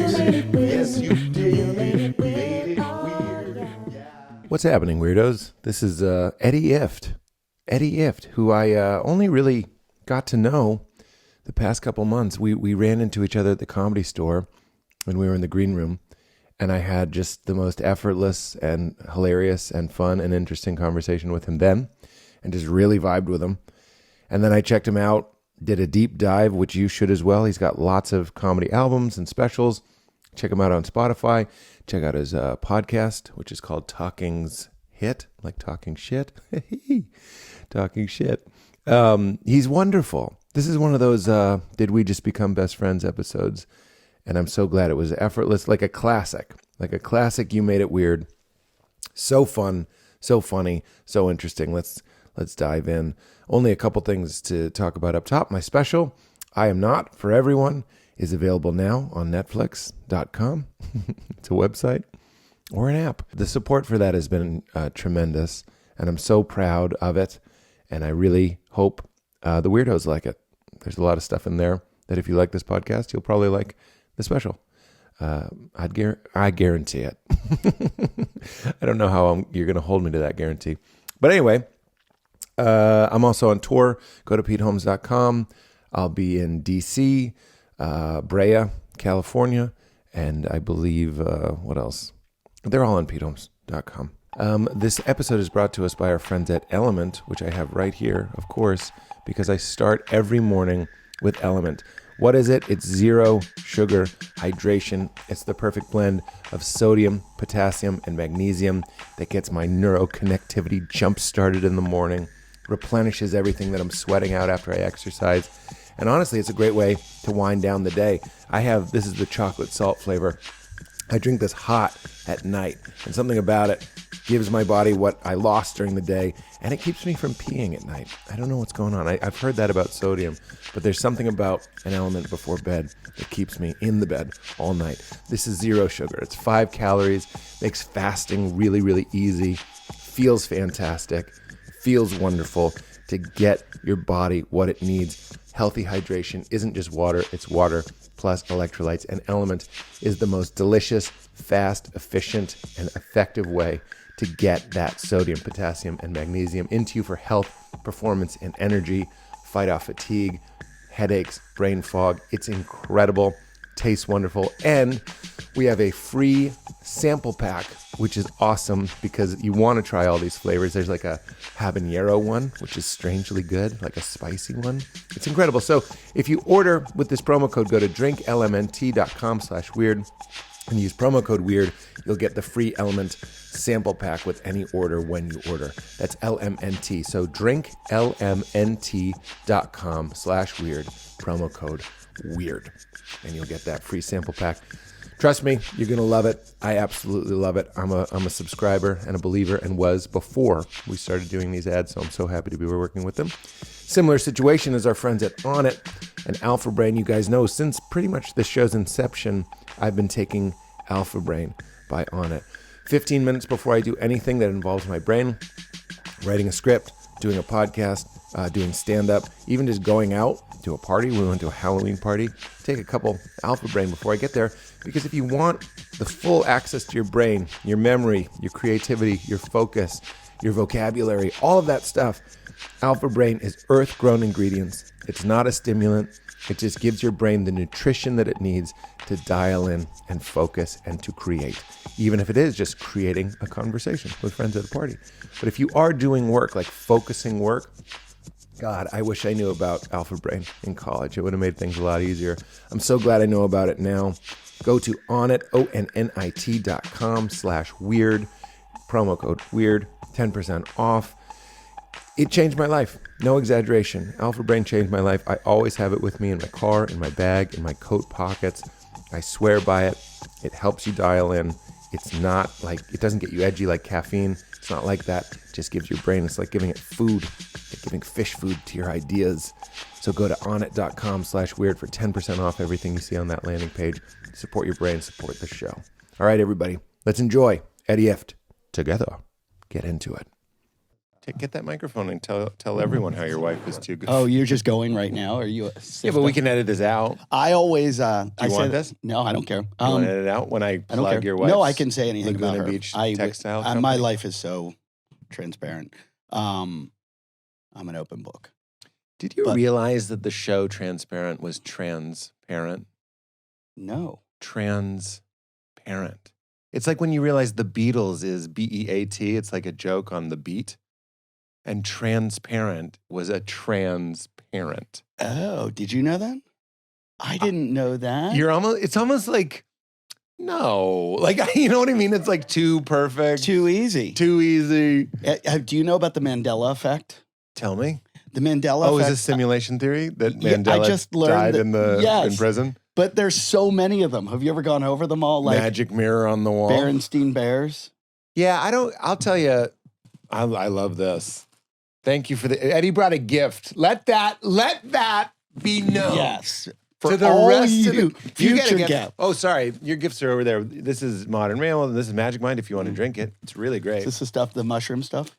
weird. Yes, you did. Made it weird. What's happening, weirdos? This is Eddie Ifft. Eddie Ifft, who I only really got to know the past couple months. We ran into each other at the Comedy Store when we were in the green room, and I had just the most effortless and hilarious and fun and interesting conversation with him then, and just really vibed with him. And then I checked him out, did a deep dive, which you should as well. He's got lots of comedy albums and specials. Check him out on Spotify. Check out his podcast, which is called Talking's Hit, like talking shit. Talking shit. He's wonderful. This is one of those Did We Just Become Best Friends episodes. And I'm so glad it was effortless, like a classic. Like a classic, you made it weird. So fun, so funny, so interesting. Let's dive in. Only a couple things to talk about up top. My special, I Am Not For Everyone, is available now on Netflix.com. It's a website or an app. The support for that has been tremendous, and I'm so proud of it. And I really hope the weirdos like it. There's a lot of stuff in there that if you like this podcast, you'll probably like the special. I guarantee it. I don't know how you're going to hold me to that guarantee. But anyway, I'm also on tour. Go to PeteHolmes.com. I'll be in D.C., Brea, California, and I believe, what else? They're all on PeteHolmes.com. This episode is brought to us by our friends at LMNT, which I have right here, of course, because I start every morning with LMNT. What is it? It's zero sugar hydration. It's the perfect blend of sodium, potassium, and magnesium that gets my neuroconnectivity jump-started in the morning, replenishes everything that I'm sweating out after I exercise. And honestly, it's a great way to wind down the day. This is the chocolate salt flavor. I drink this hot at night, and something about it gives my body what I lost during the day, and it keeps me from peeing at night. I don't know what's going on. I've heard that about sodium, but there's something about an element before bed that keeps me in the bed all night. This is zero sugar. It's 5 calories, makes fasting really, really easy, feels fantastic, feels wonderful to get your body what it needs. Healthy hydration isn't just water, it's water plus electrolytes, and LMNT is the most delicious, fast, efficient, and effective way to get that sodium, potassium, and magnesium into you for health, performance, and energy. Fight off fatigue, headaches, brain fog. It's incredible, tastes wonderful, and we have a free sample pack, which is awesome because you want to try all these flavors. There's like a habanero one, which is strangely good, like a spicy one. It's incredible. So if you order with this promo code, go to drinklmnt.com/weird and use promo code weird. You'll get the free LMNT sample pack with any order when you order. That's LMNT. So drinklmnt.com/weird, promo code weird, and you'll get that free sample pack. Trust me, you're going to love it. I absolutely love it. I'm a subscriber and a believer, and was before we started doing these ads, so I'm so happy to be working with them. Similar situation as our friends at ONNIT and Alpha Brain. You guys know since pretty much the show's inception, I've been taking Alpha Brain by ONNIT. 15 minutes before I do anything that involves my brain, writing a script, doing a podcast, doing stand-up, even just going out to a party. We went to a Halloween party. Take a couple Alpha Brain before I get there, because if you want the full access to your brain, your memory, your creativity, your focus, your vocabulary, all of that stuff, Alpha Brain is earth-grown ingredients. It's not a stimulant. It just gives your brain the nutrition that it needs to dial in and focus and to create, even if it is just creating a conversation with friends at a party. But if you are doing work, like focusing work, God, I wish I knew about Alpha Brain in college. It would have made things a lot easier. I'm so glad I know about it now. Go to ONNIT, ONNIT.com/weird, promo code weird, 10% off. It changed my life. No exaggeration. Alpha Brain changed my life. I always have it with me in my car, in my bag, in my coat pockets. I swear by it. It helps you dial in. It's not like, it doesn't get you edgy like caffeine. It's not like that. It just gives your brain, it's like giving it food, like giving fish food to your ideas. So go to onnit.com/weird for 10% off everything you see on that landing page. Support your brain, support the show. All right, everybody, let's enjoy Eddie Ifft together. Get into it. Get that microphone and tell everyone how your wife is too good. Oh, you're just going right now? Or are you? Yeah, but we can edit this out. I always. Do you want this? No, I don't care. You want to edit it out when I I don't plug care. your wife? No, I can say anything Laguna about her. Beach textile my company? life is so transparent. I'm an open book. Did you realize that the show Transparent was transparent? No. Transparent. It's like when you realize the Beatles is BEAT. It's like a joke on the beat. And transparent was a transparent. Oh, did you know that? I didn't know that. It's almost like, no. Like, you know what I mean? It's like too perfect. Too easy. Too easy. Do you know about the Mandela effect? Tell me. The Mandela effect. Oh, is this simulation theory that Yeah, Mandela I just learned died in prison? But there's so many of them. Have you ever gone over them all? Like Magic mirror on the wall. Berenstain Bears? Yeah, I'll tell you, I love this. Thank you for Eddie brought a gift. Let that be known. Yes. To the rest of you the future gift. guests. Oh, sorry. Your gifts are over there. This is Modern Rail, and this is Magic Mind if you want to drink it. It's really great. Is this the stuff, the mushroom stuff?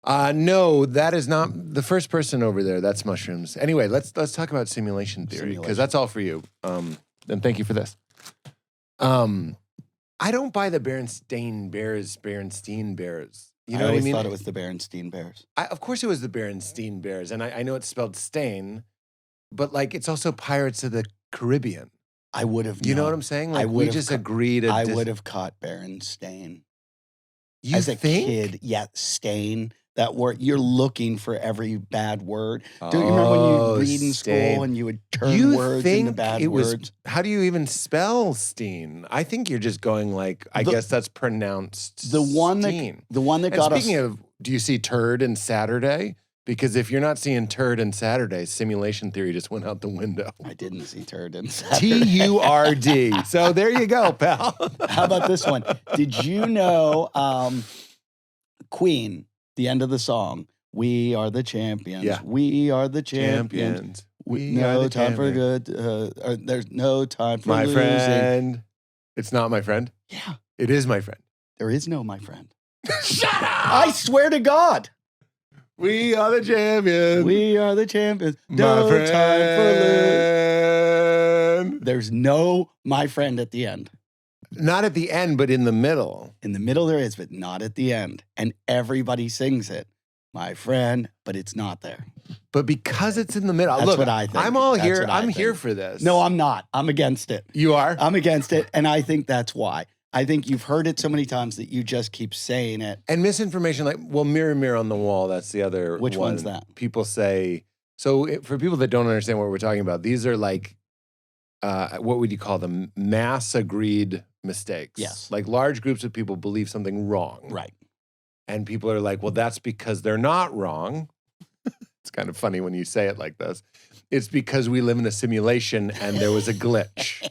No, that is not the first person over there. That's mushrooms. Anyway, let's talk about simulation theory because that's all for you. And thank you for this. I don't buy the Berenstain Bears. You know I what I always mean? thought it was the Berenstain Bears. Of course it was the Berenstain Bears, and I know it's spelled Stein, but like it's also Pirates of the Caribbean. I would have. You know what I'm saying? Like we just agreed. I would have caught Berenstain. You As a think? kid, yeah, stain. That word, you're looking for every bad word. Don't you remember when you read in Stein. school and you would turn words into bad words? How do you even spell Stein? I think you're just going like, I guess that's pronounced The one Stein. that And got us. speaking of, do you see turd and Saturday? Because if you're not seeing turd and Saturday, simulation theory just went out the window. I didn't see turd and Saturday. TURD. So there you go, pal. How about this one? Did you know Queen, the end of the song, we are the champions. Yeah. We are the champions. We no are the time for champions. good. There's no time for My losing. friend. It's not my friend. Yeah. It is my friend. There is no my friend. Shut up! I swear to God. We are the champions. We are the champions. My No friend. time for losing. There's no my friend at the end. Not at the end, but in the middle. In the middle there is, but not at the end. And everybody sings it. My friend, but it's not there. But because it's in the middle. That's Look, what I think. I'm all That's here. what I I'm think. here for this. No, I'm not. I'm against it. You are? I'm against it. And I think that's why. I think you've heard it so many times that you just keep saying it. And misinformation, like, well, mirror, mirror on the wall, that's the other Which one. one's that? People say, for people that don't understand what we're talking about, these are like, what would you call them? Mass agreed mistakes. Yes. Like large groups of people believe something wrong. Right. And people are like, well, that's because they're not wrong. It's kind of funny when you say it like this. It's because we live in a simulation and there was a glitch.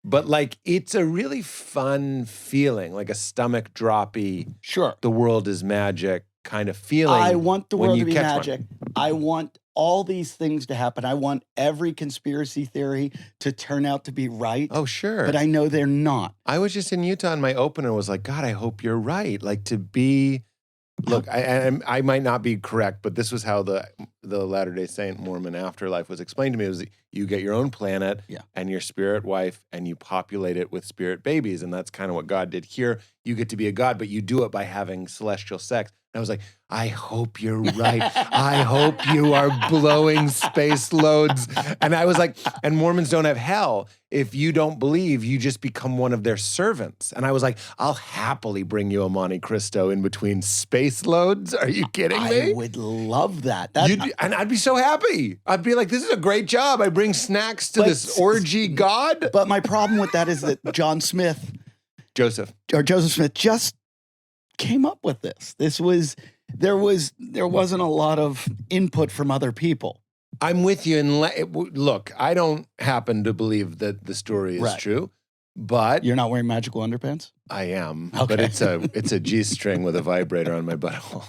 But like, it's a really fun feeling, like a stomach droppy, Sure. the world is magic kind of feeling. I want the when world you to be catch one. magic. I want all these things to happen. I want every conspiracy theory to turn out to be right. Oh, sure. But I know they're not. I was just in Utah and my opener was like, God, I hope you're right. Like to be, look, I might not be correct, but this was how the Latter-day Saint Mormon afterlife was explained to me. It was you get your own planet and your spirit wife and you populate it with spirit babies. And that's kind of what God did here. You get to be a God, but you do it by having celestial sex. And I was like, I hope you're right. I hope you are blowing space loads. And I was like, and Mormons don't have hell. If you don't believe, you just become one of their servants. And I was like, I'll happily bring you a Monte Cristo in between space loads. Are you kidding me? I would love that. And I'd be so happy. I'd be like, this is a great job. I bring snacks to this orgy god. But my problem with that is that Joseph Smith just came up with this. There wasn't a lot of input from other people. I'm with you. And look, I don't happen to believe that the story is true, but You're not wearing magical underpants? I am. Okay. But it's a G-string with a vibrator on my butthole.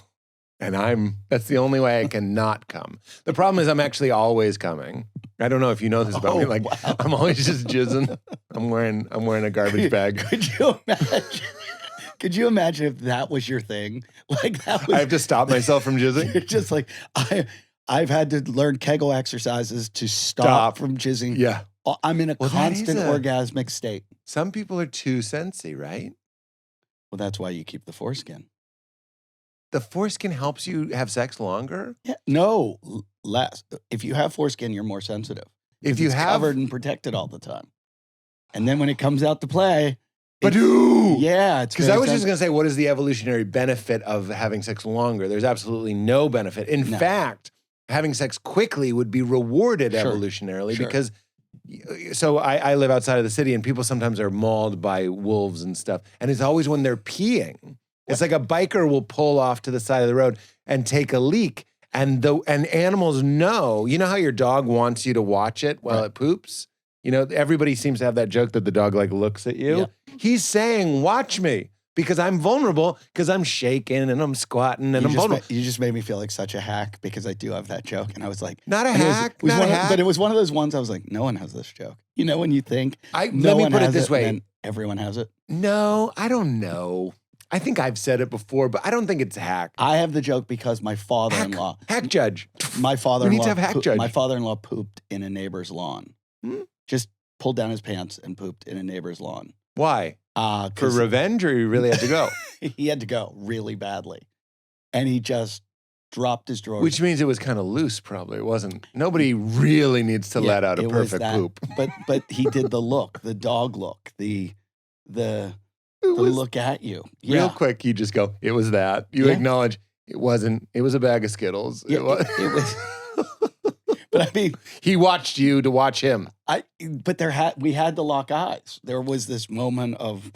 And that's the only way I can not come. The problem is I'm actually always coming. I don't know if you know this about me. Like wow. I'm always just jizzing. I'm wearing a garbage bag. Could you imagine? Could you imagine if that was your thing? Like that was. I have to stop myself from jizzing. You're just like I've had to learn Kegel exercises to stop from jizzing. Yeah. I'm in a Well, that constant is orgasmic state. Some people are too sensy, right? Well, that's why you keep the foreskin. The foreskin helps you have sex longer? Yeah. No, less. If you have foreskin, you're more sensitive. If you It's have covered and protected all the time. And then when it comes out to play, Badoo! yeah, it's Because very I was just sensitive. going to say, what is the evolutionary benefit of having sex longer? There's absolutely no benefit. In No. fact, having sex quickly would be rewarded Sure. evolutionarily Sure. because, so I live outside of the city and people sometimes are mauled by wolves and stuff. And it's always when they're peeing. It's like a biker will pull off to the side of the road and take a leak. And animals know, you know how your dog wants you to watch it while Right. it poops? You know, everybody seems to have that joke that the dog like looks at you. Yeah. He's saying, watch me, because I'm vulnerable, because I'm shaking and I'm squatting and I'm vulnerable. You just made me feel like such a hack because I do have that joke. And I was like, Not a and it was- hack, it was not a one of- hack. But it was one of those ones I was like, no one has this joke. You know, when you think Let no me one put it has this way. and then everyone has it. No, I don't know. I think I've said it before, but I don't think it's a hack. I have the joke because my father-in-law, Hack judge. my father-in-law, have hack judge. my father-in-law pooped in a neighbor's lawn. Hmm? Just pulled down his pants and pooped in a neighbor's lawn. Why? For 'Cause revenge, or you really had to go? he had to go really badly, and he just dropped his drawers. Which means it was kind of loose, probably. It wasn't. Nobody really needs to Yeah, let out a it was perfect that. poop. But he did the look, the dog look, the It was look at you. real quick. You just go, it was that. You Yeah. acknowledge it wasn't. It was a bag of Skittles. Yeah, It was. it was. But I mean, He watched you to watch him. but we had to lock eyes. There was this moment of,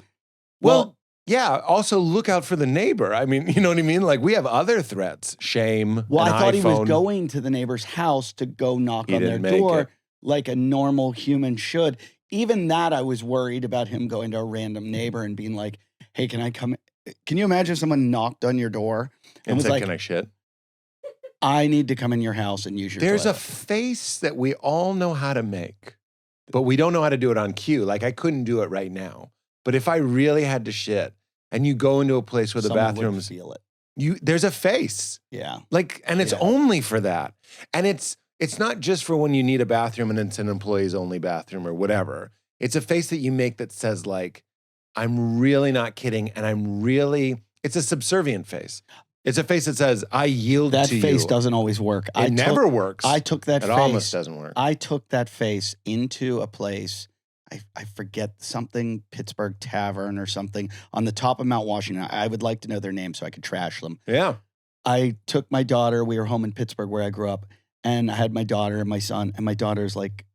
Well, yeah. Also, look out for the neighbor. I mean, you know what I mean? Like, we have other threats. Shame. well, an I thought he was iPhone. going to the neighbor's house to go knock He on their didn't make door it. like a normal human should. Even that, I was worried about him going to a random neighbor and being like, "Hey, can I come?" Can you imagine if someone knocked on your door And was said, like, can I shit? "I need to come in your house and use your There's a toilet." face that we all know how to make, but we don't know how to do it on cue. Like, I couldn't do it right now. But if I really had to shit and you go into a place where the Someone would bathrooms, feel it. there's a face. Yeah. Like, and it's Yeah. only for that. And it's not just for when you need a bathroom and it's an employees only bathroom or whatever. It's a face that you make that says like, I'm really not kidding. And it's a subservient face. It's a face that says, I yield That to you. face doesn't always work. It never works. I took that It face. almost doesn't work. I took that face into a place. I forget something, Pittsburgh Tavern or something on the top of Mount Washington. I would like to know their name so I could trash them. Yeah. I took my daughter. We were home in Pittsburgh where I grew up, and I had my daughter and my son. And my daughter's like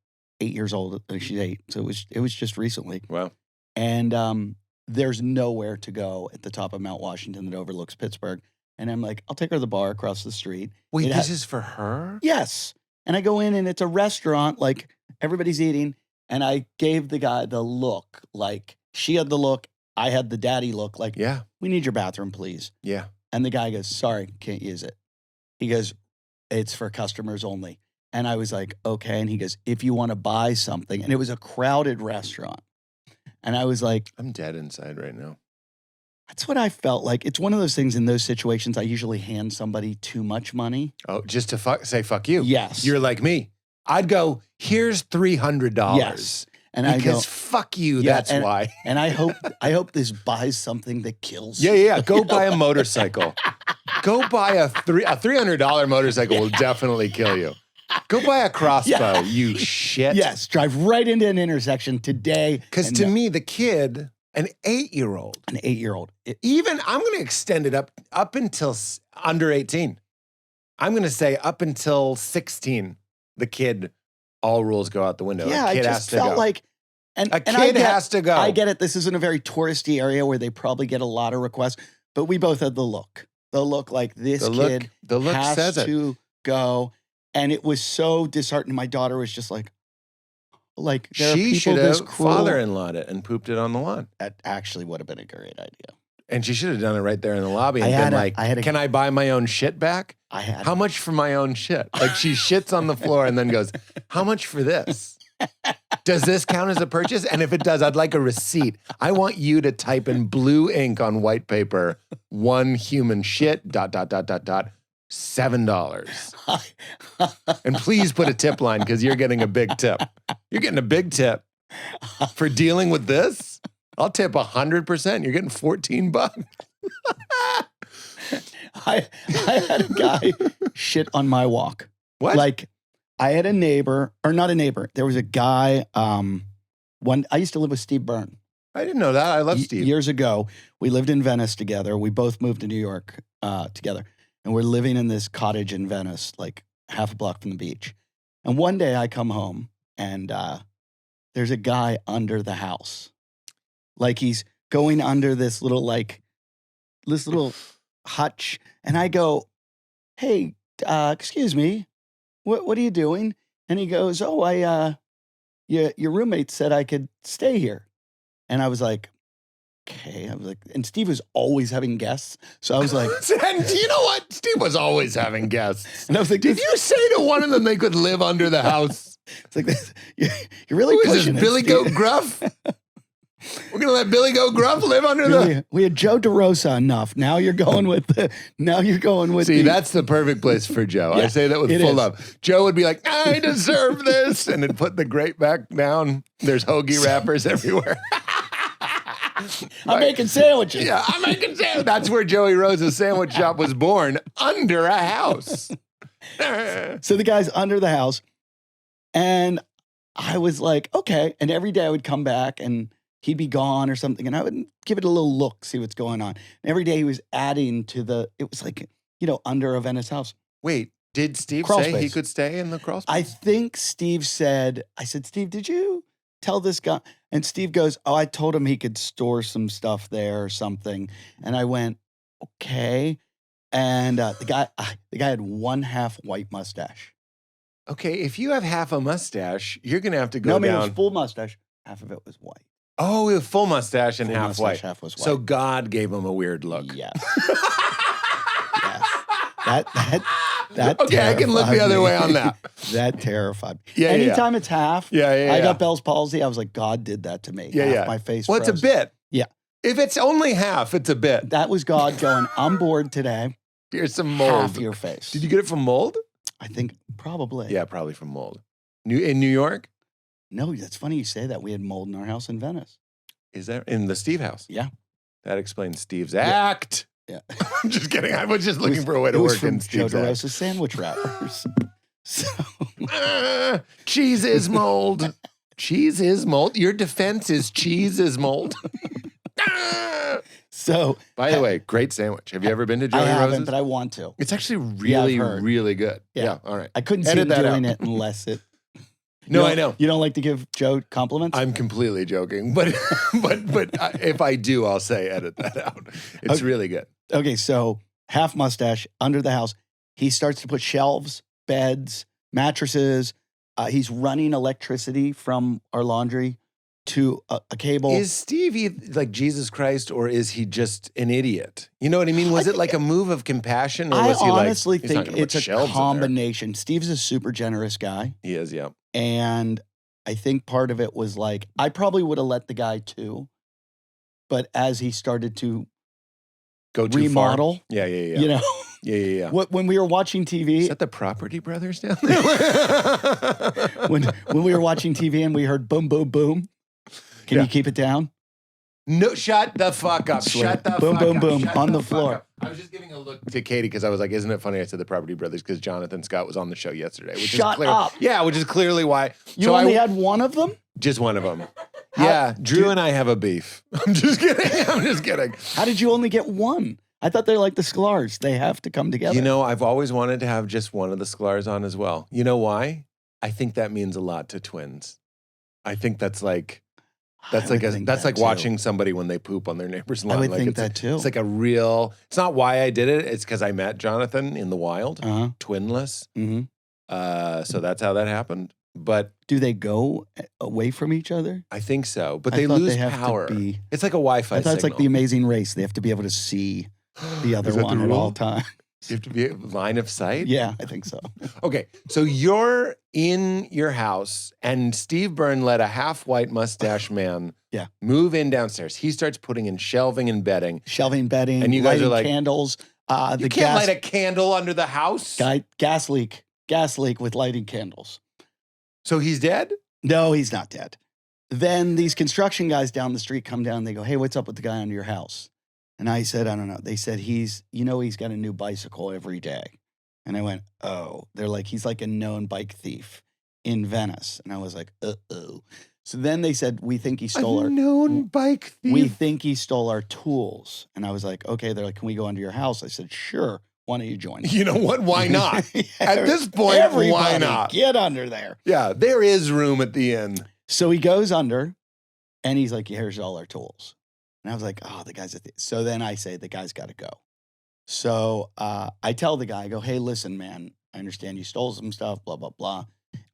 8 years old. She's 8, so it was just recently. Wow. And there's nowhere to go at the top of Mount Washington that overlooks Pittsburgh. And I'm like, I'll take her to the bar across the street. Wait, It this ha- is for her? Yes. And I go in and it's a restaurant, like everybody's eating. And I gave the guy the look, like she had the look, I had the daddy look, like, Yeah. we need your bathroom, please. Yeah. And the guy goes, sorry, can't use it. He goes, it's for customers only. And I was like, okay. And he goes, if you want to buy something, and it was a crowded restaurant. And I was like, I'm dead inside right now. that's what I felt like. It's one of those things in those situations, I usually hand somebody too much money. Oh, just to say fuck you. Yes. You're like me. I'd go, here's $300. Yes. And I go, Because fuck you, Yeah, that's and- why. and I hope this buys something that kills Yeah, you. yeah. Go buy a motorcycle. Go buy a $300 motorcycle will definitely kill you. Go buy a crossbow, Yeah. you shit. Yes, drive right into an intersection today. Because and to me, the kid, an 8-year-old, an 8-year-old. even I'm going to extend it up until under 18. I'm going to say up until 16, the kid, all rules go out the window. Yeah, a I kid has just to felt go. like, and A and kid I get, has to go. I get it. This isn't a very touristy area where they probably get a lot of requests, but we both had the look. The look like this kid the look has says it. to go. And it was so disheartening. My daughter was just like there are She people should this have cruel. father-in-lawed it and pooped it on the lawn. That actually would have been a great idea. And she should have done it right there in the lobby I and had been a- like, I had a- can I buy my own shit back? I had How much for my own shit? Like she shits on the floor and then goes, how much for this? Does this count as a purchase? And if it does, I'd like a receipt. I want you to type in blue ink on white paper, one human shit, ... $7. And please put a tip line because you're getting a big tip. You're getting a big tip for dealing with this. I'll tip 100%. You're getting $14. I had a guy shit on my walk. What? Like, I had a neighbor, or not a neighbor. There was a guy. I used to live with Steve Byrne. I didn't know that. I love Steve. Years ago, we lived in Venice together. We both moved to New York together. And we're living in this cottage in Venice, like half a block from the beach. And one day I come home and there's a guy under the house. Like he's going under this little hutch. And I go, hey, excuse me, what are you doing? And he goes, oh, your roommate said I could stay here. And I was like, okay. I was like, and Steve was always having guests. So I was like, and you know what? Steve was always having guests. and I was like, Did you say to one of them they could live under the house? It's like, you're really Who is pushing this, it, Billy Steve. Goat Gruff? We're going to let Billy Goat Gruff live under the... We had Joe DeRosa enough. Now you're going with See, that's the perfect place for Joe. I Yeah, say that with it full is. love. Joe would be like, I deserve this. And then put the grate back down. There's hoagie wrappers everywhere. I'm making sandwiches. Yeah, I'm making sandwiches. That's where Joey Rose's sandwich shop was born, under a house. So the guy's under the house. And I was like, okay. And every day I would come back and he'd be gone or something. And I would give it a little look, see what's going on. And every day he was adding to it was like, under a Venice house. Wait, did Steve Crawl say he space. could stay in the crawl space? I think Steve said, I said, Steve, did you tell this guy? And Steve goes, oh, I told him he could store some stuff there or something. And I went, okay. And the guy had one half white mustache. Okay, if you have half a mustache, you're going to have to go No, I mean, it down. was full mustache. Half of it was white. Oh, a full mustache and Full half mustache, white. half was white. So God gave him a weird look. Yes. Yes. That Okay, I can look the terrified other me. way on that. That terrified me. Yeah, yeah, yeah. Anytime it's half, Yeah, I got Bell's palsy. I was like, God did that to me. Yeah, Half yeah. My face Well, it's a froze. bit. Yeah. If it's only half, it's a bit. That was God going, I'm bored today. Here's some mold. Half your face. Did you get it from mold? I think probably. Yeah, probably from mold. In New York? No, that's funny you say that. We had mold in our house in Venice. Is that in the Steve house? Yeah. That explains Steve's act. Yeah. I'm just kidding. I was just looking for a way to It was work from in Joe Steve's act. DeRosa's sandwich wrappers. So Cheese is mold. Cheese is mold. Your defense is cheese is mold. so By the way, great sandwich. Have you ever been to I Joey haven't, Rose's? but I want to. It's actually Yeah, I've really, heard. really good. Yeah. Yeah. All right. I couldn't see Edit him that doing out. it unless it. No, You I know. You don't like to give Joe compliments? I'm completely joking, but if I do, I'll say edit that out. It's Okay. really good. Okay, so half mustache under the house. He starts to put shelves, beds, mattresses. He's running electricity from our laundry to a cable. Is Steve like Jesus Christ, or is he just an idiot? You know what I mean? Was I it like a move of compassion, or I was he like? honestly "He's not think gonna put it's a shelves in there"? combination. Steve's a super generous guy. He is, yeah. And I think part of it was like, I probably would have let the guy too. But as he started to Go too remodel, far. Yeah. you know, Yeah. when we were watching Is TV, that the Property Brothers down there? when we were watching TV and we heard boom, boom, boom. Can Yeah. you keep it down? No, shut the fuck up. Swear. Shut the Boom, fuck boom, up. boom, Shut on the fuck floor. up. I was just giving a look to Katie because I was like, isn't it funny I said the Property Brothers because Jonathan Scott was on the show yesterday. Which Shut is clear. up. Yeah, which is clearly why. You So only had one of them? just one of them. How- Yeah, Drew Dude. and I have a beef. I'm just kidding. I'm just kidding. How did you only get one? I thought they're like the Sklar's. They have to come together. You know, I've always wanted to have just one of the Sklar's on as well. You know why? I think that means a lot to twins. I think that's like I would think that's that like too. watching somebody when they poop on their neighbor's lawn. I would like think it's that too. It's like a real. It's not why I did it. It's because I met Jonathan in the wild, Uh-huh. twinless. hmm So that's how that happened. But Do they go away from each other? I think so. But I they thought lose they have to power. be- It's like a Wi-Fi. I thought it's like the signal. Amazing Race. They have to be able to see the other Is that one the at all rule? times. You have to be line of sight? Yeah, I think so. Okay, so you're in your house, and Steve Byrne let a half-white mustache man Yeah. move in downstairs. He starts putting in shelving and bedding. Shelving, bedding, And you guys lighting are like, candles. You The can't gas, light a candle under the house? gas leak with lighting candles. So he's dead? No, he's not dead. Then these construction guys down the street come down and they go, hey, what's up with the guy under your house? And I said, I don't know. They said, he's got a new bicycle every day. And I went, oh. They're like, he's like a known bike thief in Venice. And I was like, uh-oh. So then they said, we think he stole A known bike thief? we think he stole our tools. And I was like, okay. They're like, can we go under your house? I said, sure. Why don't you join us? You know what? Why not? At this point, Everybody why not? get under there. Yeah, there is room at the inn. So he goes under and he's like, here's all our tools. And I was like, oh, the guy's so then I say, the guy's got to go. So I tell the guy, I go, hey, listen, man, I understand you stole some stuff, blah, blah, blah.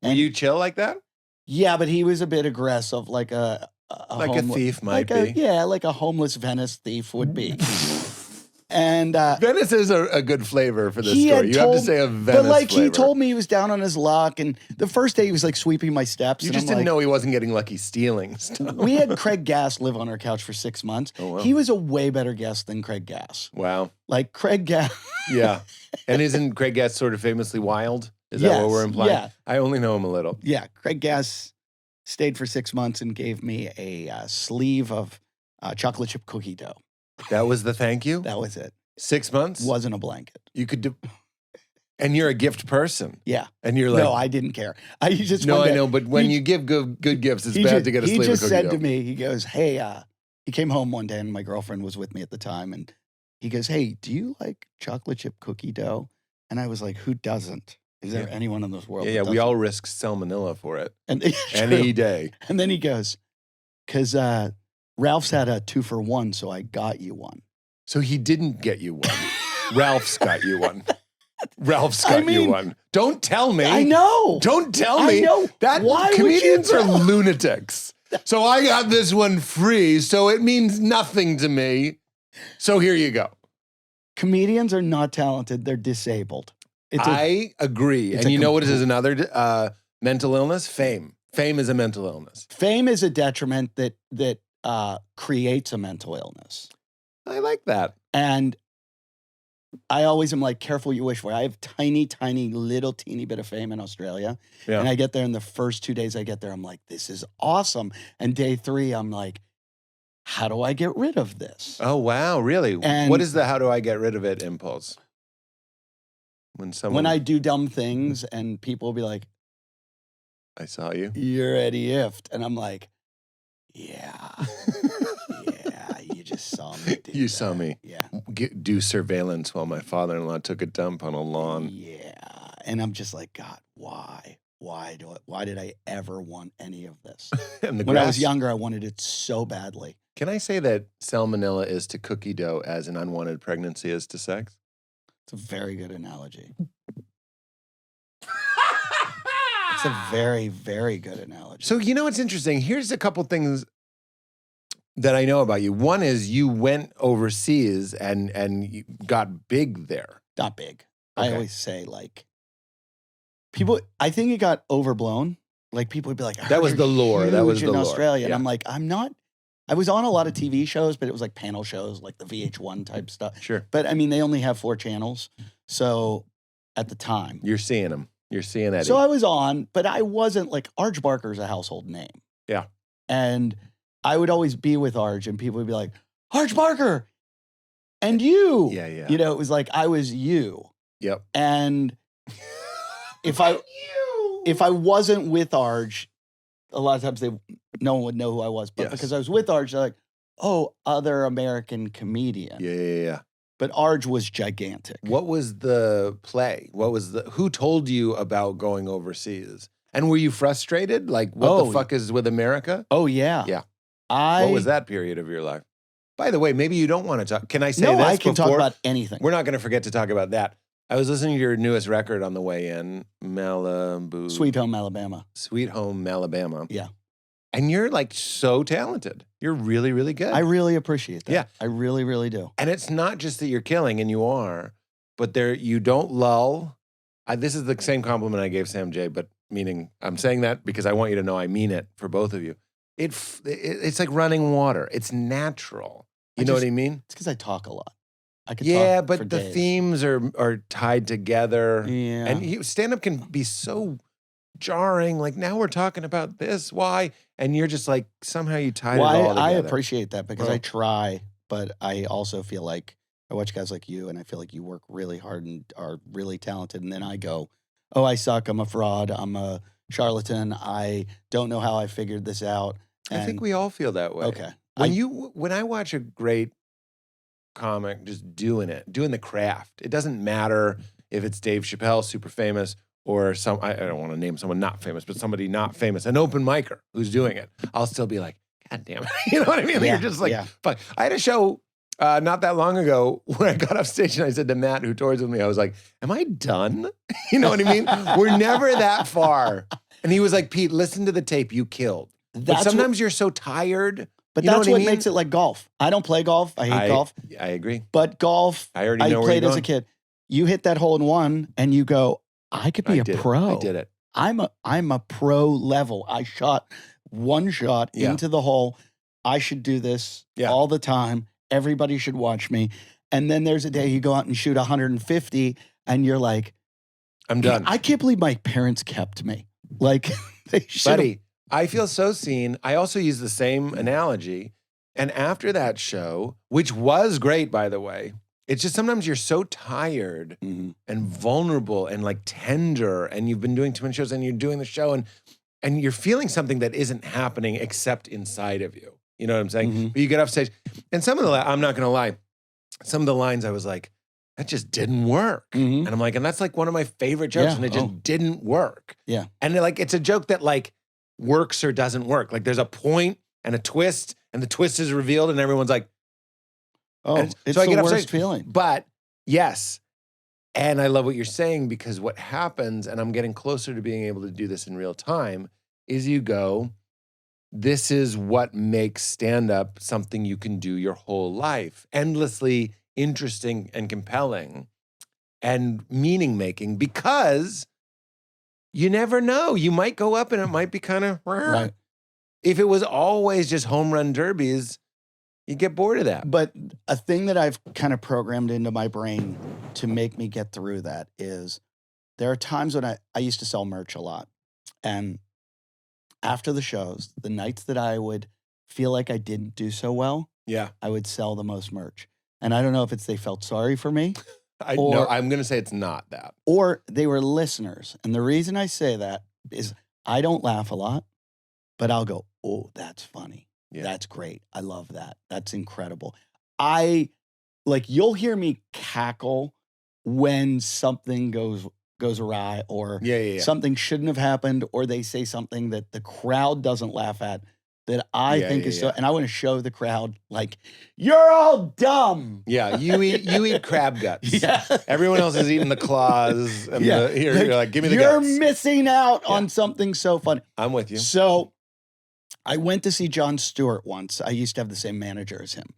Were you chill like that? Yeah, but he was a bit aggressive, like a thief might be. Yeah, like a homeless Venice thief would be. And Venice is a good flavor for this he story. had You have to told- say a Venice but like flavor. he told me he was down on his luck, and the first day he was like sweeping my steps. You and just I'm didn't like, know he wasn't getting lucky stealing stuff. We had Craig Gass live on our couch for 6 months. Oh, wow. He was a way better guest than Craig Gass. Wow. Like Craig Gass. Yeah. And isn't Craig Gass sort of famously wild? Is that what Yes, we're implying? yeah. I only know him a little. Yeah, Craig Gass stayed for 6 months and gave me a sleeve of chocolate chip cookie dough. That was the thank you? That was it. 6 months? Wasn't a blanket. You could do. And you're a gift person. Yeah. And you're like, No, I didn't care. I just no, one I day- know, but when he- you give good gifts, it's he bad just- to get a he sleeve of just cookie said dough. to me, he goes, hey, he came home one day and my girlfriend was with me at the time. And he goes, hey, do you like chocolate chip cookie dough? And I was like, who doesn't? Is there Yeah. anyone in this world? Yeah, that we doesn't? all risk salmonella for it. And, Any day. And then he goes, because Ralph's had a 2-for-1, so I got you one. So he didn't get you one. Ralph's got you one. Ralph's got you mean, one. Don't tell me. I know. Don't tell I me. know. That Why would you comedians are tell? lunatics. So I got this one free, so it means nothing to me. So here you go. Comedians are not talented. They're disabled. I agree. it's And a you know what is complete- another mental illness? Fame. Fame is a mental illness. Fame is a detriment that creates a mental illness. I like that. And I always am like, careful what you wish for. I have tiny, little teeny bit of fame in Australia. Yeah. And I get there, and the first 2 days I get there, I'm like, this is awesome. And day 3, I'm like, how do I get rid of this? Oh, wow. Really? And- What is the how do I get rid of it impulse? When I do dumb things and people will be like, I saw you. you're Eddie Ifft. And I'm like, yeah, you just saw me. Do You that. saw me. Yeah. Do surveillance while my father-in-law took a dump on a lawn. Yeah. And I'm just like, God, why? Why did I ever want any of this? And the When I grass. was younger, I wanted it so badly. Can I say that salmonella is to cookie dough as an unwanted pregnancy is to sex? It's a very good analogy. It's a very, very good analogy. So, you know what's interesting? Here's a couple things that I know about you. One is you went overseas and you got big there. Not big. I Okay. always say, like, people, I think it got overblown. Like, people would be like, I That heard was you're the lore. That was huge the in lore. Australia. And Yeah. I'm like, I'm not. I was on a lot of TV shows, but it was like panel shows, like the VH1 type stuff. Sure. But I mean, they only have 4 channels. So at the time. You're seeing him. You're seeing Eddie. So I was on, but I wasn't like, Arj Barker's a household name. Yeah. And I would always be with Arj, and people would be like, Arj Barker, and you. Yeah, yeah. You know, it was like I was you. Yep. And if I wasn't with Arj, a lot of times no one would know who I was. But Yes. because I was with Arj, they're like, oh, other American comedian. Yeah. But Arj was gigantic. What was the play? Who told you about going overseas? And were you frustrated? Like, what Oh. the fuck is with America? Oh yeah. Yeah. I What was that period of your life? By the way, maybe you don't want to talk. Can I say No, this I can talk before? about anything. We're not going to forget to talk about that. I was listening to your newest record on the way in, Malibu. Sweet Home Alabama. Sweet Home, Alabama. Yeah. And you're like so talented. You're really, really good. I really appreciate that. Yeah. I really, really do. And it's not just that you're killing, and you are, but you don't lull. This is the same compliment I gave Sam J, but meaning I'm saying that because I want you to know I mean it for both of you. It's like running water. It's natural. You know what I mean? It's because I talk a lot. I could Yeah, talk for but the days. themes are tied together. Yeah. And stand-up can be so jarring. Like, now we're talking about this. Why? And you're just like, somehow you tied it all together. I appreciate that because Bro. I try, but I also feel like I watch guys like you and I feel like you work really hard and are really talented. And then I go, oh, I suck. I'm a fraud. I'm a charlatan. I don't know how I figured this out. I think we all feel that way. Okay. When I watch a great comic just doing the craft, it doesn't matter if it's Dave Chappelle, super famous, or I don't want to name someone not famous, but somebody not famous, an open micer who's doing it. I'll still be like, God damn it. You know what I mean? Yeah, You're just like, yeah. fuck. I had a show not that long ago where I got off stage and I said to Matt, who tours with me, I was like, am I done? You know what I mean? We're never that far. And he was like, Pete, listen to the tape you killed. But sometimes you're so tired. But you know that's what what I mean? makes it like golf. I don't play golf. I hate golf. I agree. But golf, I already know where played you're as a going. kid. You hit that hole in one and you go, I could be a pro. I did it. I'm a pro level. I shot one shot into the hole. I should do this all the time. Everybody should watch me. And then there's a day you go out and shoot 150 and you're like, I'm done. I can't believe my parents kept me. Like, they should. Buddy, I feel so seen. I also use the same analogy. And after that show, which was great, by the way, it's just sometimes you're so tired and vulnerable and like tender, and you've been doing too many shows and you're doing the show and you're feeling something that isn't happening except inside of you. You know what I'm saying? But you get off stage and some of I'm not going to lie, some of the lines I was like, that just didn't work. And I'm like, and that's like one of my favorite jokes and it just didn't work. Yeah. And it's a joke that like works or doesn't work. Like there's a point and a twist and the twist is revealed and everyone's like, it's so I the get worst upset. feeling. But yes, and I love what you're saying because what happens, and I'm getting closer to being able to do this in real time, is you go, this is what makes stand-up something you can do your whole life. Endlessly interesting and compelling and meaning-making because you never know. You might go up and it might be kind of... Right. If it was always just home run derbies, you get bored of that. But a thing that I've kind of programmed into my brain to make me get through that is there are times when I used to sell merch a lot. And after the shows, the nights that I would feel like I didn't do so well, I would sell the most merch. And I don't know if it's they felt sorry for me. No, I'm going to say it's not that. Or they were listeners. And the reason I say that is I don't laugh a lot, but I'll go, oh, that's funny. Yeah. That's great. I love that. That's incredible. You'll hear me cackle when something goes awry or something shouldn't have happened or they say something that the crowd doesn't laugh at that I think is so, and I want to show the crowd like, you're all dumb. Yeah, you eat crab guts. Yeah. Everyone else is eating the claws. And you're like, give me the You're guts. missing out on something so fun. I'm with you. So I went to see Jon Stewart once. I used to have the same manager as him.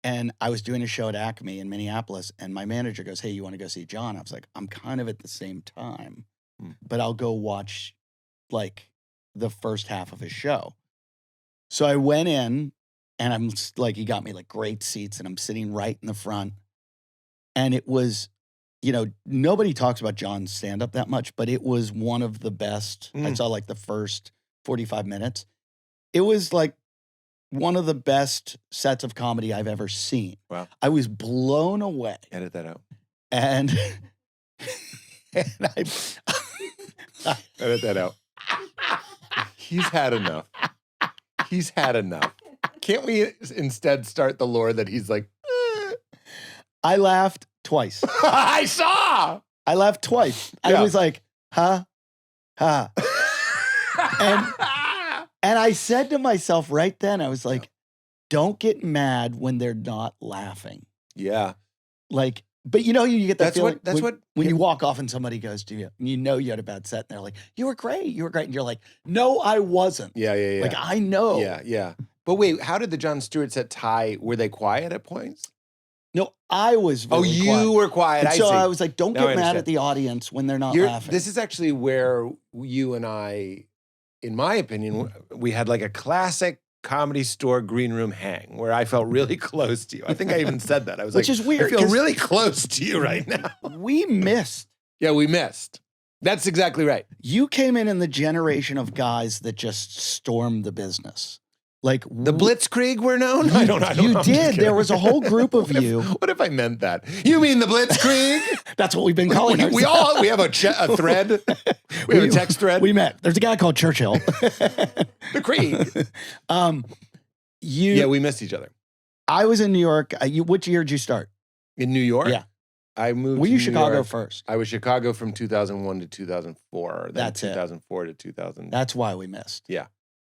And I was doing a show at Acme in Minneapolis, and my manager goes, hey, you want to go see John? I was like, I'm kind of at the same time, but I'll go watch like the first half of his show. So I went in, and I'm like, he got me like great seats, and I'm sitting right in the front. And it was, nobody talks about John's stand-up that much, but it was one of the best. I saw like the first 45 minutes. It was like one of the best sets of comedy I've ever seen. Wow. I was blown away. Edit that out. And, Edit that out. He's had enough. He's had enough. Can't we instead start the lore that he's like, I laughed twice. I saw. I laughed twice. I was like, huh? And I said to myself right then, I was like, don't get mad when they're not laughing. Yeah. Like, but you get that feeling. When you walk off and somebody goes to you, and you had a bad set, and they're like, you were great. And you're like, no, I wasn't. Yeah. Like, I know. Yeah. But wait, how did the Jon Stewart set tie? Were they quiet at points? No, I was Oh, really you quiet. were quiet. And I so see. I was like, don't Now I get mad understand. at the audience when they're not laughing. This is actually where you and I, in my opinion, we had like a classic Comedy Store green room hang where I felt really close to you. I think I even said that. I was Which like, is weird, I feel 'cause- really close to you right now. We missed. Yeah, we missed. That's exactly right. You came in the generation of guys that just stormed the business. Like The Blitzkrieg were known? I don't know. You I'm just did. kidding. There was a whole group of you. What if I meant that? You mean the Blitzkrieg? That's what we've been calling we have a thread. We have a text thread. We met. There's a guy called Churchill. The Krieg. Yeah, we missed each other. I was in New York. Which year did you start? In New York? Yeah. I moved Were to you New Chicago York. first? I was Chicago from 2001 to 2004. Then That's it. 2004 to 2000. That's why we missed. Yeah.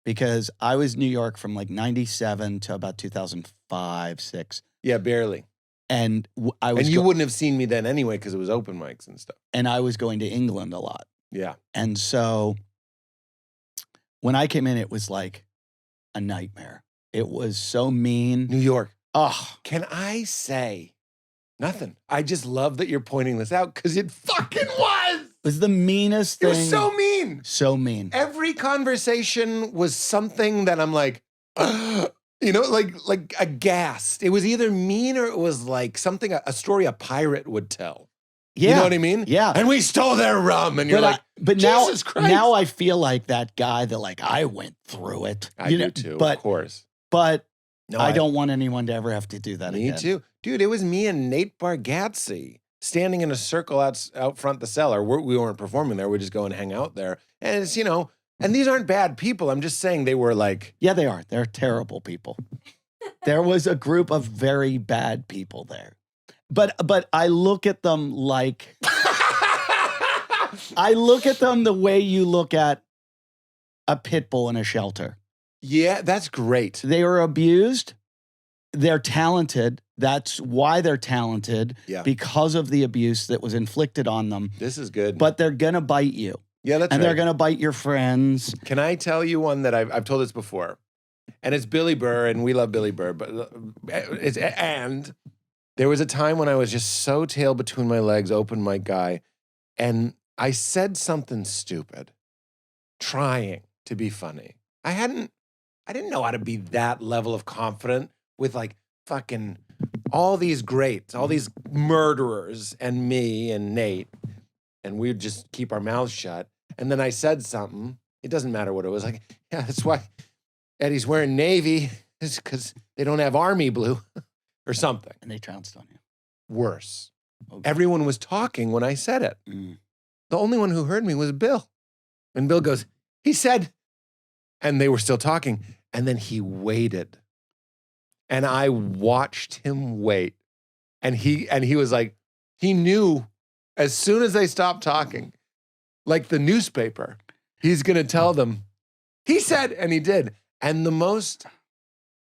Because I was New York from like 97 to about 2005, 6. Yeah, barely. And I was And you wouldn't have seen me then anyway because it was open mics and stuff. and I was going to England a lot. Yeah. And so when I came in, it was like a nightmare. It was so mean. New York. Oh, Can I say nothing? I just love that you're pointing this out because it fucking was. it was the meanest It thing. was so mean. So mean. Every conversation was something that I'm like, like aghast. It was either mean or it was like something, a story a pirate would tell. Yeah. You know what I mean? Yeah. And we stole their rum. And you're like, but Jesus Christ. now I feel like that guy that like I went through it. I you do know, too, But of course. but No, I don't want anyone to ever have to do that Me again. too. Dude, it was me and Nate Bargatze standing in a circle out front the cellar. We weren't performing there. We just go and hang out there. And it's, and these aren't bad people. I'm just saying they were like. Yeah, they are. They're terrible people. There was a group of very bad people there. But I look at them like I look at them the way you look at a pit bull in a shelter. Yeah, that's great. They were abused. They're talented. That's why they're talented, Yeah. because of the abuse that was inflicted on them. This is good. But they're going to bite you. yeah, that's And right. they're going to bite your friends. Can I tell you one that I've told this before? And it's Billy Burr, and we love Billy Burr. But and there was a time when I was just so tail between my legs, open mic guy, and I said something stupid, trying to be funny. I didn't know how to be that level of confident with like fucking all these greats, all these murderers, and me and Nate, and we'd just keep our mouths shut. And then I said something. It doesn't matter what it was. Like, yeah, that's why Eddie's wearing navy. It's because they don't have army blue or something. And they trounced on you. Worse. Okay. Everyone was talking when I said it. Mm. The only one who heard me was Bill. And Bill goes, he said, and they were still talking. And then he waited. And I watched him wait. And he was like, he knew as soon as they stopped talking, like the newspaper, he's going to tell them, he said, and he did. And the most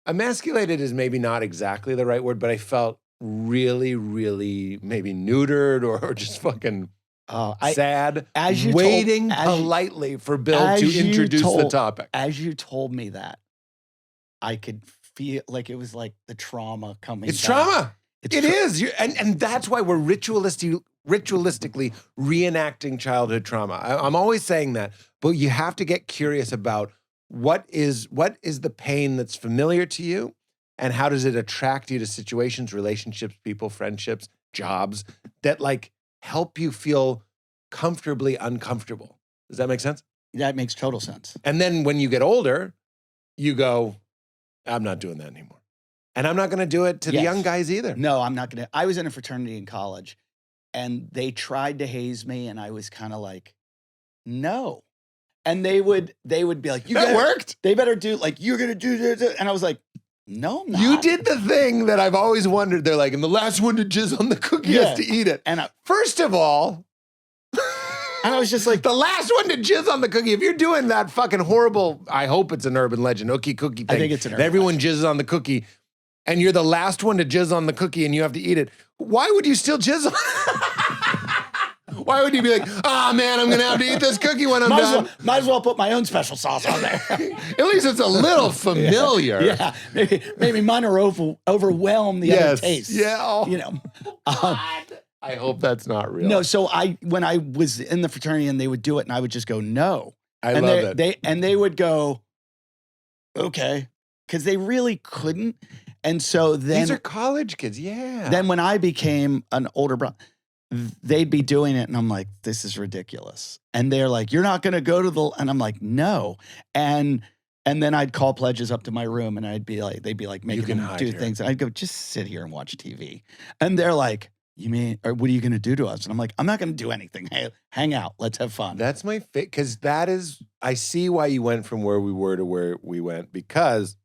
emasculated is maybe not exactly the right word, but I felt really, really maybe neutered or just fucking sad, as you waiting told- politely for Bill to introduce the topic. As you told me that, I could feel like it was like the trauma coming. It's back. trauma. It's It is. And that's why we're ritualistically reenacting childhood trauma. I'm always saying that, but you have to get curious about what is the pain that's familiar to you and how does it attract you to situations, relationships, people, friendships, jobs that like help you feel comfortably uncomfortable. Does that make sense? That makes total sense. And then when you get older, you go, I'm not doing that anymore. And I'm not going to do it to the Yes. young guys either. No, I'm not going to. I was in a fraternity in college and they tried to haze me and I was kind of like, no. And they would be like, That worked. They better do like, you're going to do this. And I was like, no, I'm not. You did the thing that I've always wondered. They're like, and the last one to jizz on the cookie has to eat it. And First of all, I was just like, the last one to jizz on the cookie, if you're doing that fucking horrible, I hope it's an urban legend, ookie cookie thing. I think it's an that urban everyone jizzes on the cookie, and you're the last one to jizz on the cookie and you have to eat it. Why would you still jizz on Why would you be like, oh man, I'm gonna have to eat this cookie when I'm done? Might as well put my own special sauce on there. At least it's a little familiar. Yeah, maybe mine are overwhelm the other taste. Yeah. Oh, You know. I hope that's not real. No, so when I was in the fraternity and they would do it and I would just go, no. I and love it. They would go, okay, because they really couldn't. And so then These are college kids, yeah. then when I became an older brother, they'd be doing it and I'm like, this is ridiculous. And they're like, you're not going to go to the, and I'm like, no. And then I'd call pledges up to my room and they'd be like, making can them hide do here. things. And I'd go, just sit here and watch TV. And they're like, you mean, or what are you going to do to us? And I'm like, I'm not going to do anything. Hey, hang out. Let's have fun. That's my favorite, because that is, I see why you went from where we were to where we went, because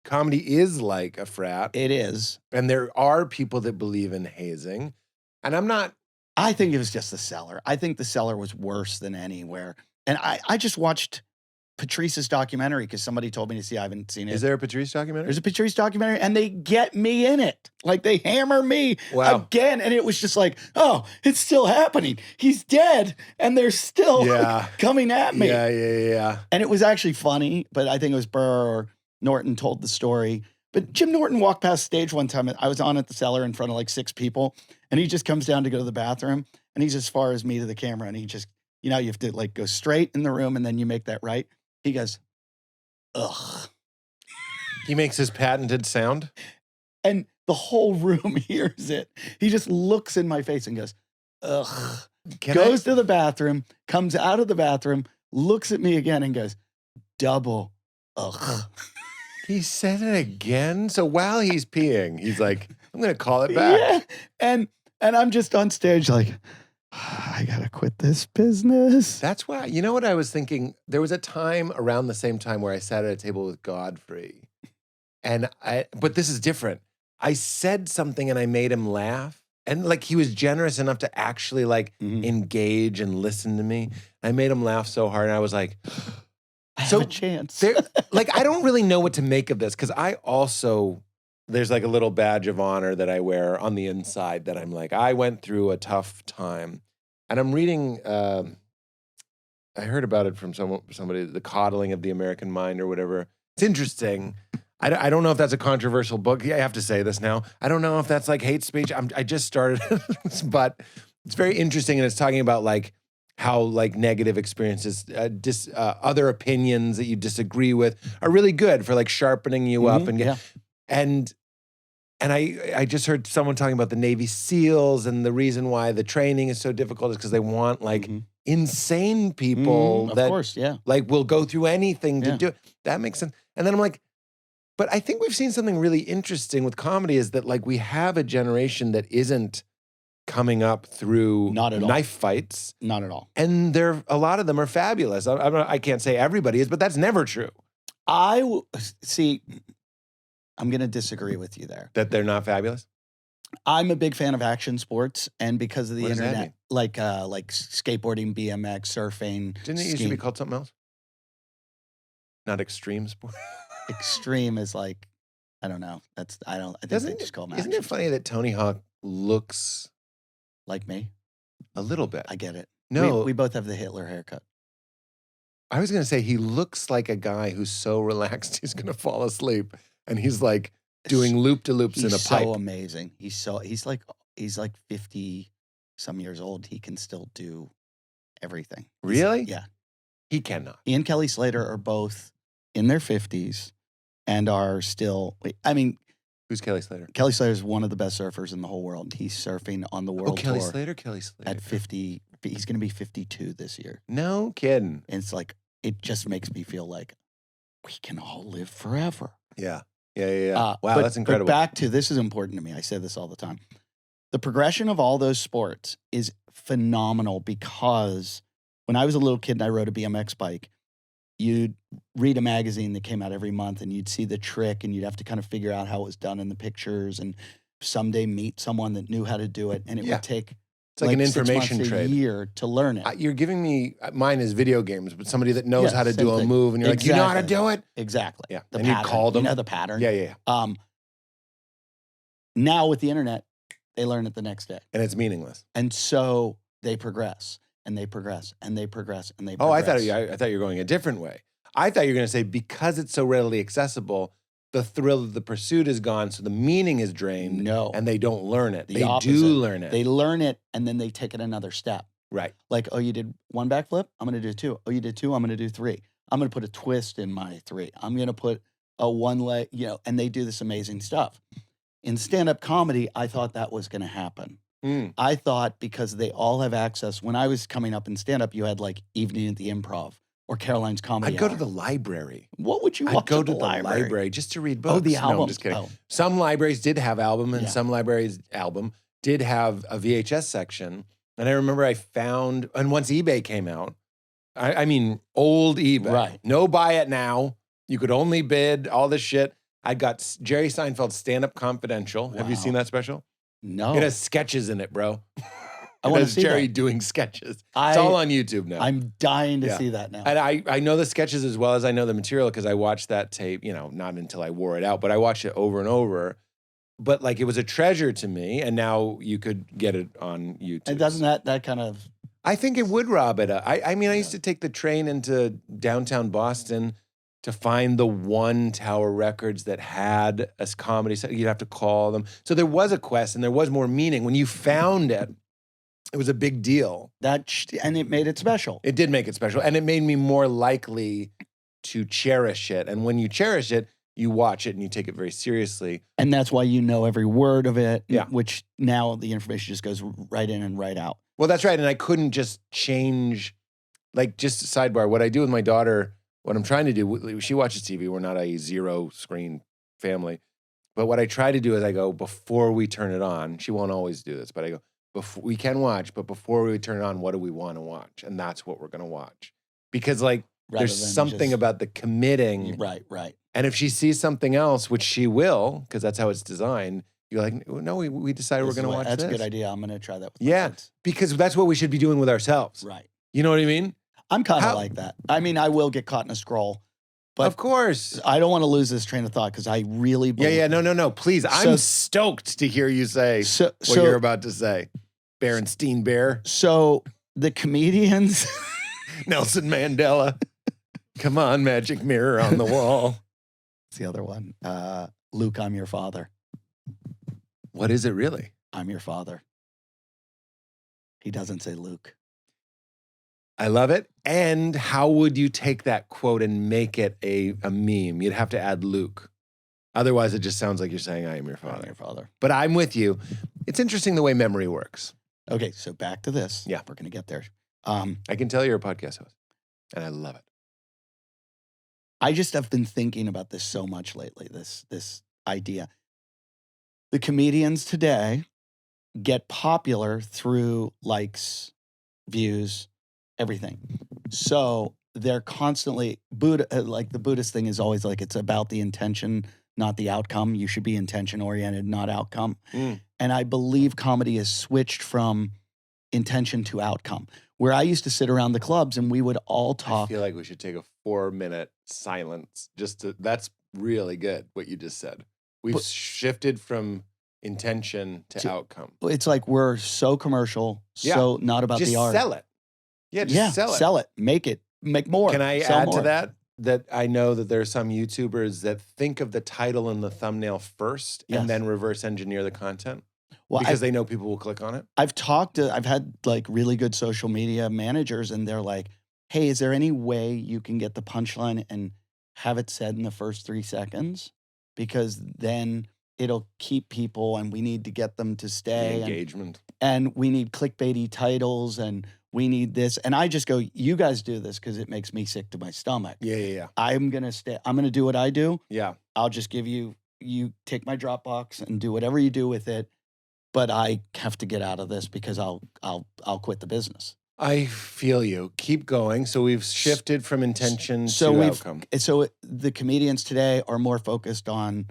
comedy is like a frat. It is. And there are people that believe in hazing. And I'm not. I think it was just the cellar. I think the cellar was worse than anywhere. And I just watched Patrice's documentary because somebody told me to see. I haven't seen it. Is there a Patrice documentary? There's a Patrice documentary and they get me in it. Like they hammer me again. And it was just like, oh, it's still happening. He's dead. And they're still coming at me. Yeah. And it was actually funny, but I think it was Burr or Norton told the story. But Jim Norton walked past stage one time. I was on at the cellar in front of like 6 people. And he just comes down to go to the bathroom. And he's as far as me to the camera. And he just, you have to like go straight in the room and then you make that right. He goes, ugh. He makes his patented sound. And the whole room hears it. He just looks in my face and goes, ugh. Goes to the bathroom, comes out of the bathroom, looks at me again and goes, double ugh. He said it again. So while he's peeing, he's like, I'm going to call it back. Yeah. And I'm just on stage like, I got to quit this business. That's why, you know what I was thinking? There was a time around the same time where I sat at a table with Godfrey. But this is different. I said something and I made him laugh. And like he was generous enough to actually like engage and listen to me. I made him laugh so hard. And I was like, I have a chance. Like, I don't really know what to make of this because I also, there's like a little badge of honor that I wear on the inside that I'm like, I went through a tough time. And I'm reading, I heard about it from somebody, The Coddling of the American Mind or whatever. It's interesting. I don't know if that's a controversial book. I have to say this now. I don't know if that's like hate speech. I just started, but it's very interesting. And it's talking about like how like negative experiences, other opinions that you disagree with are really good for like sharpening you up and I just heard someone talking about the Navy SEALs and the reason why the training is so difficult is because they want like insane people that, of course, like will go through anything to do it. That makes sense. And then I'm like, but I think we've seen something really interesting with comedy is that like we have a generation that isn't coming up through knife fights. Not at all. And a lot of them are fabulous. I can't say everybody is, but that's never true. See, I'm going to disagree with you there. That they're not fabulous? I'm a big fan of action sports, and because of the What does that internet, like skateboarding, BMX, surfing. Didn't it used to be called something else? Not extreme sport? Extreme is like, I don't know. I think they just call them action. Isn't it funny that Tony Hawk looks like me? A little bit. I get it. No. We both have the Hitler haircut. I was going to say he looks like a guy who's so relaxed he's going to fall asleep. And he's like doing loop-de-loops in a pipe. He's so amazing. He's like 50 some years old. He can still do everything. Really? Yeah. He cannot. He and Kelly Slater are both in their 50s and are still, I mean. Who's Kelly Slater? Kelly Slater is one of the best surfers in the whole world. He's surfing on the world Kelly tour. Kelly Slater. At 50, he's going to be 52 this year. No kidding. And it's like, it just makes me feel like we can all live forever. Yeah. Wow, that's incredible. But back to, this is important to me. I say this all the time. The progression of all those sports is phenomenal because when I was a little kid and I rode a BMX bike, you'd read a magazine that came out every month and you'd see the trick and you'd have to kind of figure out how it was done in the pictures and someday meet someone that knew how to do it. And it would take it's like an information 6 months trade. a year to learn it. You're giving me, mine is video games, but somebody that knows how to do a thing. move and you're like, you know how to do it? Exactly. Yeah. The and pattern. you call them. You know the pattern. Yeah. Now with the internet, they learn it the next day. And it's meaningless. And so they progress and they progress and they progress and they Oh, I progress. thought you were going a different way. I thought you were going to say because it's so readily accessible, the thrill of the pursuit is gone, so the meaning is drained. No. And they don't learn it. The They opposite. do learn it. They learn it and then they take it another step. Right. Like, oh, you did one backflip? I'm going to do 2. Oh, you did 2? I'm going to do 3. I'm going to put a twist in my 3. I'm going to put a one leg, and they do this amazing stuff. In stand-up comedy, I thought that was going to happen. I thought because they all have access. When I was coming up in stand-up, you had like Evening at the Improv or Caroline's Comedy I'd go Hour. to the library. What would you watch I'd go at to the the library? library just to read books. Oh, the album. No, I'm just kidding. Oh. Some libraries did have album, and Yeah. some libraries did have a VHS section. And I remember I found, and once eBay came out, I mean, old eBay. Right. No buy it now. You could only bid, all this shit. I got Jerry Seinfeld's Stand Up Confidential. Have you Wow. seen that special? No. It has sketches in it, bro. I It want to has see Jerry that. doing sketches. It's all on YouTube now. I'm dying to Yeah. see that now. And I know the sketches as well as I know the material because I watched that tape, not until I wore it out, but I watched it over and over. But like it was a treasure to me, and now you could get it on YouTube. And doesn't that kind of I think it would rob it. I mean, I used to take the train into downtown Boston to find the one Tower Records that had a comedy set. You'd have to call them. So there was a quest and there was more meaning. When you found it, it was a big deal. and it made it special. It did make it special. And it made me more likely to cherish it. And when you cherish it, you watch it and you take it very seriously. And that's why you know every word of it, Yeah. which now the information just goes right in and right out. Well, that's right. And I couldn't just change, like, just a sidebar. What I do with my daughter, what I'm trying to do, she watches TV. We're not a zero screen family. But what I try to do is I go, before we turn it on, she won't always do this, but I go, we can watch, but before we turn it on, what do we want to watch? And that's what we're going to watch. Because, like, Rather there's than something just- about the committing. Right. And if she sees something else, which she will, because that's how it's designed, you're like, no, we decided we're going to watch That's this. a good idea. I'm going to try that with my Yeah, kids. because that's what we should be doing with ourselves. Right. You know what I mean? I'm kind How- of like that. I mean, I will get caught in a scroll, but Of course. I don't want to lose this train of thought because I really believe. Yeah, no. Please, I'm stoked to hear you say So, what you're about to say. Berenstein Bear, so the comedians, Nelson Mandela. Come on, magic mirror on the wall. it's the other one. Luke, I'm your father. What is it really? I'm your father. He doesn't say Luke. I love it. And how would you take that quote and make it a meme? You'd have to add Luke. Otherwise, it just sounds like you're saying, I am your I'm father. your father. But I'm with you. It's interesting the way memory works. Okay, so back to this. Yeah. We're going to get there. I can tell you're a podcast host, and I love it. I just have been thinking about this so much lately, this idea. The comedians today get popular through likes, views, everything. So they're constantly, like the Buddhist thing is always like, it's about the intention, not the outcome. You should be intention oriented, not outcome. And I believe comedy has switched from intention to outcome. Where I used to sit around the clubs and we would all I talk. feel like we should take a 4-minute silence. That's really good, what you just said. We've shifted from intention to outcome. It's like we're so commercial, so not about Just the art. sell it. Yeah, just sell it. Sell it. Make more. Can I Sell add more. to that I know that there are some YouTubers that think of the title and the thumbnail first Yes. and then reverse engineer the content Well, because they know people will click on it? I've had like really good social media managers and they're like, hey, is there any way you can get the punchline and have it said in the first 3 seconds? Because then it'll keep people and we need to get them to The stay. engagement. And we need clickbaity titles and we need this. And I just go, you guys do this because it makes me sick to my stomach. Yeah. I'm going to do what I do. Yeah. I'll just give you take my Dropbox and do whatever you do with it. But I have to get out of this because I'll quit the business. I feel you. Keep going. So we've shifted from intention to outcome. So the comedians today are more focused on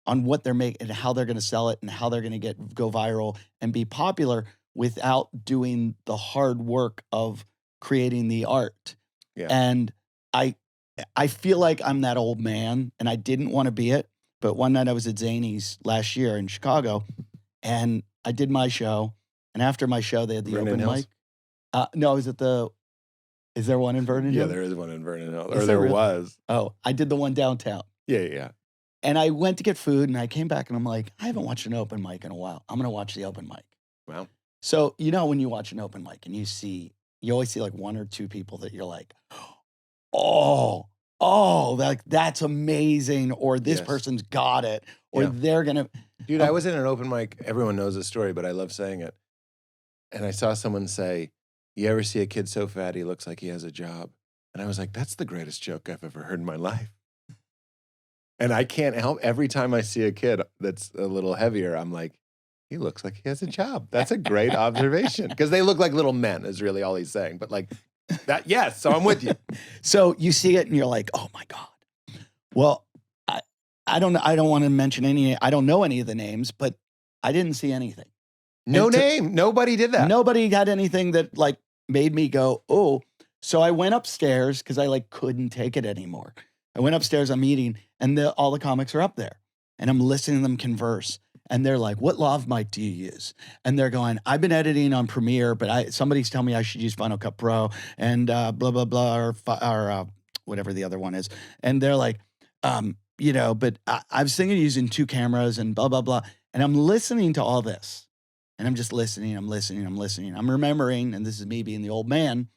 what they're making and how they're going to sell it and how they're going to go viral and be popular without doing the hard work of creating the art. Yeah. And I feel like I'm that old man and I didn't want to be it. But one night I was at Zany's last year in Chicago and I did my show And after my show, they had the Vernon open Hills? mic. No, is there one in Vernon Yeah, Hills? there is one in Vernon Hills. Is Or there there really? was. Oh, I did the one downtown. Yeah. And I went to get food and I came back and I'm like, I haven't watched an open mic in a while. I'm going to watch the open mic. Wow. So, you know, when you watch an open mic and you always see like one or two people that you're like, oh, that's amazing. Or this Yes. person's got it. Or Yeah. they're going to. Dude, I was in an open mic. Everyone knows this story, but I love saying it. And I saw someone say, you ever see a kid so fat he looks like he has a job? And I was like, that's the greatest joke I've ever heard in my life. And I can't help, every time I see a kid that's a little heavier, I'm like, he looks like he has a job. That's a great observation. Because they look like little men is really all he's saying. But like that, yes, so I'm with you. So you see it and you're like, oh my God. Well, I don't want to mention I don't know any of the names, but I didn't see anything. No name. Nobody did that. Nobody had anything that like made me go, oh. So I went upstairs because I like couldn't take it anymore. I went upstairs, I'm eating, and all the comics are up there. And I'm listening to them converse. And they're like, what lav mic do you use? And they're going, I've been editing on Premiere, but somebody's telling me I should use Final Cut Pro and blah, blah, blah, or whatever the other one is. And they're like, you know, but I was thinking of using 2 cameras and blah, blah, blah. And I'm listening to all this. And I'm just listening. I'm I'm remembering, and this is me being the old man,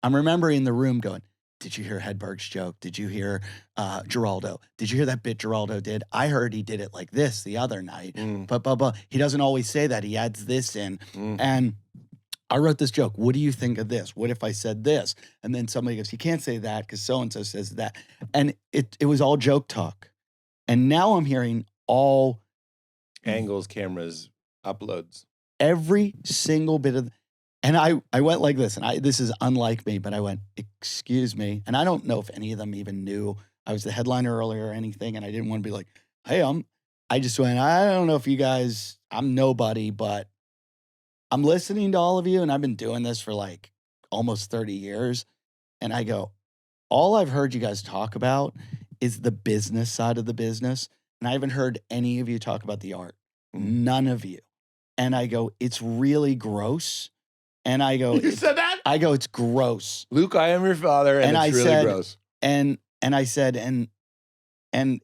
I'm remembering the room going, did you hear Hedberg's joke? Did you hear Geraldo? Did you hear that bit Geraldo did? I heard he did it like this the other night. But he doesn't always say that. He adds this in. And I wrote this joke. What do you think of this? What if I said this? And then somebody goes, you can't say that because so-and-so says that. And it was all joke talk. And now I'm hearing all Angles, cameras, uploads. every single bit of, and I went like this, and this is unlike me, but I went, excuse me. And I don't know if any of them even knew I was the headliner earlier or anything. And I didn't want to be like, hey, I just went, I don't know if you guys, I'm nobody, but I'm listening to all of you. And I've been doing this for like almost 30 years. And I go, all I've heard you guys talk about is the business side of the business. And I haven't heard any of you talk about the art. None of you. And I go, it's really gross. And I go, You said that? I go, it's gross. Luke, I am your father, and And it's I really said- gross. And I said, and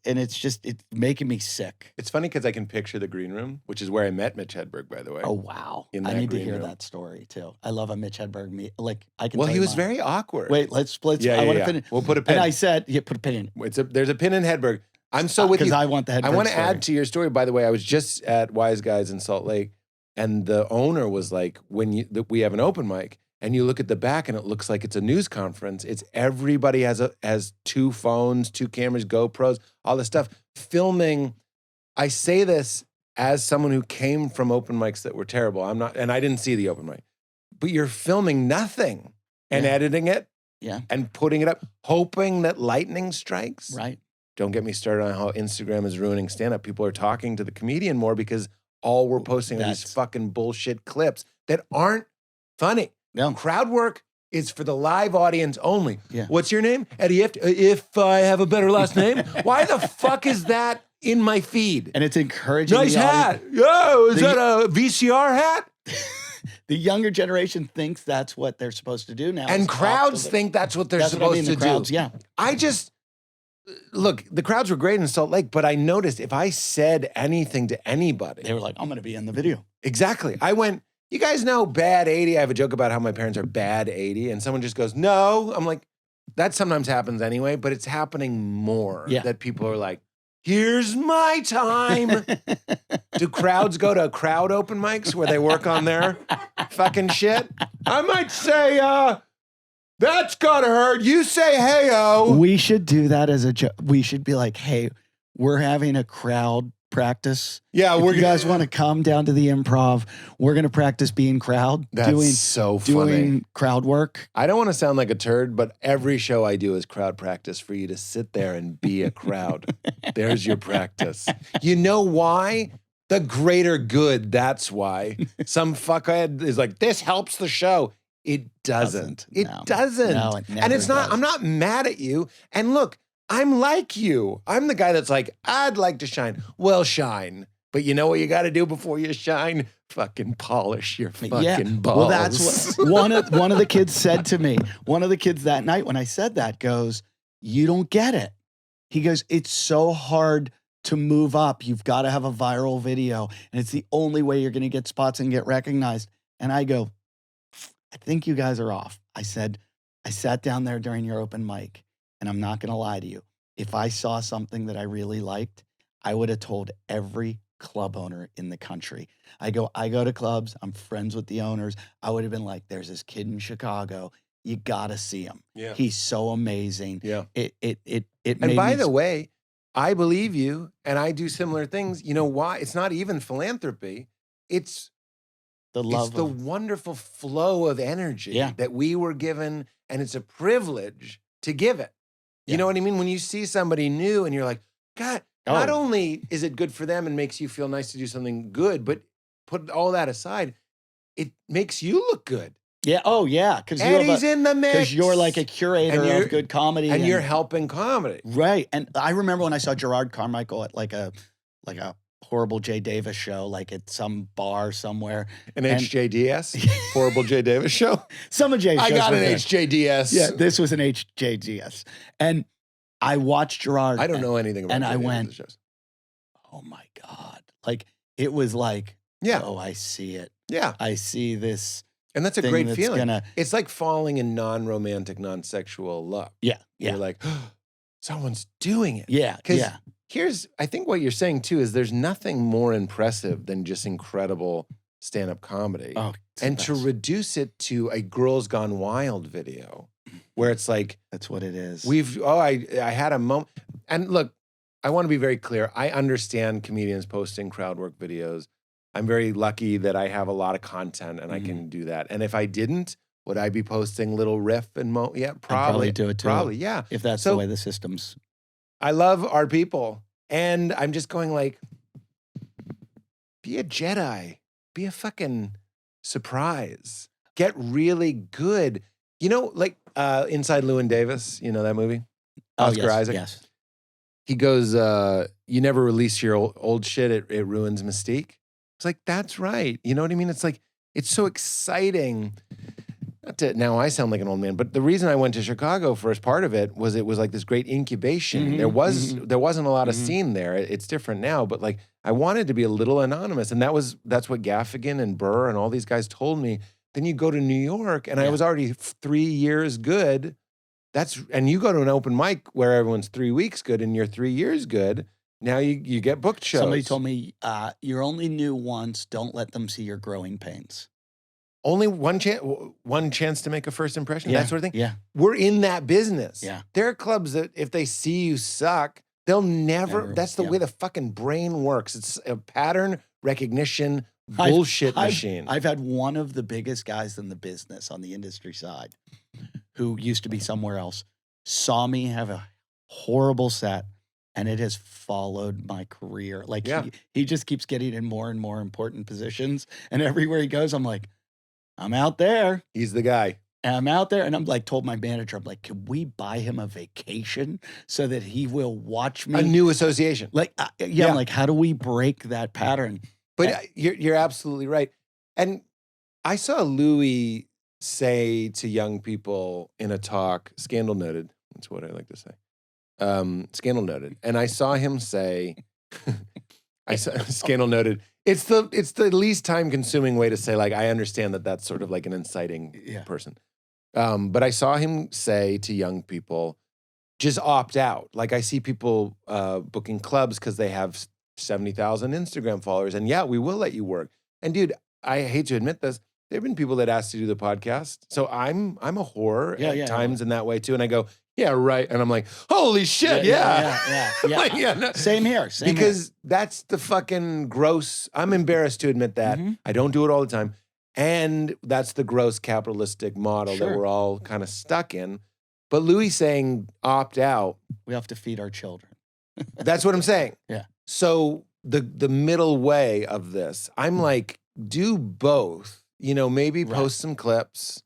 it's making me sick. It's funny because I can picture the green room, which is where I met Mitch Hedberg, by the way. Oh, wow. In I that need to green hear room. that story too. I love a Mitch Hedberg meet. Like I can Well, tell he you was mine. very awkward. Wait, let's Yeah, I want yeah. to finish. We'll put a pin. And I said, yeah, put a pin in. There's a pin in Hedberg. I'm so with you. Because I want the Hedberg I want to story. add to your story, by the way. I was just at Wise Guys in Salt Lake, and the owner was like, we have an open mic, and you look at the back, and it looks like it's a news conference. It's everybody has 2 phones, 2 cameras, GoPros, all this stuff, filming. I say this as someone who came from open mics that were terrible. I'm not, and I didn't see the open mic, but you're filming nothing and Yeah. editing it, Yeah. and putting it up, hoping that lightning strikes. Right. Don't get me started on how Instagram is ruining stand-up. People are talking to the comedian more because all we're posting are these That's- fucking bullshit clips that aren't funny. No. Crowd work is for the live audience only. Yeah. What's your name? Eddie Ifft. If I have a better last name. Why the fuck is that in my feed? And it's encouraging. Nice the hat. audience- Yo, is The- that a VCR hat? The younger generation thinks that's what they're supposed to do now. And is talk to crowds the- think that's what they're that's supposed what I mean, to the crowds, do. Yeah. I just, look, the crowds were great in Salt Lake, but I noticed if I said anything to anybody, They were like, I'm going to be in the video. exactly. I went, you guys know Bad 80? I have a joke about how my parents are Bad 80, and someone just goes, no. I'm like, that sometimes happens anyway, but it's happening more. Yeah. That people are like, here's my time. Do crowds go to crowd open mics where they work on their fucking shit? I might say, that's gotta hurt. You say hey-o. We should do that as a joke. We should be like, hey, we're having a crowd practice. Yeah, If we're you guys want to come down to the improv, we're going to practice being crowd, That's so funny. doing crowd work. I don't want to sound like a turd, but every show I do is crowd practice for you to sit there and be a crowd. There's your practice. You know why? The greater good, that's why. Some fuckhead is like, this helps the show. It doesn't. It No. doesn't. No, it and it's never not, does. I'm not mad at you. And look, I'm like you. I'm the guy that's like, I'd like to shine. Well, shine. But you know what you got to do before you shine? Fucking polish your fucking balls. Well, that's what one of the kids said to me. One of the kids that night when I said that goes, "You don't get it." He goes, "It's so hard to move up. You've got to have a viral video, and it's the only way you're going to get spots and get recognized." And I go, "I think you guys are off." I said, "I sat down there during your open mic, and I'm not going to lie to you. If I saw something that I really liked, I would have told every club owner in the country." I go to clubs. I'm friends with the owners. I would have been like, "There's this kid in Chicago. You got to see him. Yeah. He's so amazing." Yeah. It And by the way, I believe you, and I do similar things. You know why? It's not even philanthropy. It's the love it's the wonderful flow of energy that we were given, and it's a privilege to give it. You know what I mean? When you see somebody new and you're like, God, not only is it good for them and makes you feel nice to do something good, but put all that aside, it makes you look good. Yeah. Oh, yeah. Because Eddie's in the mix. Because you're like a curator of good comedy. And you're helping comedy. Right. And I remember when I saw Gerard Carmichael at like a horrible Jay Davis show, like at some bar somewhere. An HJDS? Horrible Jay Davis show? Some of Jay's shows I got an were good. HJDS. Yeah, this was an HJDS. And I watched Gerard. I don't know anything about and Jay I Davis went, shows. "Oh my God." Like, it was like, oh, I see it. Yeah. I see this. And that's a great feeling. Gonna, it's like falling in non-romantic, non-sexual love. Yeah. You're like, oh, someone's doing it. Yeah. Because I think what you're saying too is there's nothing more impressive than just incredible stand-up comedy. Oh, and to reduce it to a Girls Gone Wild video where it's like, that's what it is. I had a moment. And look, I want to be very clear. I understand comedians posting crowd work videos. I'm very lucky that I have a lot of content and I can do that. And if I didn't, would I be posting little riff and yeah, probably. I'd probably do it too. Probably, yeah. If that's the way the system's. I love our people. And I'm just going like, be a Jedi. Be a fucking surprise. Get really good. You know, like Inside Llewyn Davis, you know that movie? Oscar Isaac. Yes. He goes, you never release your old shit. It ruins mystique. It's like, that's right. You know what I mean? It's like, it's so exciting. Now I sound like an old man, but the reason I went to Chicago first part of it was like this great incubation. There wasn't a lot of scene there. It's different now, but like I wanted to be a little anonymous, and that's what Gaffigan and Burr and all these guys told me. Then you go to New York, and I was already 3 years good. And you go to an open mic where everyone's 3 weeks good, and you're 3 years good. Now you get booked shows. Somebody told me, you're only new once. Don't let them see your growing pains. Only one chance to make a first impression, that sort of thing. Yeah. We're in that business. Yeah. There are clubs that if they see you suck, they'll never that's the way the fucking brain works. It's a pattern recognition bullshit machine. I've had one of the biggest guys in the business on the industry side who used to be somewhere else, saw me have a horrible set, and it has followed my career. Like he just keeps getting in more and more important positions. And everywhere he goes, I'm like, I'm out there. He's the guy. And I'm out there. And I'm like, told my manager, I'm like, can we buy him a vacation so that he will watch me? A new association. Like, I'm like, how do we break that pattern? But you're absolutely right. And I saw Louis say to young people in a talk, scandal noted. That's what I like to say. Scandal noted. And I saw him say, scandal noted. It's the least time consuming way to say, like, I understand that that's sort of like an inciting person. But I saw him say to young people, just opt out. Like I see people booking clubs because they have 70,000 Instagram followers. And yeah, we will let you work. And dude, I hate to admit this. There have been people that asked to do the podcast. So I'm a whore at times in that way too. And I go, yeah, right. And I'm like, holy shit, yeah. Like, no. Same here. Because that's the fucking gross. I'm embarrassed to admit that. I don't do it all the time. And that's the gross capitalistic model that we're all kind of stuck in. But Louis saying opt out. We have to feed our children. That's what I'm saying. Yeah. So the middle way of this, I'm like, do both. You know, maybe post some clips,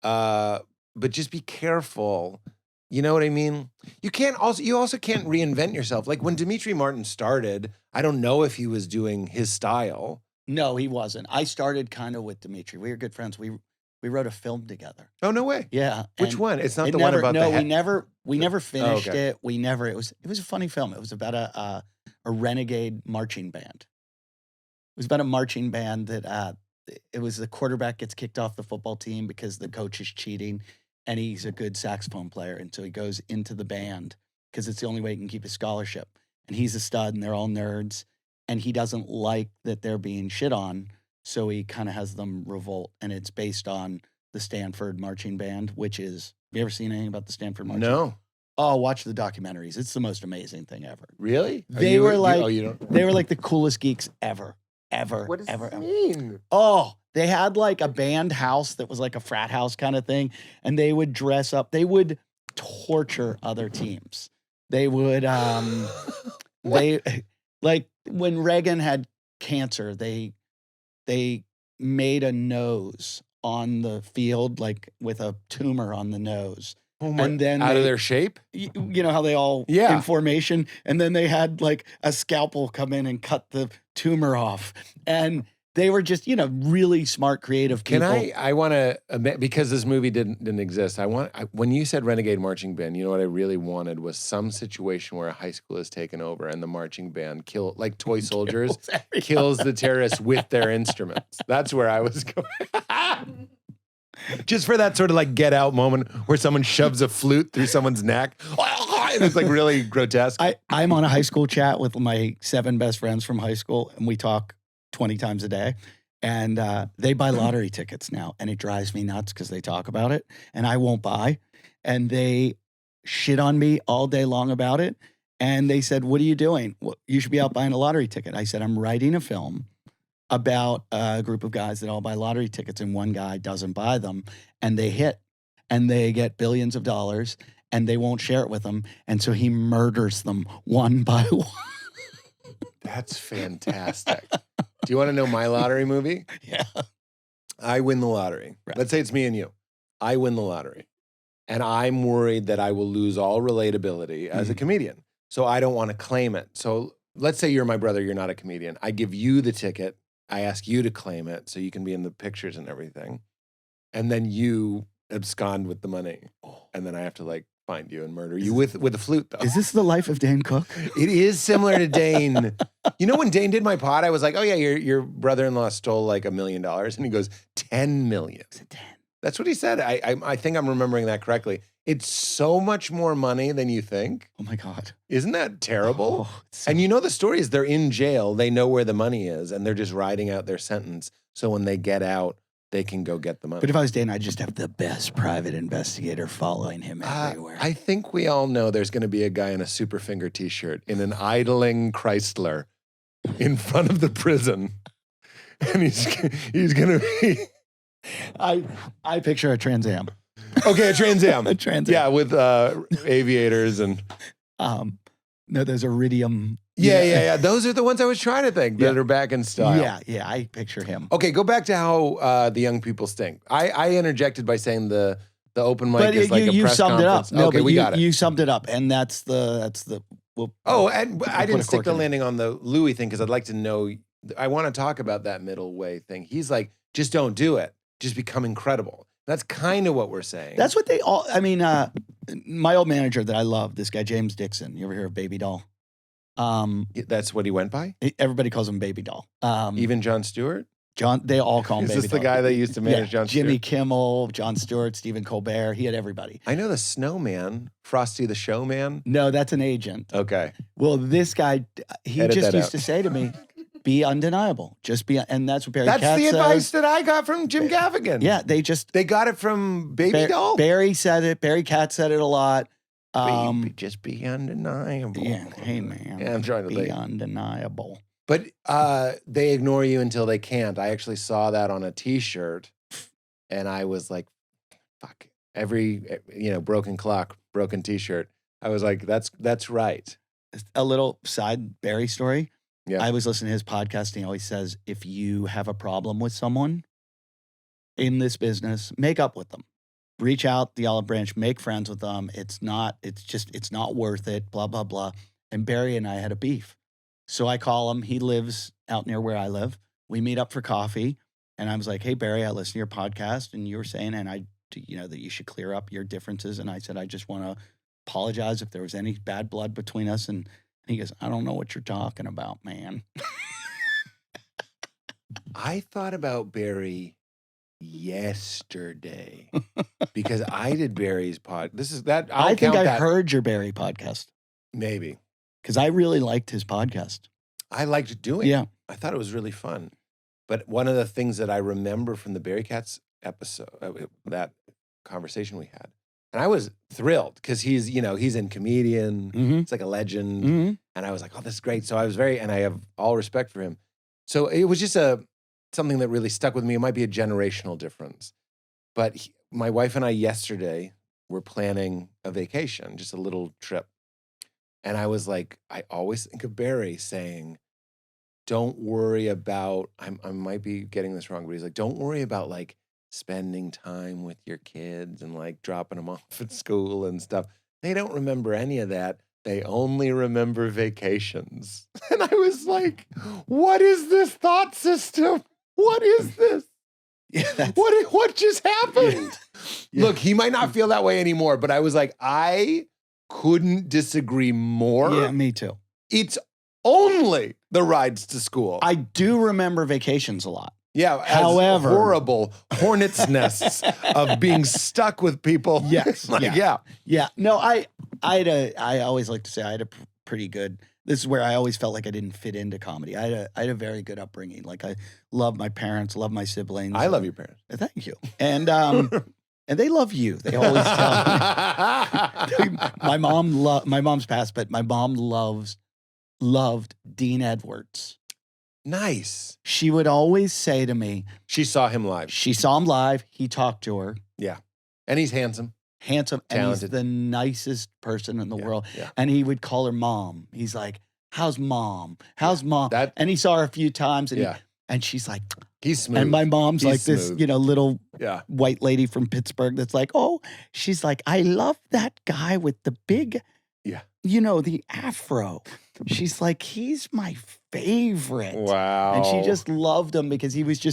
but just be careful You know what I mean? You also can't reinvent yourself. Like when Dimitri Martin started, I don't know if he was doing his style. No, he wasn't. I started kind of with Dimitri. We were good friends. We wrote a film together. Oh, no way. Yeah. Which and one? It's not it the never, one about no, the we never finished okay. it. It was a funny film. It was about a renegade marching band. It was about a marching band that it was the quarterback gets kicked off the football team because the coach is cheating, and he's a good saxophone player, and so he goes into the band because it's the only way he can keep his scholarship. And he's a stud, and they're all nerds, and he doesn't like that they're being shit on, so he kind of has them revolt, and it's based on the Stanford marching band, which is, have you ever seen anything about the Stanford marching? No. Oh, watch the documentaries. It's the most amazing thing ever. Really? They were like, you don't? they were like the coolest geeks ever. What does ever, this ever. mean? Oh, they had like a band house that was like a frat house kind of thing. And they would dress up. They would torture other teams. They would, they like when Reagan had cancer, they made a nose on the field, like with a tumor on the nose. And then out of their shape? You know how they all in formation, and then they had like a scalpel come in and cut the tumor off, and they were just really smart, creative people. I want to, because this movie didn't exist. When you said renegade marching band, you know what I really wanted was some situation where a high school is taken over and the marching band like toy soldiers kills the terrorists with their instruments. That's where I was going. Just for that sort of like Get Out moment where someone shoves a flute through someone's neck. And it's like really grotesque. I'm on a high school chat with my 7 best friends from high school, and we talk 20 times a day. And they buy lottery tickets now, and it drives me nuts because they talk about it, and I won't buy. And they shit on me all day long about it. And they said, "What are you doing? Well, you should be out buying a lottery ticket." I said, "I'm writing a film about a group of guys that all buy lottery tickets, and one guy doesn't buy them, and they hit, and they get billions of dollars, and they won't share it with them, and so he murders them one by one." That's fantastic. Do you want to know my lottery movie? Yeah. I win the lottery. Right. Let's say it's me and you. I win the lottery, and I'm worried that I will lose all relatability as a comedian, so I don't want to claim it. So let's say you're my brother, you're not a comedian. I give you the ticket. I ask you to claim it so you can be in the pictures and everything. And then you abscond with the money. And then I have to like find you and murder you with a flute though. Is this the life of Dane Cook? It is similar to Dane. You know when Dane did my pod, I was like, "Oh yeah, your brother-in-law stole like $1 million." And he goes, 10 million. Is it 10? That's what he said. I think I'm remembering that correctly. It's so much more money than you think. Oh my God. Isn't that terrible? And you know the story is they're in jail. They know where the money is, and they're just riding out their sentence. So when they get out, they can go get the money. But if I was Dane, I'd just have the best private investigator following him everywhere. I think we all know there's going to be a guy in a Superfinger t-shirt in an idling Chrysler in front of the prison. And he's going to be... I picture a Trans Am. Okay, a Trans Am. A Trans Am. Yeah, with aviators and... No, those Iridium. Yeah. Those are the ones I was trying to think that are back in style. Yeah, I picture him. Okay, go back to how the young people stink. I interjected by saying the open mic is like a press summed conference. It up. No, okay, but we got it. You summed it up, and that's the. And I didn't stick the landing on the Louis thing because I'd like to know. I want to talk about that middle way thing. He's like, just don't do it. Just become incredible. That's kind of what we're saying. That's what they all. I mean, my old manager that I love, this guy James Dixon. You ever hear of Baby Doll? That's what he went by? Everybody calls him Baby Doll. Even Jon Stewart? They all call him Baby Doll. Is this the guy that used to manage Jon Stewart? Jimmy Kimmel, Jon Stewart, Stephen Colbert. He had everybody. I know the Snowman, Frosty the Showman. No, that's an agent. Okay. Well, this guy, he just used to say to me, be undeniable. Just be, and that's what Barry Katz That's the says. advice that I got from Jim Gaffigan. Yeah, they got it from Baby Doll. Barry said it. Barry Katz said it a lot. Just be undeniable. Yeah, hey man. Yeah, I'm trying to be undeniable. But they ignore you until they can't. I actually saw that on a T-shirt, and I was like, "Fuck!" Every broken clock, broken T-shirt. I was like, "That's right." A little side Barry story. Yeah, I was listening to his podcast, and he always says, "If you have a problem with someone in this business, make up with them. reach out the olive branch, make friends with them. It's not worth it, blah, blah, blah. And Barry and I had a beef. So I call him. He lives out near where I live. We meet up for coffee. And I was like, hey, Barry, I listened to your podcast. And you were saying, that you should clear up your differences. And I said, I just want to apologize if there was any bad blood between us. And he goes, I don't know what you're talking about, man. I thought about Barry yesterday because I did Barry's pod. I think I heard your Barry podcast. Maybe. Because I really liked his podcast. I liked doing it. Yeah. I thought it was really fun. But one of the things that I remember from the Barry Cats episode, that conversation we had, and I was thrilled because he's in Comedian. Mm-hmm. It's like a legend. Mm-hmm. And I was like, oh, this is great. So and I have all respect for him. So it was just something that really stuck with me. It might be a generational difference. But my wife and I yesterday were planning a vacation, just a little trip. And I was like, I always think of Barry saying, don't worry about, I might be getting this wrong, but he's like, don't worry about like spending time with your kids and like dropping them off at school and stuff. They don't remember any of that. They only remember vacations. And I was like, what is this thought system? What is this? Yeah, what just happened? Yeah. Look, he might not feel that way anymore, but I was like, I couldn't disagree more. Yeah, me too. It's only the rides to school. I do remember vacations a lot. Yeah, however, horrible hornets' nests of being stuck with people. Yes, yeah. No, I always like to say I had a pretty good. This is where I always felt like I didn't fit into comedy. I had a very good upbringing. Like I love my parents, love my siblings. I love your parents. Thank you. And they love you. They always tell me. My mom's passed, but my mom loved Dean Edwards. Nice. She would always say to me, she saw him live. She saw him live. He talked to her. Yeah. And he's handsome. Handsome. Talented. And he's the nicest person in the world. Yeah. And he would call her mom. He's like, how's mom? How's mom? And he saw her a few times. And, yeah. and she's like, he's smooth. And my mom's he's like smooth. this, little yeah. white lady from Pittsburgh that's like, oh, she's like, I love that guy with the big, the afro. She's like, he's my favorite. Wow. And she just loved him because he was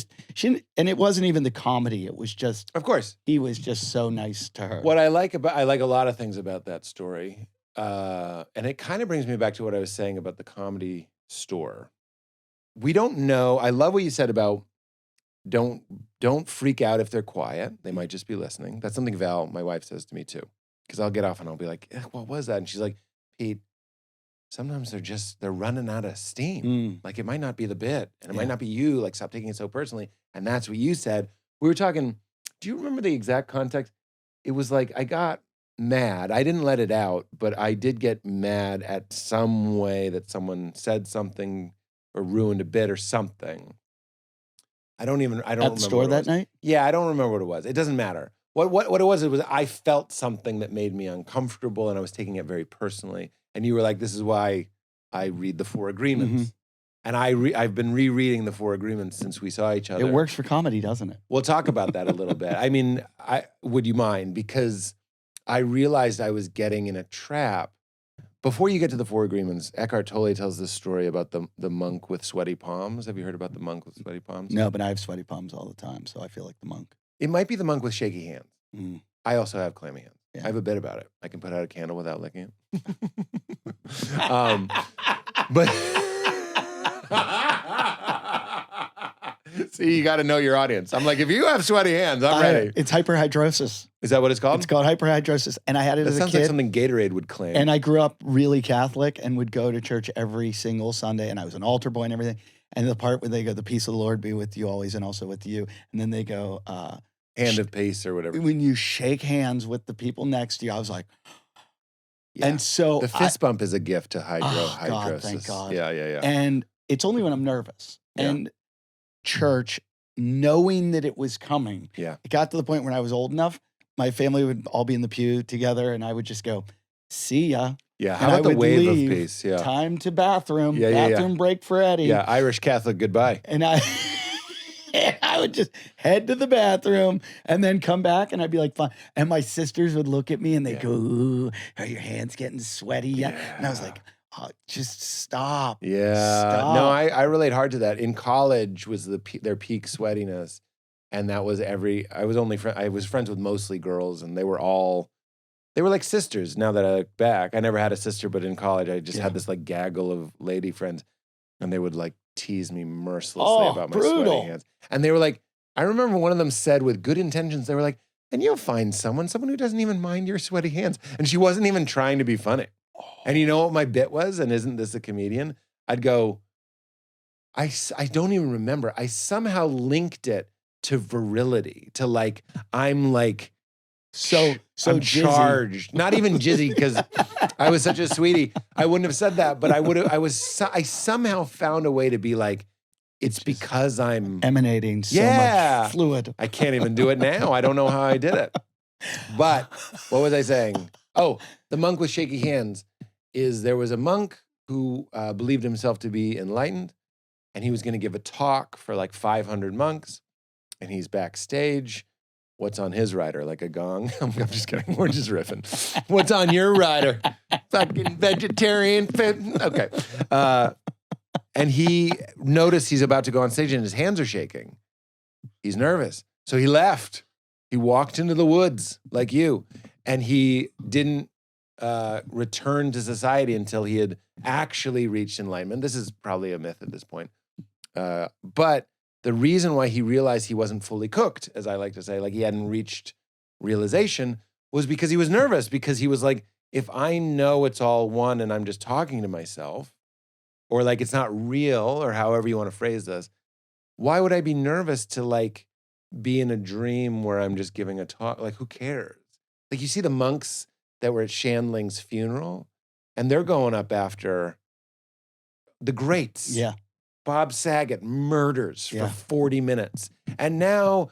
and it wasn't even the comedy. It was just, of course, he was just so nice to her. What I like a lot of things about that story. And it kind of brings me back to what I was saying about the Comedy Store. We don't know. I love what you said about don't freak out if they're quiet. They might just be listening. That's something Val, my wife, says to me too. Because I'll get off and I'll be like, what was that? And she's like, Pete, sometimes they're running out of steam. Like it might not be the bit and it might not be you. Like stop taking it so personally. And that's what you said. We were talking, do you remember the exact context? It was like, I got mad. I didn't let it out, but I did get mad at some way that someone said something or ruined a bit or something. I don't remember at the store that night? Yeah, I don't remember what it was. It doesn't matter. What it was I felt something that made me uncomfortable and I was taking it very personally. And you were like, this is why I read the 4 Agreements. Mm-hmm. And I've been rereading the 4 Agreements since we saw each other. It works for comedy, doesn't it? We'll talk about that a little bit. I mean, would you mind? Because I realized I was getting in a trap. Before you get to the 4 Agreements, Eckhart Tolle tells this story about the monk with sweaty palms. Have you heard about the monk with sweaty palms? No, but I have sweaty palms all the time, so I feel like the monk. It might be the monk with shaky hands. Mm. I also have clammy hands. Yeah. I have a bit about it. I can put out a candle without licking it. But see, you got to know your audience. I'm like, if you have sweaty hands, I'm ready. It's hyperhidrosis. Is that what it's called? It's called hyperhidrosis. And I had it as a kid. That sounds like something Gatorade would claim. And I grew up really Catholic and would go to church every single Sunday. And I was an altar boy and everything. And the part where they go, the peace of the Lord be with you always and also with you. And then they go, hand of peace or whatever. When you shake hands with the people next to you, I was like, and so the fist bump is a gift to hydrosis. God, thank God. Yeah. And it's only when I'm nervous. Yeah. And church, knowing that it was coming, it got to the point when I was old enough, my family would all be in the pew together and I would just go, see ya. Yeah, how about the wave of peace? Yeah. Time to bathroom. Yeah. Bathroom break for Eddie. Yeah, Irish Catholic goodbye. And I I would just head to the bathroom and then come back, and I'd be like, fine. And my sisters would look at me and they go, "Ooh, are your hands getting sweaty yet?" And I was like, oh, just stop. Yeah. Stop. No, I relate hard to that. In college was their peak sweatiness. And that was I was friends with mostly girls, and they were like sisters. Now that I look back, I never had a sister, but in college I just had this like gaggle of lady friends, and they would like tease me mercilessly about my sweaty hands. And they were like, I remember one of them said with good intentions, they were like, and you'll find someone who doesn't even mind your sweaty hands. And she wasn't even trying to be funny. And you know what my bit was? And isn't this a comedian? I'd go, I don't even remember. I somehow linked it to virility, to like, I'm like, I'm jizzy. charged. Not even jizzy, because I was such a sweetie. I wouldn't have said that, but I somehow found a way to be like, it's because I'm emanating so much fluid. I can't even do it now. I don't know how I did it. But what was I saying? Oh, the monk with shaky hands there was a monk who believed himself to be enlightened, and he was going to give a talk for like 500 monks. And he's backstage. What's on his rider? Like a gong? I'm just kidding. We're just riffing. What's on your rider? Fucking vegetarian fit. Okay. And he noticed he's about to go on stage and his hands are shaking. He's nervous. So he left. He walked into the woods like you. And he didn't return to society until he had actually reached enlightenment. This is probably a myth at this point. But the reason why he realized he wasn't fully cooked, as I like to say, like he hadn't reached realization, was because he was nervous, because he was like, if I know it's all one and I'm just talking to myself, or like it's not real, or however you want to phrase this, why would I be nervous to like be in a dream where I'm just giving a talk? Like, who cares? Like, you see the monks that were at Shandling's funeral, and they're going up after the greats. Yeah. Bob Saget murders for 40 minutes. And now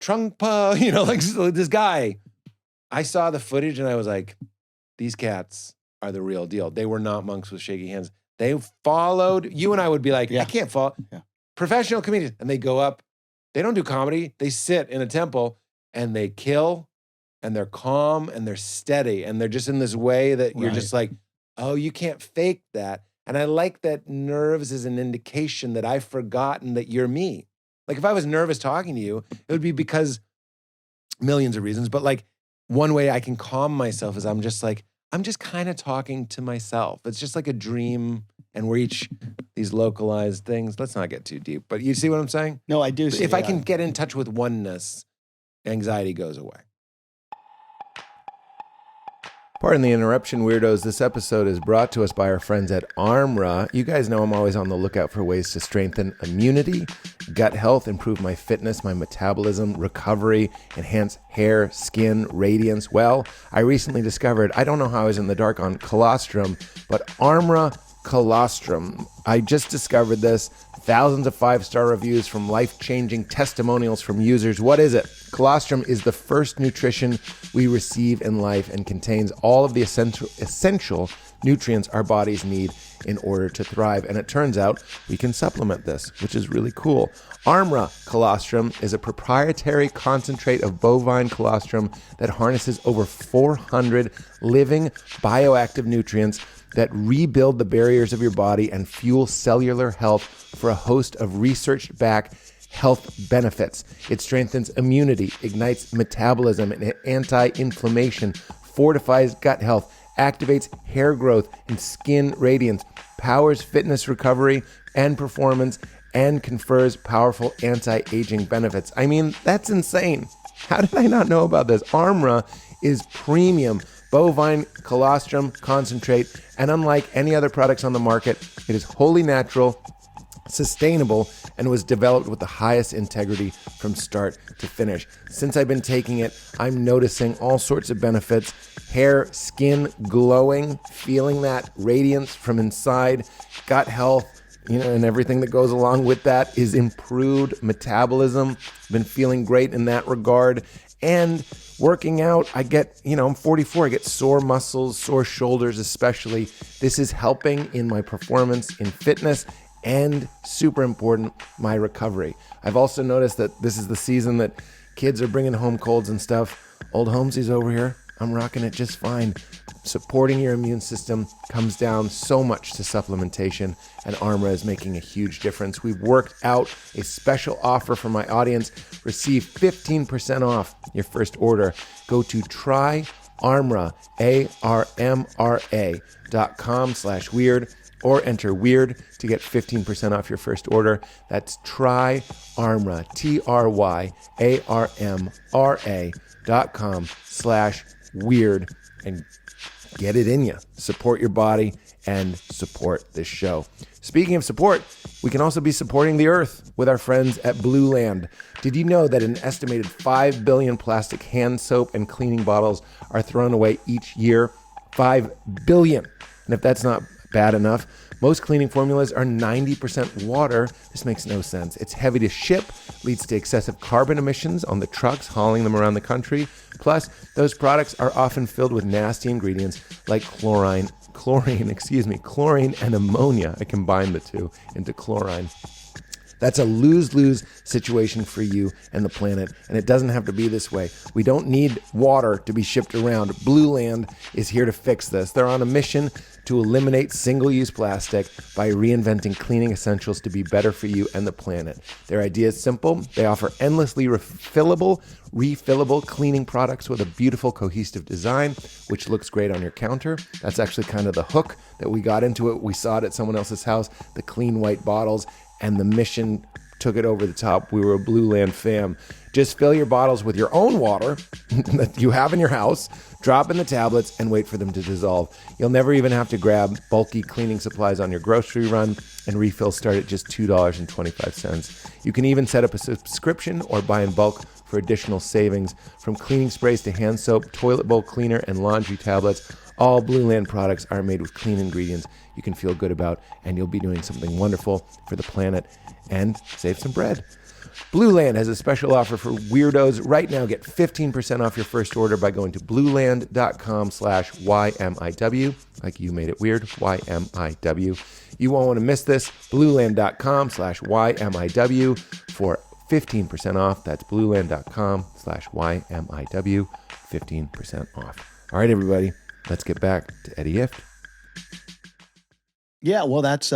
Trungpa, like this guy, I saw the footage and I was like, these cats are the real deal. They were not monks with shaky hands. They followed, you and I would be like, I can't follow. Yeah. Professional comedians. And they go up, they don't do comedy. They sit in a temple and they kill, and they're calm and they're steady. And they're just in this way that you're just like, oh, you can't fake that. And I like that nerves is an indication that I've forgotten that you're me. Like if I was nervous talking to you, it would be because millions of reasons, but like one way I can calm myself is I'm just kind of talking to myself. It's just like a dream, and we're each these localized things. Let's not get too deep, but you see what I'm saying? No, I do see. If I can get in touch with oneness, anxiety goes away. Pardon the interruption, weirdos. This episode is brought to us by our friends at ARMRA. You guys know I'm always on the lookout for ways to strengthen immunity, gut health, improve my fitness, my metabolism, recovery, enhance hair, skin, radiance. Well, I recently discovered, I don't know how I was in the dark on colostrum, but ARMRA colostrum. I just discovered this. Thousands of 5-star reviews from life-changing testimonials from users. What is it? Colostrum is the first nutrition we receive in life and contains all of the essential nutrients our bodies need in order to thrive. And it turns out we can supplement this, which is really cool. ARMRA colostrum is a proprietary concentrate of bovine colostrum that harnesses over 400 living bioactive nutrients that rebuild the barriers of your body and fuel cellular health for a host of research-backed health benefits. It strengthens immunity, ignites metabolism and anti-inflammation, fortifies gut health, activates hair growth and skin radiance, powers fitness recovery and performance, and confers powerful anti-aging benefits. I mean, that's insane. How did I not know about this? ARMRA is premium bovine colostrum concentrate, and unlike any other products on the market, it is wholly natural, sustainable, and was developed with the highest integrity from start to finish. Since I've been taking it, I'm noticing all sorts of benefits: hair, skin glowing, feeling that radiance from inside, gut health, and everything that goes along with that is improved metabolism. Been feeling great in that regard. And working out, I get, I'm 44, I get sore muscles, sore shoulders especially. This is helping in my performance in fitness and super important, my recovery. I've also noticed that this is the season that kids are bringing home colds and stuff. Old Holmesy's over here. I'm rocking it just fine. Supporting your immune system comes down so much to supplementation, and ARMRA is making a huge difference. We've worked out a special offer for my audience. Receive 15% off your first order. Go to tryarmra, ARMRA.com/weird, or enter weird to get 15% off your first order. That's tryarmra, tryarmra.com/weird, and get it in you. Support your body and support this show. Speaking of support, we can also be supporting the earth with our friends at BLUELAND. Did you know that an estimated 5 billion plastic hand soap and cleaning bottles are thrown away each year? 5 billion. And if that's not bad enough, most cleaning formulas are 90% water. This makes no sense. It's heavy to ship, leads to excessive carbon emissions on the trucks hauling them around the country. Plus, those products are often filled with nasty ingredients like chlorine and ammonia. I combined the two into chlorine. That's a lose-lose situation for you and the planet, and it doesn't have to be this way. We don't need water to be shipped around. BLUELAND is here to fix this. They're on a mission to eliminate single-use plastic by reinventing cleaning essentials to be better for you and the planet. Their idea is simple. They offer endlessly refillable cleaning products with a beautiful, cohesive design, which looks great on your counter. That's actually kind of the hook that we got into it. We saw it at someone else's house, the clean white bottles, and the mission took it over the top. We were a BLUELAND fam. Just fill your bottles with your own water that you have in your house, drop in the tablets, and wait for them to dissolve. You'll never even have to grab bulky cleaning supplies on your grocery run, and refills start at just $2.25. You can even set up a subscription or buy in bulk for additional savings. From cleaning sprays to hand soap, toilet bowl cleaner, and laundry tablets, all BLUELAND products are made with clean ingredients you can feel good about, and you'll be doing something wonderful for the planet and save some bread. BLUELAND has a special offer for weirdos. Right now, get 15% off your first order by going to blueland.com/YMIW, like you made it weird, YMIW. You won't want to miss this. blueland.com/YMIW for 15% off. That's blueland.com/YMIW, 15% off. All right, everybody, let's get back to Eddie Ifft. Yeah, well, that's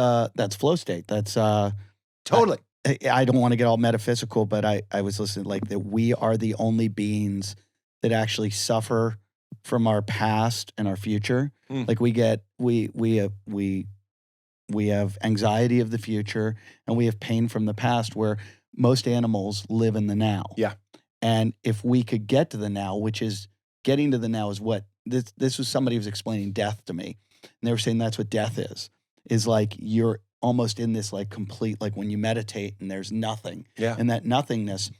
flow state. That's Totally. I don't want to get all metaphysical, but I was listening like that we are the only beings that actually suffer from our past and our future. Like we have anxiety of the future and we have pain from the past, where most animals live in the now. Yeah. And if we could get to the now, which is getting to the now is what this was, somebody was explaining death to me. And they were saying that's what death is like you're almost in this like complete, like when you meditate and there's nothing. Yeah. And that nothingness,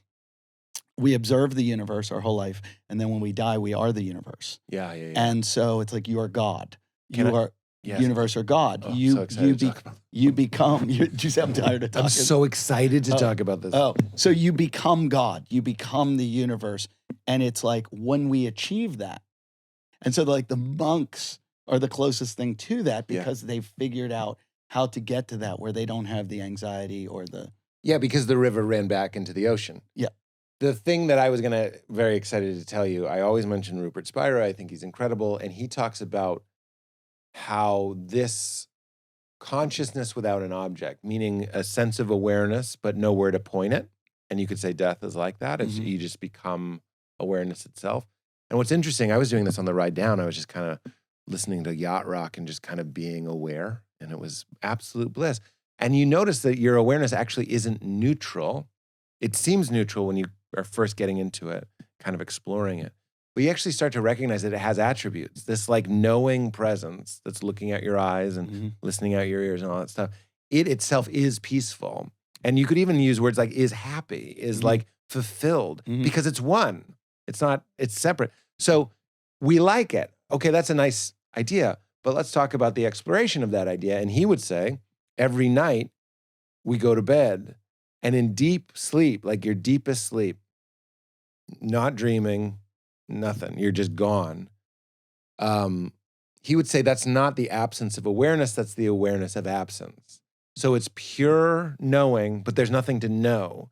we observe the universe our whole life. And then when we die, we are the universe. Yeah. And so it's like you are God. Yes. Universe or God. Oh, I'm so excited to talk about you become, just I'm tired of talking. I'm so excited to talk about this. So you become God. You become the universe. And it's like when we achieve that. And so like the monks are the closest thing to that because they've figured out how to get to that where they don't have the anxiety or the... Yeah, because the river ran back into the ocean. Yeah. The thing that I was very excited to tell you, I always mention Rupert Spira. I think he's incredible. And he talks about how this consciousness without an object, meaning a sense of awareness, but nowhere to point it. And you could say death is like that. It's, you just become awareness itself. And what's interesting, I was doing this on the ride down. I was just kind of listening to yacht rock and just kind of being aware. And it was absolute bliss. And you notice that your awareness actually isn't neutral. It seems neutral when you are first getting into it, kind of exploring it. But you actually start to recognize that it has attributes. This like knowing presence that's looking at your eyes and listening out your ears and all that stuff. It itself is peaceful. And you could even use words like is happy, is like fulfilled, because it's one. It's not, it's separate. So we like it. Okay, that's a nice idea. But let's talk about the exploration of that idea. And he would say, every night we go to bed and in deep sleep, like your deepest sleep, not dreaming, nothing, you're just gone. He would say that's not the absence of awareness, that's the awareness of absence. So it's pure knowing, but there's nothing to know.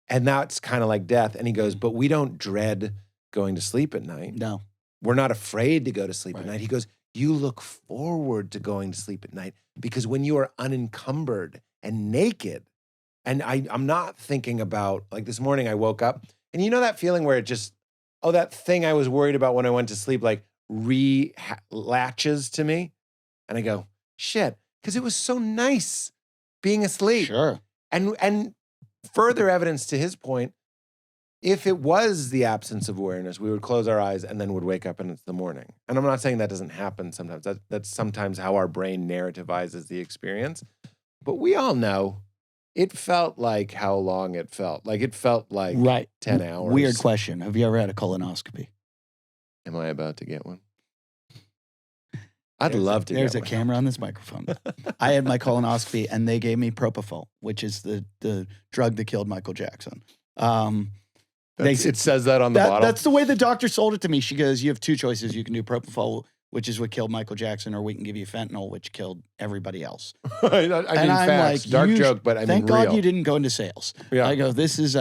And that's kind of like death. And he goes, but we don't dread going to sleep at night. No. We're not afraid to go to sleep at Right. night. He goes, you look forward to going to sleep at night because when you are unencumbered and naked, and I'm not thinking about, like this morning I woke up and you know that feeling where it just, that thing I was worried about when I went to sleep, like latches to me. And I go, shit, because it was so nice being asleep. Sure. And further evidence to his point, if it was the absence of awareness, we would close our eyes and then would wake up and it's the morning. And I'm not saying that doesn't happen sometimes. That's sometimes how our brain narrativizes the experience. But we all know it felt like how long it felt. Like it felt like 10 hours. Weird question. Have you ever had a colonoscopy? Am I about to get one? I'd love to get one. There's a camera on this microphone. I had my colonoscopy and they gave me propofol, which is the drug that killed Michael Jackson. It says that on the bottle. That's the way the doctor sold it to me. She goes, you have two choices. You can do propofol, which is what killed Michael Jackson, or we can give you fentanyl, which killed everybody else. I mean, I'm facts, like, dark joke, but I mean, thank God real. you didn't go into sales. Yeah. I go, this is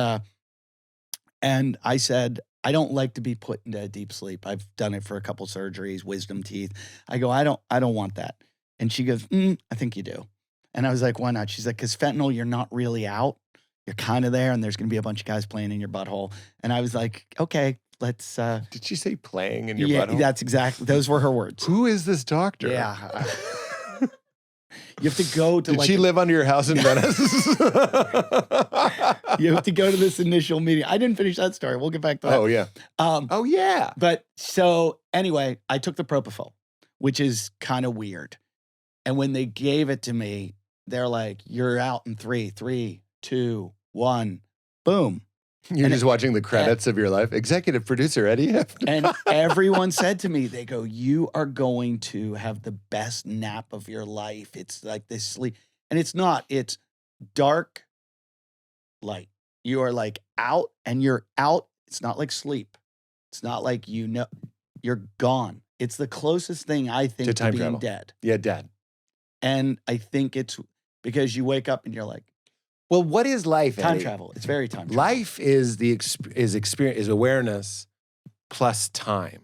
and I said, I don't like to be put into a deep sleep. I've done it for a couple surgeries, wisdom teeth. I go, I don't want that. And she goes, I think you do. And I was like, why not? She's like, because fentanyl, you're not really out. You're kind of there, and there's going to be a bunch of guys playing in your butthole. And I was like, okay, let's. Did she say playing in your butthole? That's exactly. Those were her words. Who is this doctor? Yeah. You have to go to. Did she live under your house in Venice? You have to go to this initial meeting. I didn't finish that story. We'll get back to that. Oh yeah. Oh yeah. But so anyway, I took the propofol, which is kind of weird. And when they gave it to me, they're like, "You're out in 3, 2, 1, boom." You're just watching the credits of your life. Executive producer Eddie Ifft. And everyone said to me, they go, you are going to have the best nap of your life. It's like this sleep. And it's not. It's dark light. You are like out and you're out. It's not like sleep. It's not like, you're gone. It's the closest thing I think to being travel. dead. Yeah, dead. And I think it's because you wake up and you're like, well, what is life? Time Eddie? travel. It's very time travel. Life is is awareness plus time,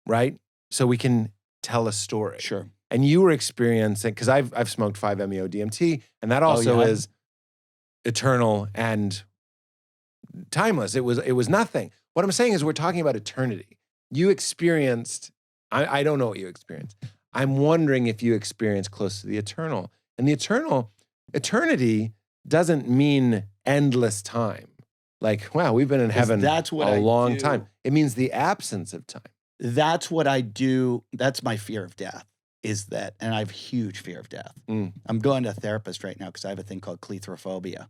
right? So we can tell a story. Sure. And you were experiencing, because I've smoked 5-MeO DMT, and that also is eternal and timeless. It was nothing. What I'm saying is we're talking about eternity. You experienced, I don't know what you experienced. I'm wondering if you experienced close to the eternal. And the eternity doesn't mean endless time. Like, wow, we've been in heaven a long time. It means the absence of time. That's what I do. That's my fear of death, is that, and I have huge fear of death. I'm going to a therapist right now because I have a thing called cleithrophobia.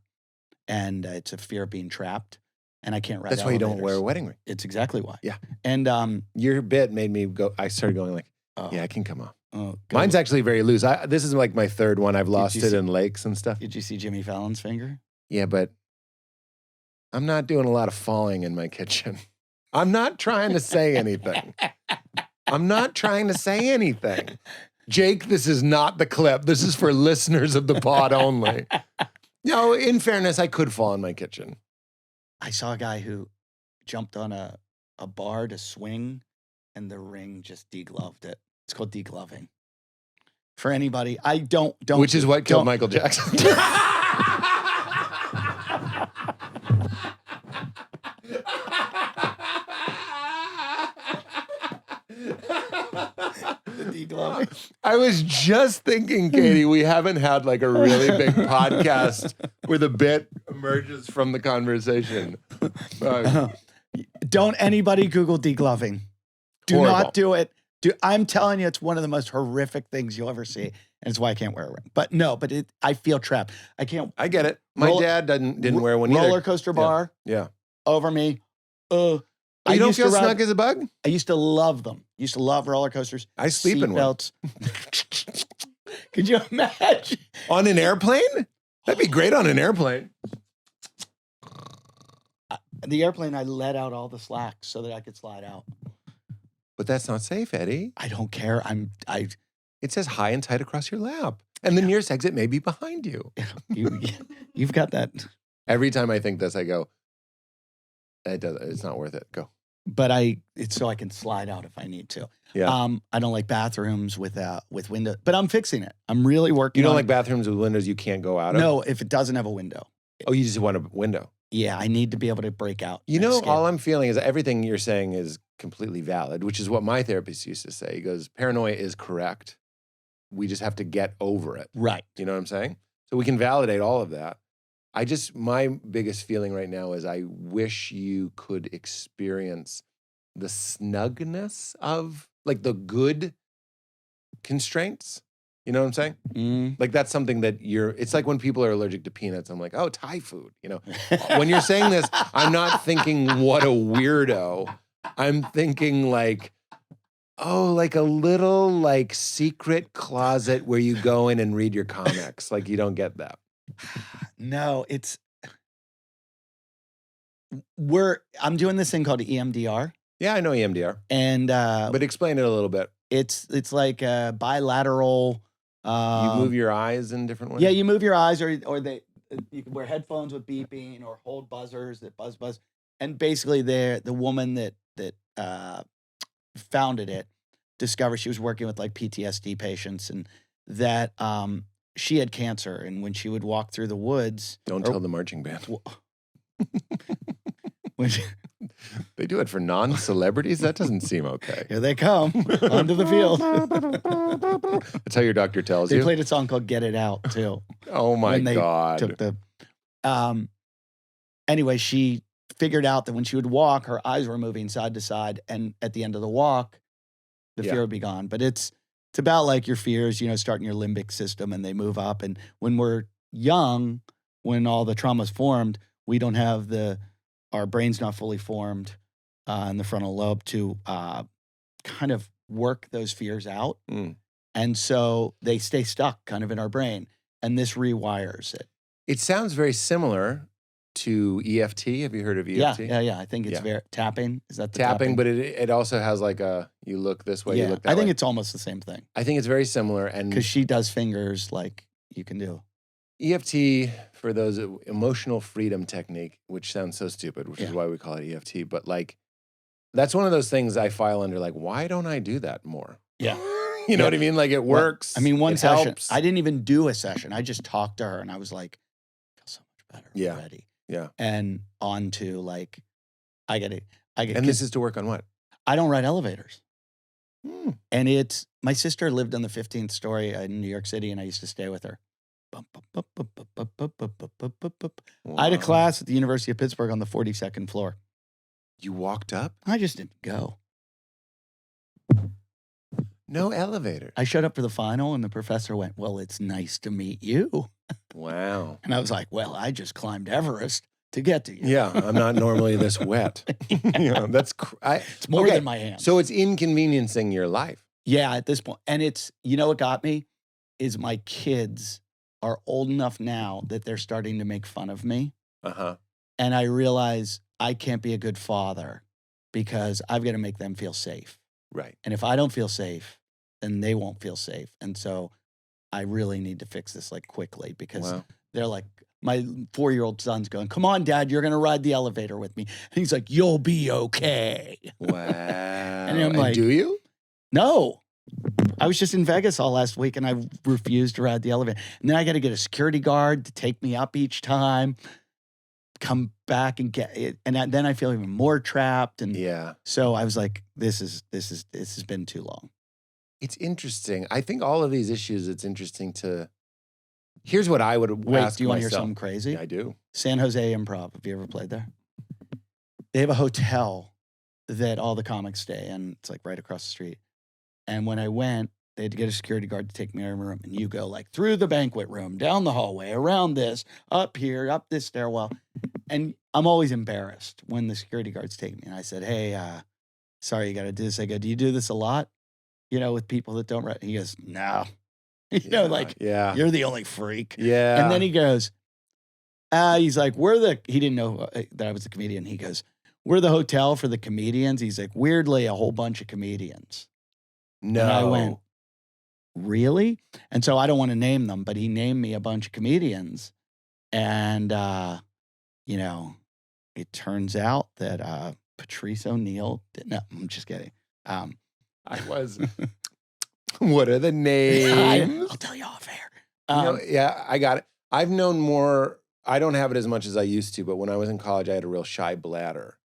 And it's a fear of being trapped. And I can't ride That's why you don't elevators. wear a wedding ring. It's exactly why. Yeah. And your bit made me go, I started going like, yeah, I can come off. Oh, Mine's actually very loose. This is like my third one. I've lost it in lakes and stuff. Did you see Jimmy Fallon's finger? Yeah, but I'm not doing a lot of falling in my kitchen. I'm not trying to say anything. I'm not trying to say anything. Jake, this is not the clip. This is for listeners of the pod only. No, in fairness, I could fall in my kitchen. I saw a guy who jumped on a bar to swing, and the ring just degloved it. It's called degloving. For anybody, I don't. Which is what killed Michael Jackson. The degloving. I was just thinking, Katie, we haven't had like a really big podcast where the bit emerges from the conversation. Don't anybody Google degloving. Do Horrible. not do it. I'm telling you, it's one of the most horrific things you'll ever see. And it's why I can't wear a ring. But no, I feel trapped. I can't. I get it. My dad didn't wear one either. Roller coaster bar. Yeah. Over me. You don't feel snug as a bug? I used to love them. Used to love roller coasters. I sleep in one. Belts. Could you imagine? On an airplane? That'd be great on an airplane. The airplane, I let out all the slacks so that I could slide out. But that's not safe, Eddie. I don't care. It says high and tight across your lap. And the nearest exit may be behind you. You've got that. Every time I think this, I go, it's not worth it. Go. But it's so I can slide out if I need to. Yeah. I don't like bathrooms with window, but I'm fixing it. I'm really working. You don't on like it. bathrooms with windows you can't go out of? No, if it doesn't have a window. Oh, you just want a window. Yeah, I need to be able to break out. You and know, escape. all I'm feeling is everything you're saying is completely valid, which is what my therapist used to say. He goes, paranoia is correct. We just have to get over it. Right. You know what I'm saying? So we can validate all of that. My biggest feeling right now is I wish you could experience the snugness of like the good constraints. You know what I'm saying? Mm. Like that's something that it's like when people are allergic to peanuts, I'm like, oh, Thai food. You know, when you're saying this, I'm not thinking what a weirdo. I'm thinking like, oh, like a little like secret closet where you go in and read your comics. Like you don't get that. No, I'm doing this thing called EMDR. Yeah, I know EMDR. And but explain it a little bit. It's like a bilateral. You move your eyes in different ways? Yeah, you move your eyes, or you can wear headphones with beeping, or hold buzzers that buzz. And basically, the woman that founded it discovered she was working with like PTSD patients, and that she had cancer, and when she would walk through the woods, Don't tell the marching band. When they do it for non-celebrities? That doesn't seem okay. Here they come onto the field. That's how your doctor tells They you? played a song called "Get It Out" too. Oh my when they God. Took the. Anyway, she figured out that when she would walk, her eyes were moving side to side, and at the end of the walk, the fear would be gone. But it's about like your fears, starting your limbic system, and they move up. And when we're young, when all the trauma's formed, we don't have our brain's not fully formed in the frontal lobe to kind of work those fears out. Mm. And so they stay stuck kind of in our brain, and this rewires it. It sounds very similar to EFT. Have you heard of EFT? Yeah. I think it's very tapping. Is that the tapping? But it also has like you look this way, you look that way. I think it's almost the same thing. I think it's very similar. And because she does fingers like you can do. EFT, for those emotional freedom technique, which sounds so stupid, which is why we call it EFT. But like, that's one of those things I file under like, why don't I do that more? Yeah. You know what I mean? Like it works. I mean, one it session, helps. I didn't even do a session. I just talked to her and I was like, I feel so much better already. Yeah. And on to like, I get. And this is to work on what? I don't ride elevators. Hmm. And my sister lived on the 15th story in New York City, and I used to stay with her. I had a class at the University of Pittsburgh on the 42nd floor. You walked up? I just didn't go. No elevator. I showed up for the final, and the professor went, "Well, it's nice to meet you." Wow. And I was like, "Well, I just climbed Everest to get to you." Yeah, I'm not normally this wet. That's it's more than my hands. So it's inconveniencing your life. Yeah, at this point. And it's, what got me is my kids are old enough now that they're starting to make fun of me. Uh-huh. And I realize I can't be a good father because I've got to make them feel safe. Right. And if I don't feel safe, then they won't feel safe. And so I really need to fix this like quickly because they're like, my 4-year-old son's going, "Come on, Dad, you're going to ride the elevator with me." And he's like, "You'll be okay." Wow. And I'm like, do you? No. I was just in Vegas all last week and I refused to ride the elevator. And then I got to get a security guard to take me up each time, come back and get it. And then I feel even more trapped. And so I was like, this has been too long. It's interesting. I think all of these issues, it's interesting to, here's what I would ask Wait, do you want to hear myself. something crazy? Yeah, I do. San Jose Improv. Have you ever played there? They have a hotel that all the comics stay in. It's like right across the street. And when I went, they had to get a security guard to take me out of my room. And you go like through the banquet room, down the hallway, around this, up here, up this stairwell. And I'm always embarrassed when the security guards take me. And I said, "Hey, sorry, you got to do this." I go, "Do you do this a lot? With people that don't write?" He goes, "No." You're the only freak. Yeah. And then he goes, he's like, he didn't know that I was a comedian. He goes, "We're the hotel for the comedians." He's like, weirdly, a whole bunch of comedians. No. And I went, really? And so I don't want to name them, but he named me a bunch of comedians. And, you know, it turns out that Patrice O'Neill no, I'm just kidding. I was. What are the names? I'll tell you off air. Yeah, I got it. I've known more. I don't have it as much as I used to, but when I was in college, I had a real shy bladder.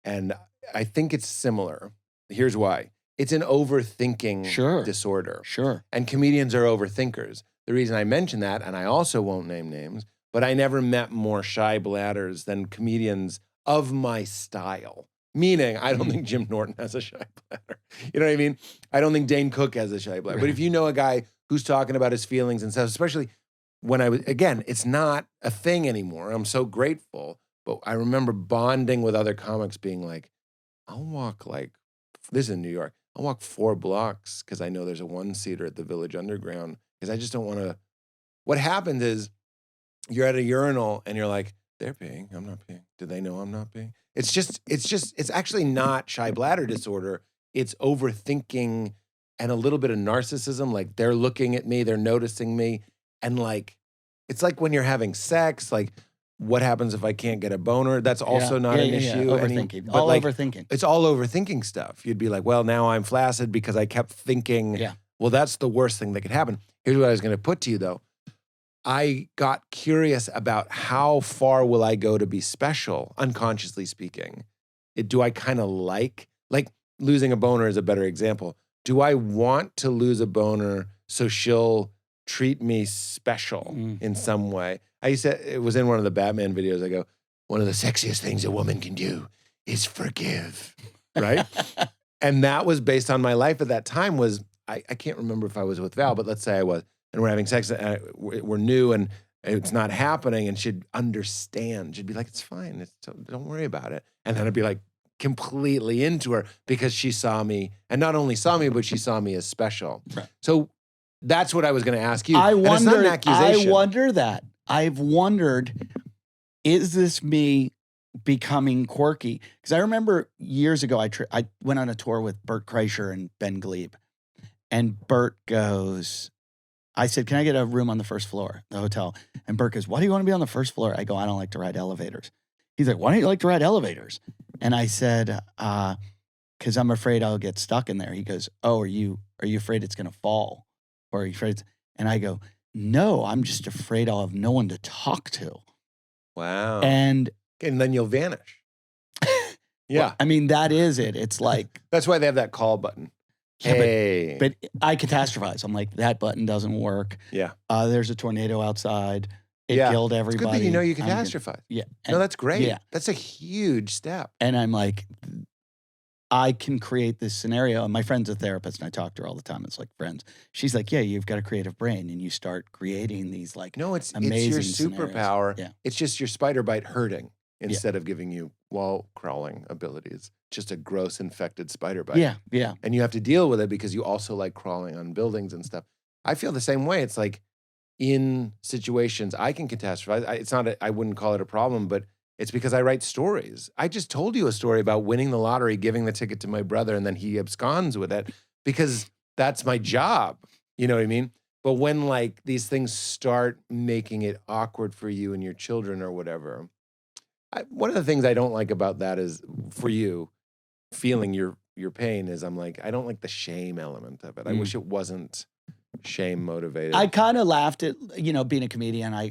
And I think it's similar. Here's why. It's an overthinking disorder. Sure. And comedians are overthinkers. The reason I mention that, and I also won't name names, but I never met more shy bladders than comedians of my style. Meaning, I don't think Jim Norton has a shy bladder. You know what I mean? I don't think Dane Cook has a shy bladder. But if you know a guy who's talking about his feelings and stuff, especially when I was, again, it's not a thing anymore. I'm so grateful. But I remember bonding with other comics being like, I'll walk this is in New York, I'll walk 4 blocks because I know there's a 1-seater at the Village Underground because I just don't want to. What happens is you're at a urinal and you're like, they're peeing, I'm not peeing. Do they know I'm not peeing? It's actually not shy bladder disorder. It's overthinking and a little bit of narcissism. Like they're looking at me, they're noticing me. And like, it's like when you're having sex, like what happens if I can't get a boner? That's also not an issue. Overthinking. But like, overthinking. It's all overthinking stuff. You'd be like, well, now I'm flaccid because I kept thinking, well, that's the worst thing that could happen. Here's what I was going to put to you though. I got curious about how far will I go to be special, unconsciously speaking. Do I kind of like losing a boner is a better example. Do I want to lose a boner so she'll treat me special in some way? It was in one of the Batman videos. I go, one of the sexiest things a woman can do is forgive, right? And that was based on my life at that time was, I can't remember if I was with Val, but let's say I was. And we're having sex, and we're new, and it's not happening, and she'd understand. She'd be like, it's fine. Don't worry about it. And then I'd be like completely into her because she saw me, and not only saw me, but she saw me as special. Right. So that's what I was going to ask you. I wonder, it's not an accusation. I wonder that. I've wondered, is this me becoming quirky? Because I remember years ago, I went on a tour with Bert Kreischer and Ben Glebe, and Bert goes, I said, can I get a room on the first floor, the hotel? And Bert goes, why do you want to be on the first floor? I go, I don't like to ride elevators. He's like, why don't you like to ride elevators? And I said, because I'm afraid I'll get stuck in there. He goes, oh, are you afraid it's going to fall? Or are you afraid? And I go, no, I'm just afraid I'll have no one to talk to. Wow. And then you'll vanish. Yeah. Well, I mean, that is it. It's like. That's why they have that call button. Yeah, hey. but I catastrophize. I'm like, that button doesn't work. Yeah. There's a tornado outside. It killed everybody. It's good that you know you catastrophize. Yeah. No, that's great. Yeah. That's a huge step. And I'm like, I can create this scenario. And my friend's a therapist and I talk to her all the time. It's like friends. She's like, yeah, you've got a creative brain and you start creating these like amazing it's your superpower. Yeah. It's just your spider bite hurting instead of giving you wall crawling abilities. Just a gross infected spider bite. Yeah, yeah. And you have to deal with it because you also like crawling on buildings and stuff. I feel the same way. It's like in situations I can catastrophize. I wouldn't call it a problem, but it's because I write stories. I just told you a story about winning the lottery, giving the ticket to my brother, and then he absconds with it because that's my job. You know what I mean? But when like these things start making it awkward for you and your children or whatever, one of the things I don't like about that is for you, feeling your pain is I'm like, I don't like the shame element of it. I wish it wasn't shame motivated. I kind of laughed at, being a comedian. I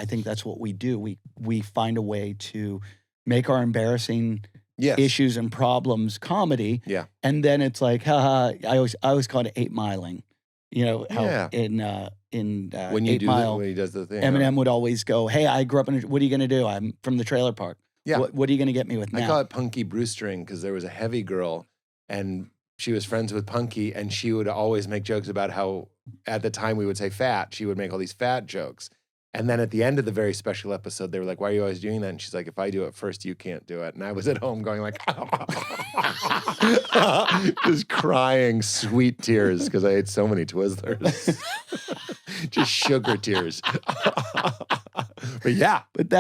think that's what we do. We find a way to make our embarrassing issues and problems comedy. Yeah. And then it's like, haha, I always call it 8 miling. You know, how in when you 8 Mile, when he does the thing, Eminem would always go, hey, I grew up what are you going to do? I'm from the trailer park. Yeah. What are you going to get me with now? I call it Punky Brewstering because there was a heavy girl and she was friends with Punky and she would always make jokes about how at the time we would say fat. She would make all these fat jokes. And then at the end of the very special episode, they were like, why are you always doing that? And she's like, if I do it first, you can't do it. And I was at home going like, just crying sweet tears because I ate so many Twizzlers. Just sugar tears. But yeah. But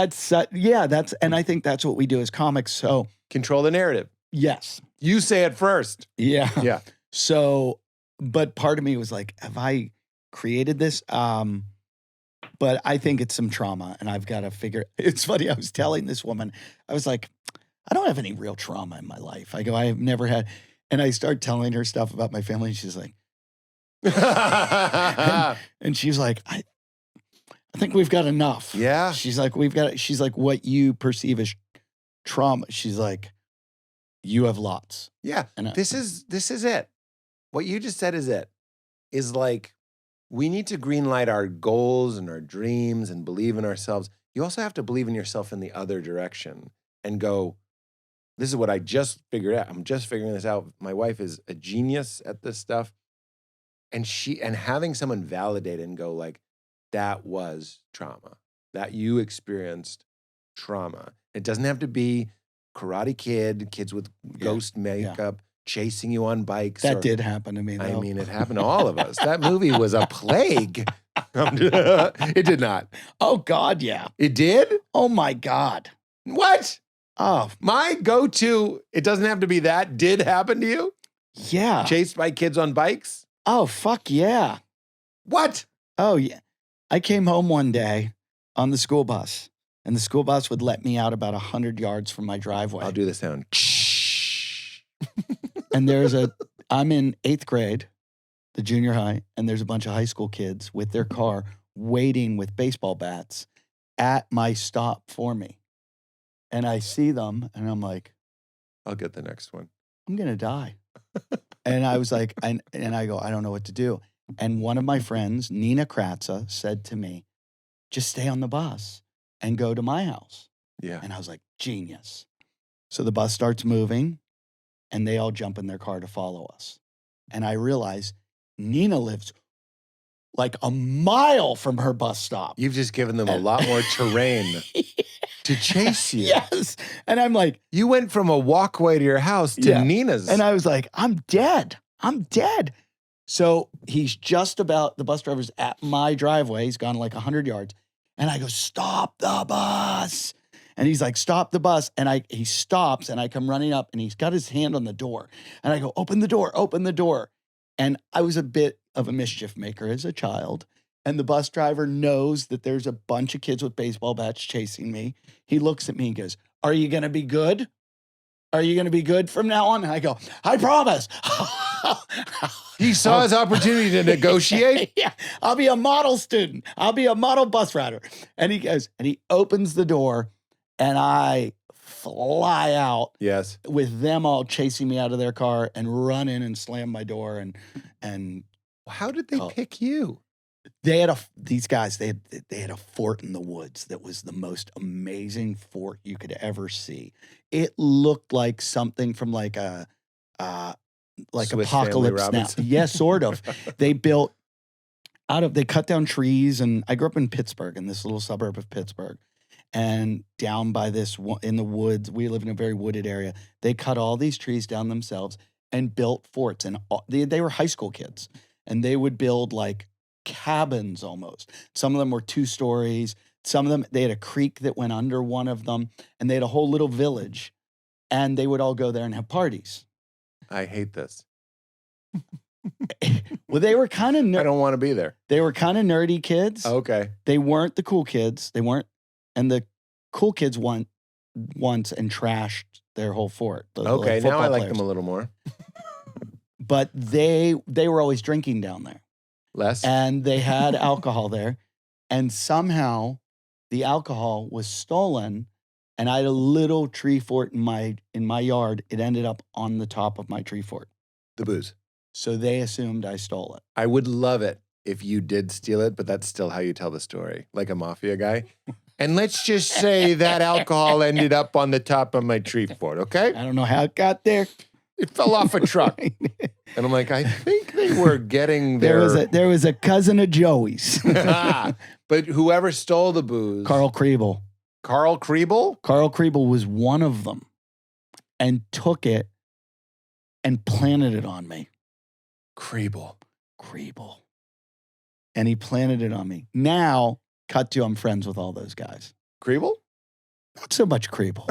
and I think that's what we do as comics. So control the narrative. Yes. You say it first. Yeah. Yeah. So, but part of me was like, have I created this. But I think it's some trauma, and I've got to figure. It's funny. I was telling this woman, I was like, I don't have any real trauma in my life. I go, I have never had. And I start telling her stuff about my family. And she's like, and she's like, I think we've got enough. Yeah. She's like, she's like, what you perceive as trauma. She's like, you have lots. Yeah. And This is it. What you just said is it. Is like, we need to greenlight our goals and our dreams and believe in ourselves. You also have to believe in yourself in the other direction and go, this is what I just figured out. I'm just figuring this out. My wife is a genius at this stuff. And having someone validate it and go like, that was trauma, that you experienced trauma. It doesn't have to be Karate Kid, kids with ghost makeup, chasing you on bikes. That did happen to me, though. I mean, it happened to all of us. That movie was a plague. It did not. Oh, God, yeah. It did? Oh, my God. What? Oh, My go-to, it doesn't have to be that, did happen to you? yeah. Chased by kids on bikes? Oh, fuck yeah. What? Oh, yeah. I came home one day on the school bus, and the school bus would let me out about 100 yards from my driveway. I'll do the sound. And I'm in 8th grade, the junior high, and there's a bunch of high school kids with their car waiting with baseball bats at my stop for me. And I see them, and I'm like, I'll get the next one. I'm going to die. And I was like, and I go, I don't know what to do. And one of my friends, Nina Kratza, said to me, just stay on the bus and go to my house. Yeah. And I was like, genius. So the bus starts moving, and they all jump in their car to follow us. And I realize Nina lives like a mile from her bus stop. You've just given them a lot more terrain to chase you. Yes. And I'm like, You went from a walkway to your house to Yeah. Nina's. and I was like, I'm dead. I'm dead. So he's just about, the bus driver's at my driveway. He's gone like 100 yards. And I go, stop the bus. And he's like, stop the bus. And he stops, and I come running up, and he's got his hand on the door. And I go, open the door, open the door. And I was a bit of a mischief maker as a child. And the bus driver knows that there's a bunch of kids with baseball bats chasing me. He looks at me and goes, are you going to be good? Are you going to be good from now on? And I go, I promise. He saw his opportunity to negotiate. Yeah, I'll be a model student. I'll be a model bus rider. And he goes, and he opens the door, and I fly out Yes. with them all chasing me out of their car and run in and slam my door. And How did they Oh. pick you? they had these guys, they had a fort in the woods that was the most amazing fort you could ever see. It looked like something from like a like Swiss Family Apocalypse Now. Robinson. Yes, sort of. They cut down trees, and I grew up in Pittsburgh, in this little suburb of Pittsburgh. And down by in the woods, we live in a very wooded area. They cut all these trees down themselves and built forts. And they were high school kids, and they would build like cabins almost. Some of them were 2 stories. Some of them, they had a creek that went under one of them, and they had a whole little village, and they would all go there and have parties. I hate this. Well, they were kind of I don't want to be there. they were kind of nerdy kids. Okay. They weren't the cool kids. They weren't, and the cool kids went once and trashed their whole fort. Okay. Now I like them a little more. But they were always drinking down there, Less. and they had alcohol there, and somehow the alcohol was stolen. And I had a little tree fort in my yard. It ended up on the top of my tree fort. The booze. So they assumed I stole it. I would love it if you did steal it, but that's still how you tell the story, like a mafia guy. And let's just say that alcohol ended up on the top of my tree fort, okay? I don't know how it got there. It fell off a truck. And I'm like, I think they were getting their... There was a cousin of Joey's. But whoever stole the booze... Carl Kriebel. Carl Kriebel? Carl Kriebel was one of them, and took it and planted it on me. Kriebel. And he planted it on me. Now, cut to, I'm friends with all those guys. Kriebel? Not so much Kriebel.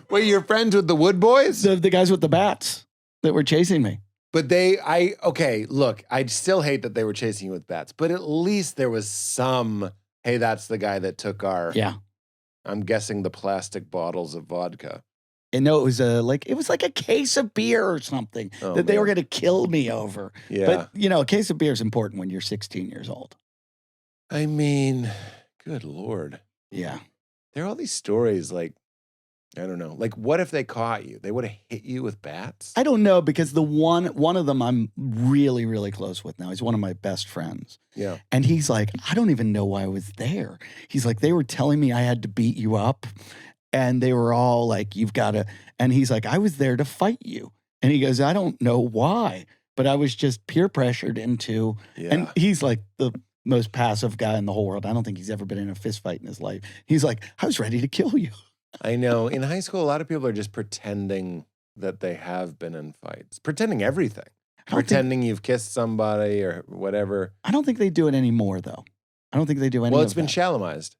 Wait, you're friends with the Wood Boys? The guys with the bats. that were chasing me. But okay, look, I still hate that they were chasing you with bats, but at least there was some, hey, that's the guy that took our, Yeah. I'm guessing the plastic bottles of vodka. And no, it was like a case of beer or something that they were going to kill me over. Yeah. But, you know, a case of beer is important when you're 16 years old. I mean, good Lord. Yeah. There are all these stories like, I don't know. Like, what if they caught you? They would have hit you with bats? I don't know, because the one of them I'm really, really close with now. He's one of my best friends. Yeah. And he's like, I don't even know why I was there. He's like, they were telling me I had to beat you up. And they were all like, you've got to. And he's like, I was there to fight you. And he goes, I don't know why, but I was just peer pressured into. Yeah. And he's like the most passive guy in the whole world. I don't think he's ever been in a fist fight in his life. He's like, I was ready to kill you. I know. In high school, a lot of people are just pretending that they have been in fights, pretending everything, pretending you've kissed somebody or whatever. I don't think they do it anymore, though. I don't think they do any. Well, it's been Shalamized.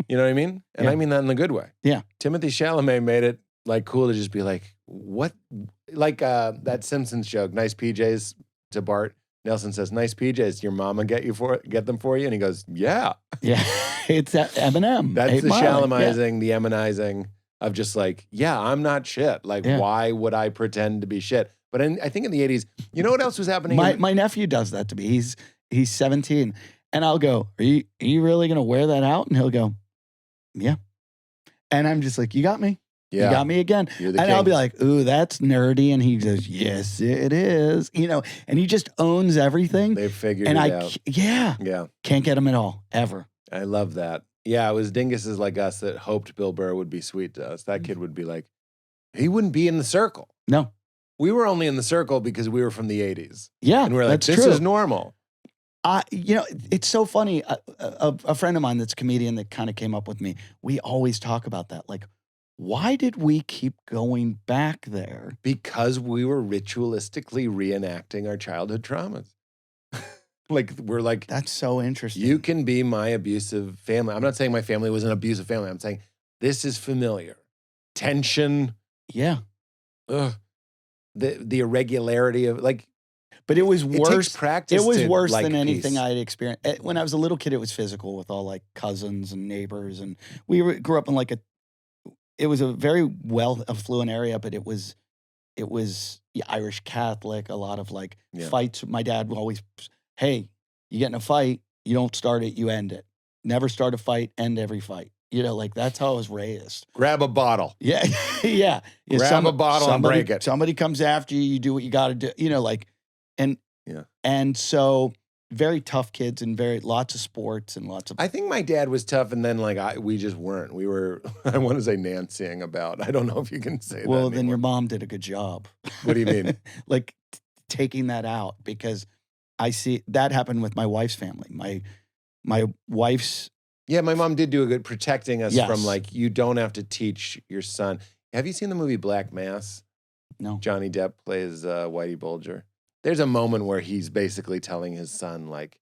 You know what I mean? And I mean that in the good way. Yeah. Timothy Chalamet made it like cool to just be like, what? Like that Simpsons joke, nice PJs to Bart. Nelson says, nice PJs, your mama get them for you? And he goes, yeah. Yeah. It's Eminem. That's the Shalamizing, the Eminizing of just like, yeah, I'm not shit. Like, why would I pretend to be shit? But I think in the 80s, you know what else was happening? My nephew does that to me. He's 17. And I'll go, are you really going to wear that out? And he'll go, yeah. And I'm just like, you got me. Yeah. You got me again. And I'll be like, ooh, that's nerdy. And he goes, yes, it is. You know, and he just owns everything. They've figured it out. Yeah. Can't get him at all, ever. I love that. Yeah, it was dinguses like us that hoped Bill Burr would be sweet to us. That kid would be like, he wouldn't be in the circle. No. We were only in the circle because we were from the 80s. Yeah, and we were like, this is normal. You know, it's so funny. A friend of mine that's a comedian that kind of came up with me, we always talk about that. Like, why did we keep going back there? Because we were ritualistically reenacting our childhood traumas. Like, we're like, that's so interesting. You can be my abusive family. I'm not saying my family was an abusive family. I'm saying this is familiar. Tension. Yeah. Ugh. The irregularity of like. But it was worse. It takes practice. It was worse like than anything peace. I had experienced. When I was a little kid, it was physical with all like cousins and neighbors. And we grew up in like it was a very well affluent area, but it was Irish Catholic, a lot of like fights. My dad would always, hey, you get in a fight, you don't start it, you end it. Never start a fight, end every fight. You know, like that's how I was raised. Grab a bottle. Yeah. Yeah. Grab a bottle and break it. Somebody comes after you, you do what you got to do. You know, like, and so very tough kids and lots of sports and lots of. I think my dad was tough, and then like we just weren't. We were. I want to say Nancying about. I don't know if you can say that. Well, then your mom did a good job. What do you mean? Like taking that out, because I see that happen with my wife's family. My wife's. Yeah, my mom did do a good protecting us from like, you don't have to teach your son. Have you seen the movie Black Mass? No. Johnny Depp plays Whitey Bulger. There's a moment where he's basically telling his son, like,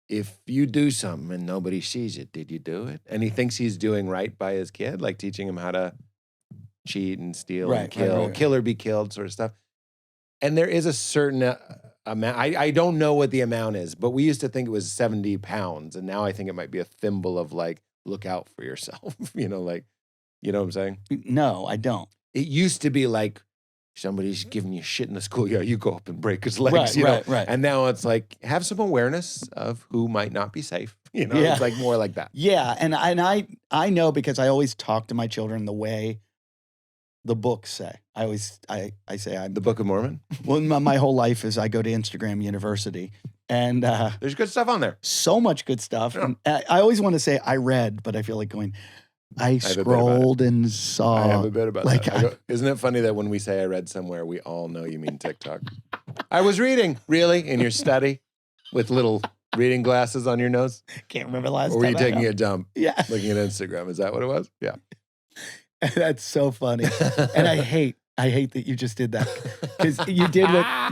if you do something and nobody sees it, did you do it? And he thinks he's doing right by his kid, like teaching him how to cheat and steal and kill, kill or be killed sort of stuff. And there is a certain amount. I don't know what the amount is, but we used to think it was 70 pounds. And now I think it might be a thimble of like, look out for yourself. You know, like, you know what I'm saying? No, I don't. It used to be like, somebody's giving you shit in the schoolyard, you go up and break his legs, you know? Right. And now it's like, have some awareness of who might not be safe. You know, it's like more like that. Yeah, and I know, because I always talk to my children the way the books say. I say I'm the Book of Mormon. Well, my whole life is I go to Instagram University, and there's good stuff on there. So much good stuff. Yeah. And I always want to say I read, but I feel like going. I scrolled and saw. I have a bit about like, that. Isn't it funny that when we say I read somewhere, we all know you mean TikTok? I was reading, really, in your study with little reading glasses on your nose? Can't remember the last time. Or were you taking a dump? Yeah. Looking at Instagram. Is that what it was? Yeah. That's so funny. And I hate that you just did that, because you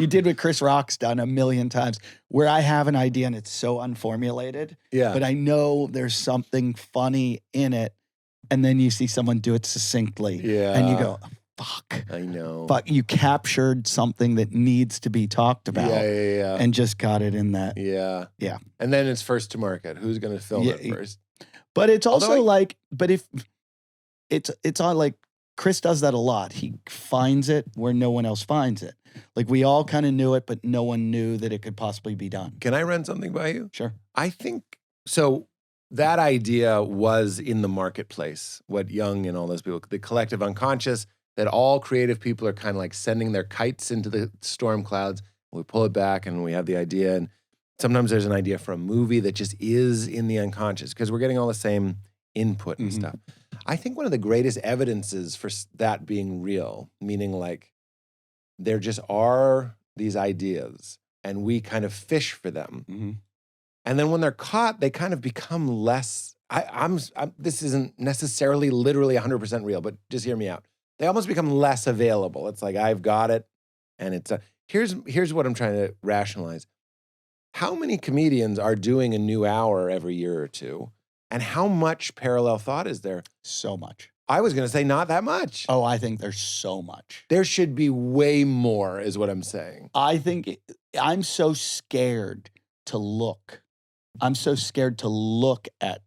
did what Chris Rock's done a million times, where I have an idea and it's so unformulated. Yeah. But I know there's something funny in it. And then you see someone do it succinctly. Yeah. And you go, fuck. I know. Fuck, you captured something that needs to be talked about Yeah. and just got it in that. Yeah. Yeah. And then it's first to market. Who's going to film it first? But it's also Although like, but if it's on like, Chris does that a lot. He finds it where no one else finds it. Like we all kind of knew it, but no one knew that it could possibly be done. Can I run something by you? Sure. I think so. That idea was in the marketplace, what Jung and all those people, the collective unconscious, that all creative people are kind of like sending their kites into the storm clouds. We pull it back and we have the idea. And sometimes there's an idea for a movie that just is in the unconscious because we're getting all the same input and stuff. I think one of the greatest evidences for that being real, meaning like there just are these ideas and we kind of fish for them. And then when they're caught, they kind of become less, this isn't necessarily literally 100% real, but just hear me out. They almost become less available. It's like, I've got it. And it's, here's what I'm trying to rationalize. How many comedians are doing a new hour every year or two? And how much parallel thought is there? So much. I was going to say not that much. Oh, I think there's so much. There should be way more is what I'm saying. I think I'm so scared to look. I'm so scared to look at,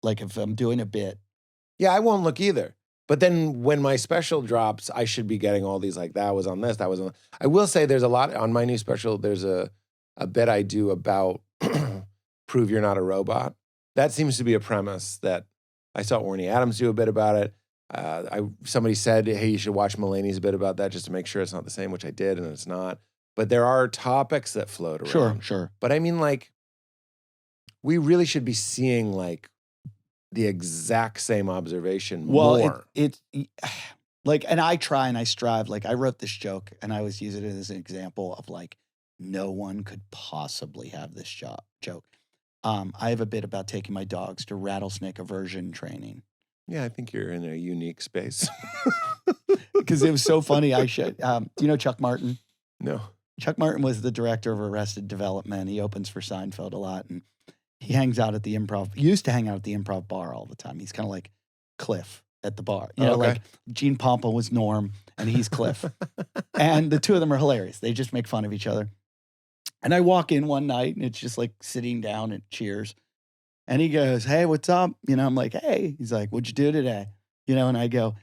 like if I'm doing a bit. Yeah, I won't look either. But then when my special drops, I should be getting all these like, that was on this, that was on. I will say there's a lot on my new special. There's a bit I do about prove you're not a robot. That seems to be a premise that I saw Orny Adams do a bit about it. Somebody said, hey, you should watch Mulaney's bit about that just to make sure it's not the same, which I did, and it's not. But there are topics that float around. Sure. But I mean, like, we really should be seeing like the exact same observation more. It's like, and I try and I strive. Like I wrote this joke and I always use it as an example of like, no one could possibly have this joke. I have a bit about taking my dogs to rattlesnake aversion training. Yeah, I think you're in a unique space. Because it was so funny. Do you know Chuck Martin? No. Chuck Martin was the director of Arrested Development. He opens for Seinfeld a lot. And he hangs out at the Improv. He used to hang out at the Improv bar all the time. He's kind of like Cliff at the bar. You know, like Gene Pompa was Norm and he's Cliff. And the two of them are hilarious. They just make fun of each other. And I walk in one night and it's just like sitting down at Cheers. And he goes, hey, what's up? You know, I'm like, hey. He's like, what'd you do today? You know, and I go,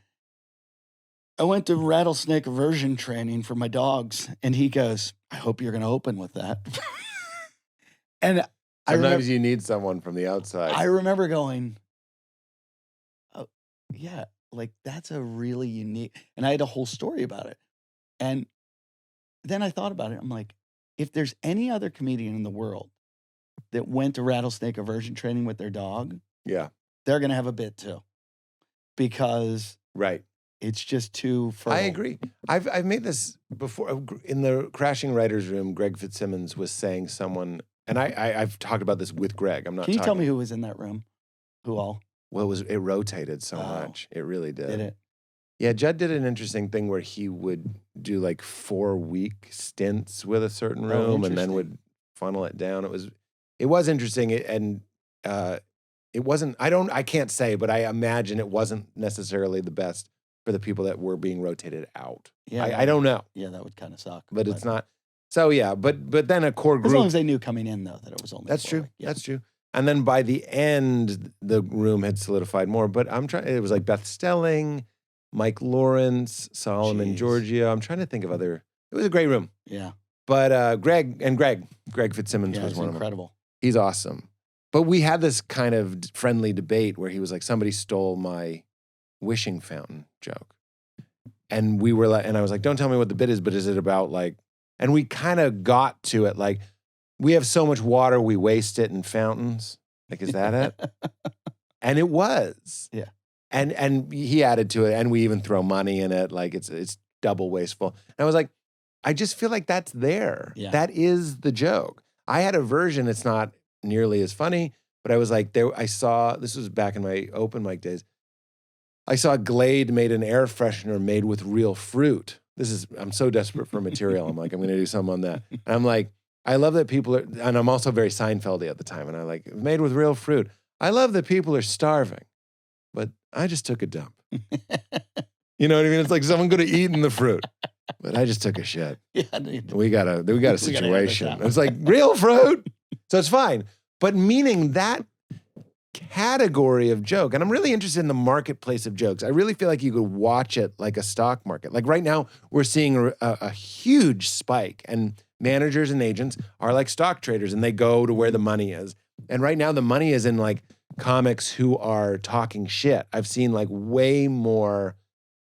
I went to rattlesnake aversion training for my dogs. And he goes, I hope you're going to open with that. And sometimes you need someone from the outside. I remember going, oh, yeah, like that's a really unique, and I had a whole story about it. And then I thought about it. I'm like, if there's any other comedian in the world that went to rattlesnake aversion training with their dog, yeah, they're going to have a bit too. Because it's just too fertile. I agree. I've made this before. In the Crashing Writers Room, Greg Fitzsimmons was saying someone, and I've talked about this with Greg. I'm not. Can you tell me who was in that room? Who all? Well, it rotated so much. It really did. Did it? Yeah, Judd did an interesting thing where he would do like 4-week stints with a certain room and then would funnel it down. It was interesting, and it wasn't. I can't say, but I imagine it wasn't necessarily the best for the people that were being rotated out. Yeah, I don't know. Yeah, that would kind of suck. But it's not. So yeah, but then a core group. As long as they knew coming in though that it was only. That's true. Yeah. That's true. And then by the end, the room had solidified more. But it was like Beth Stelling, Mike Lawrence, Solomon Giorgio. I'm trying to think of other. It was a great room. Yeah. But Greg Fitzsimmons was one of them. Incredible. He's awesome. But we had this kind of friendly debate where he was like, somebody stole my wishing fountain joke. And we were like, and I was like, don't tell me what the bit is, but is it about like, and we kind of got to it like, we have so much water, we waste it in fountains. Like, is that it? And it was. Yeah. And he added to it, and we even throw money in it. Like, it's double wasteful. And I was like, I just feel like that's there. Yeah. That is the joke. I had a version, it's not nearly as funny, but I was like, I saw, this was back in my open mic days, I saw Glade made an air freshener made with real fruit. I'm so desperate for material. I'm like, I'm going to do something on that. And I'm like, I love that people are, and I'm also very Seinfeldy at the time, and I like, made with real fruit. I love that people are starving, but I just took a dump. You know what I mean? It's like someone could have eaten the fruit, but I just took a shit. Yeah, dude. We got a handle this situation. out. It's like real fruit. So it's fine. But meaning that category of joke, and I'm really interested in the marketplace of jokes. I really feel like you could watch it like a stock market. Like right now, we're seeing a huge spike, and managers and agents are like stock traders, and they go to where the money is. And right now, the money is in like comics who are talking shit. I've seen like way more.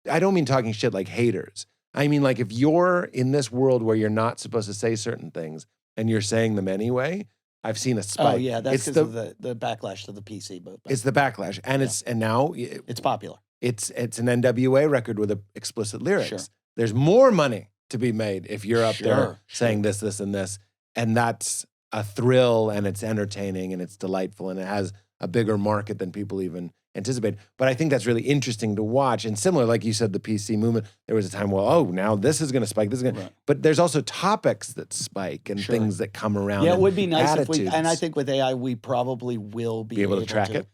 I don't mean talking shit like haters. I mean like if you're in this world where you're not supposed to say certain things and you're saying them anyway, I've seen a spike. Oh yeah, that's It's because of the backlash to the PC. But It's the backlash, and now it's popular. it's an NWA record with explicit lyrics. Sure. There's more money to be made if you're up there Sure, saying this, this, and this, and that's a thrill, and it's entertaining, and it's delightful, and it has a bigger market than people even anticipate. But I think that's really interesting to watch. And similar, like you said, the PC movement, there was a time, well, oh, now this is going to spike. This is going to, but there's also topics that spike and Sure. things that come around. Yeah, it and would be nice if we, attitudes. and I think with AI, we probably will be able to track it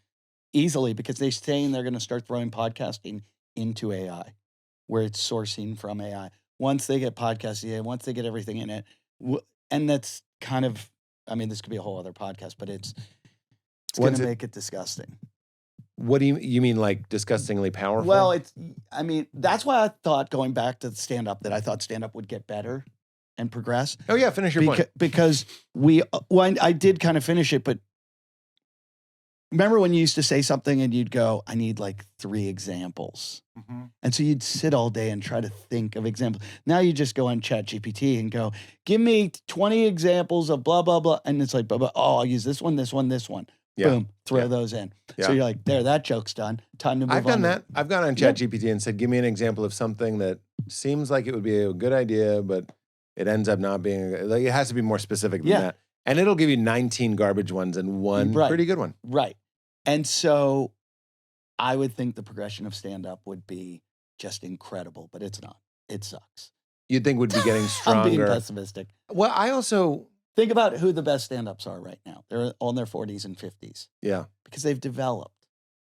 easily because they're saying they're going to start throwing podcasting into AI, where it's sourcing from AI. Once they get podcasting, once they get everything in it, and that's kind of, I mean, this could be a whole other podcast, but it's going to make it disgusting. What do you mean, like disgustingly powerful? Well, I mean, that's why I thought going back to stand-up that I thought stand-up would get better and progress. Oh yeah, finish your point. Because I did kind of finish it, but remember when you used to say something and you'd go, I need like 3 examples. Mm-hmm. And so you'd sit all day and try to think of examples. Now you just go on ChatGPT and go, give me 20 examples of blah, blah, blah. And it's like, blah, blah. Oh, I'll use this one, this one, this one. Yeah. Boom, throw those in. Yeah. So you're like, there, that joke's done. Time to move on. I've done that. I've gone on ChatGPT and said, give me an example of something that seems like it would be a good idea, but it ends up not being, like it has to be more specific than that. And it'll give you 19 garbage ones and one pretty good one. Right. And so I would think the progression of stand-up would be just incredible, but it's not. It sucks. You'd think would be getting stronger. I'm being pessimistic. Well, I also... Think about who the best stand-ups are right now. They're all in their 40s and 50s. Yeah. Because they've developed.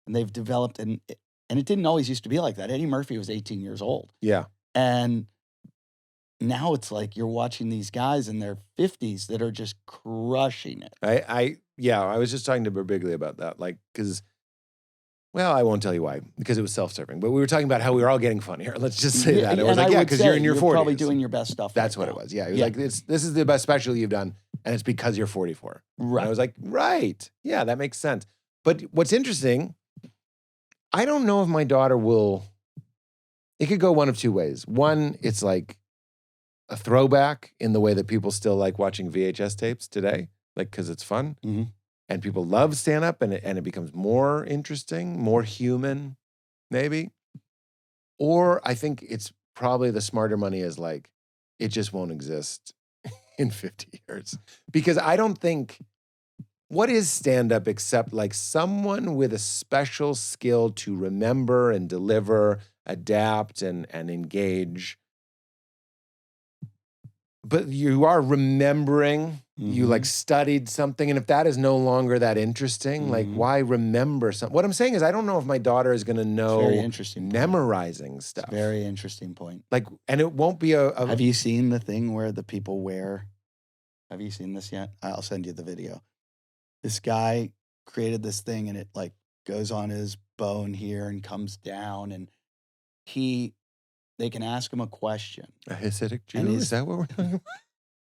And it didn't always used to be like that. Eddie Murphy was 18 years old. Yeah. And now it's like you're watching these guys in their 50s that are just crushing it. I was just talking to Birbiglia about that. Like, because, well, I won't tell you why, because it was self-serving. But we were talking about how we were all getting funnier. Let's just say that. It was like, because you're in your 40s. You're probably doing your best stuff. That's what it was. Yeah. It was like, this is the best special you've done, and it's because you're 44. Right. And I was like, right. Yeah, that makes sense. But what's interesting, I don't know if my daughter will, it could go one of 2 ways. One, it's like a throwback in the way that people still like watching VHS tapes today, like, because it's fun. Mm-hmm. And people love stand-up, and it becomes more interesting, more human, maybe. Or I think it's probably the smarter money is like, it just won't exist in 50 years. Because I don't think, what is stand-up except like someone with a special skill to remember and deliver, adapt and engage. But you are remembering, you like studied something. And if that is no longer that interesting, like why remember something? What I'm saying is I don't know if my daughter is going to know very interesting memorizing stuff. Very interesting point. Like, and it won't be a Have you seen the thing where the people wear, have you seen this yet? I'll send you the video. This guy created this thing and it like goes on his bone here and comes down and they can ask him a question. A Hasidic Jew? Is that what we're talking about?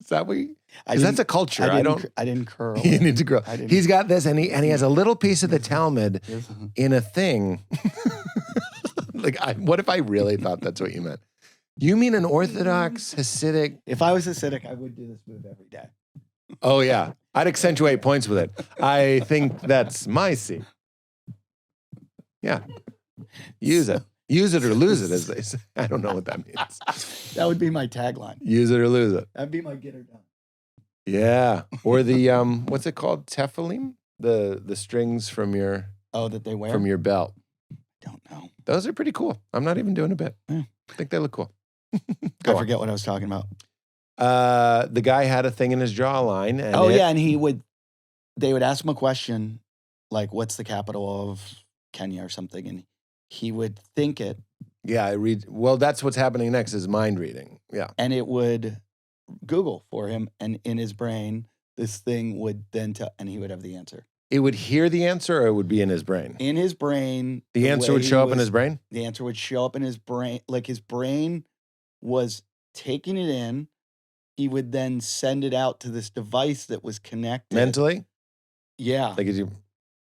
Is that what you... Because that's a culture. I didn't curl. You need to grow. He's got this and he has a little piece of the Talmud in a thing. Like, what if I really thought that's what you meant? You mean an Orthodox Hasidic... If I was Hasidic, I would do this move every day. Oh, yeah. I'd accentuate points with it. I think that's my C. Yeah. Use it. Use it or lose it, as they say. I don't know what that means. That would be my tagline. Use it or lose it. That'd be my get her done. Yeah. Or the, what's it called? Tefillin? The strings from your... Oh, that they wear? From your belt. Don't know. Those are pretty cool. I'm not even doing a bit. Yeah. I think they look cool. I forget what I was talking about. The guy had a thing in his jawline. And and they would ask him a question, like, what's the capital of Kenya or something? And he would think it, Yeah, I read. Well, that's what's happening next is mind reading. Yeah. and it would Google for him, and in his brain, this thing would then tell, and he would have the answer. It would hear the answer, or it would be in his brain. In his brain, The answer way would he show up in was- his brain. The answer would show up in his brain, like his brain was taking it in. He would then send it out to this device that was connected. Mentally, Yeah. like, you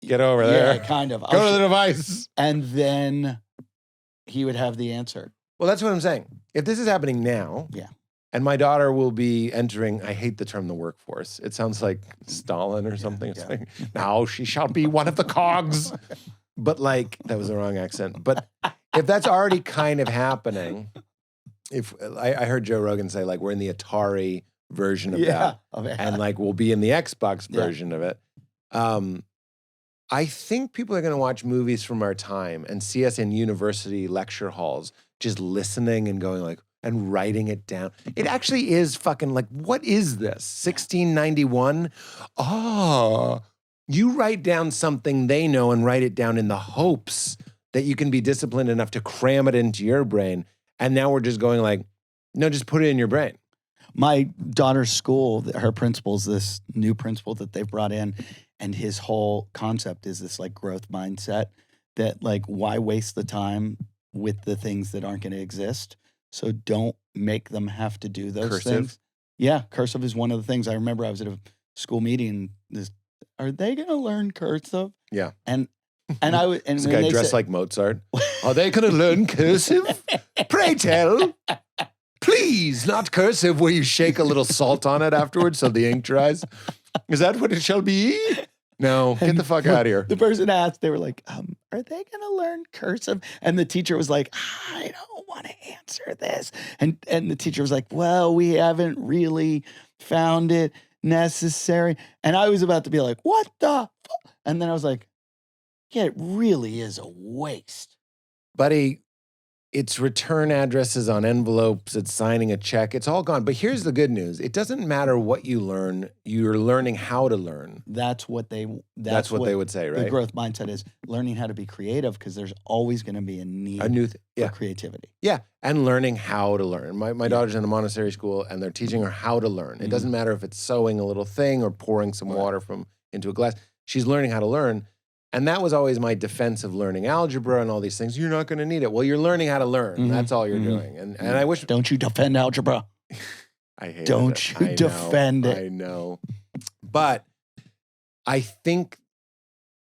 get over there. Yeah, kind of. Go to the device. And then he would have the answer. Well, that's what I'm saying. If this is happening now, Yeah. and my daughter will be entering, I hate the term the workforce. It sounds like Stalin or something. It's yeah. like, now she shall be one of the cogs. But like, that was the wrong accent. But if that's already kind of happening, if I heard Joe Rogan say, like, we're in the Atari version of that, and like we'll be in the Xbox Yeah. version of it. I think people are going to watch movies from our time and see us in university lecture halls, just listening and going like, and writing it down. It actually is fucking like, what is this? 1691? Oh, you write down something they know and write it down in the hopes that you can be disciplined enough to cram it into your brain. And now we're just going like, no, just put it in your brain. My daughter's school, her principal's this new principal that they've brought in, and his whole concept is this like growth mindset that like, why waste the time with the things that aren't going to exist? So don't make them have to do those Cursive? things. Yeah, cursive is one of the things. I remember I was at a school meeting. Are they going to learn cursive? Yeah. And I was, and This when guy they dressed said, like Mozart. Are they going to learn cursive? Pray tell. Please, not cursive where you shake a little salt on it afterwards so the ink dries. Is that what it shall be? No, get the fuck out of here. The person asked, they were like, are they going to learn cursive? And the teacher was like, I don't want to answer this. And the teacher was like, well, we haven't really found it necessary. And I was about to be like, what the fuck? And then I was like, yeah, it really is a waste. Buddy, it's return addresses on envelopes, it's signing a check, it's all gone. But here's the good news. It doesn't matter what you learn, you're learning how to learn. That's what they would say, right? The growth mindset is learning how to be creative, because there's always going to be a need A new for creativity. Yeah, and learning how to learn. My daughter's in a Montessori school, and they're teaching her how to learn. It doesn't matter if it's sewing a little thing or pouring some water into a glass. She's learning how to learn. And that was always my defense of learning algebra and all these things. You're not going to need it. Well, you're learning how to learn. That's all you're doing. And I wish... Don't you defend algebra. I hate it. Don't you defend it. I know. But I think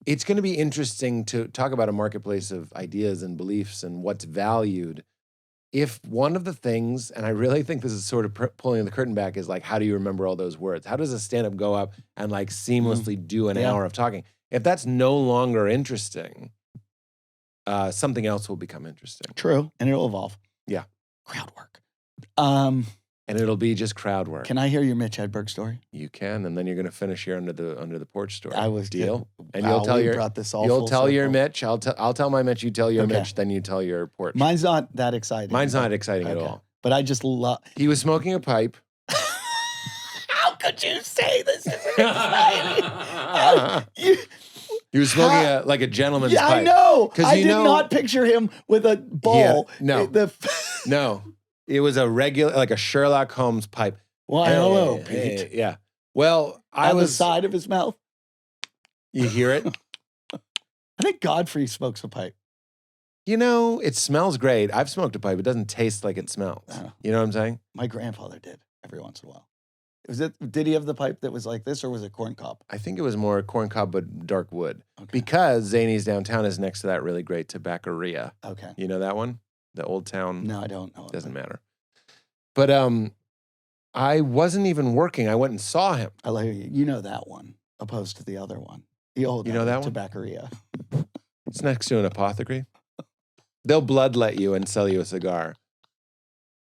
it's going to be interesting to talk about a marketplace of ideas and beliefs and what's valued. If one of the things, and I really think this is sort of pulling the curtain back, is like, how do you remember all those words? How does a stand-up go up and like seamlessly do an hour of talking? If that's no longer interesting, something else will become interesting. True. And it'll evolve. Yeah. Crowd work. And it'll be just crowd work. Can I hear your Mitch Hedberg story? You can, and then you're going to finish here under the porch story. I was deal. And wow, you'll tell we your brought this all you'll full tell your circle. Mitch. I'll tell my Mitch. You tell your Okay. Mitch. Then you tell your porch. Mine's not that exciting. Mine's not exciting at Okay. all. But I just love. He was smoking a pipe. How could you say this isn't exciting? He was smoking a gentleman's Yeah, pipe. I know. 'Cause I you did know- not picture him with a bowl. no. No, it was a regular, like a Sherlock Holmes pipe. Why, Hey, hello, hey, Pete. yeah. Well, On the side of his mouth. You hear it? I think Godfrey smokes a pipe. You know, it smells great. I've smoked a pipe. It doesn't taste like it smells. You know what I'm saying? My grandfather did every once in a while. Did he have the pipe that was like this, or was it corncob? I think it was more corncob, but dark wood. Okay. Because Zany's downtown is next to that really great tobacceria. Okay. You know that one? The Old Town? No, I don't know. Doesn't matter. But I wasn't even working. I went and saw him. I like you know that one, opposed to the other one. The old You know that one? Tobacceria. It's next to an apothecary. They'll bloodlet you and sell you a cigar.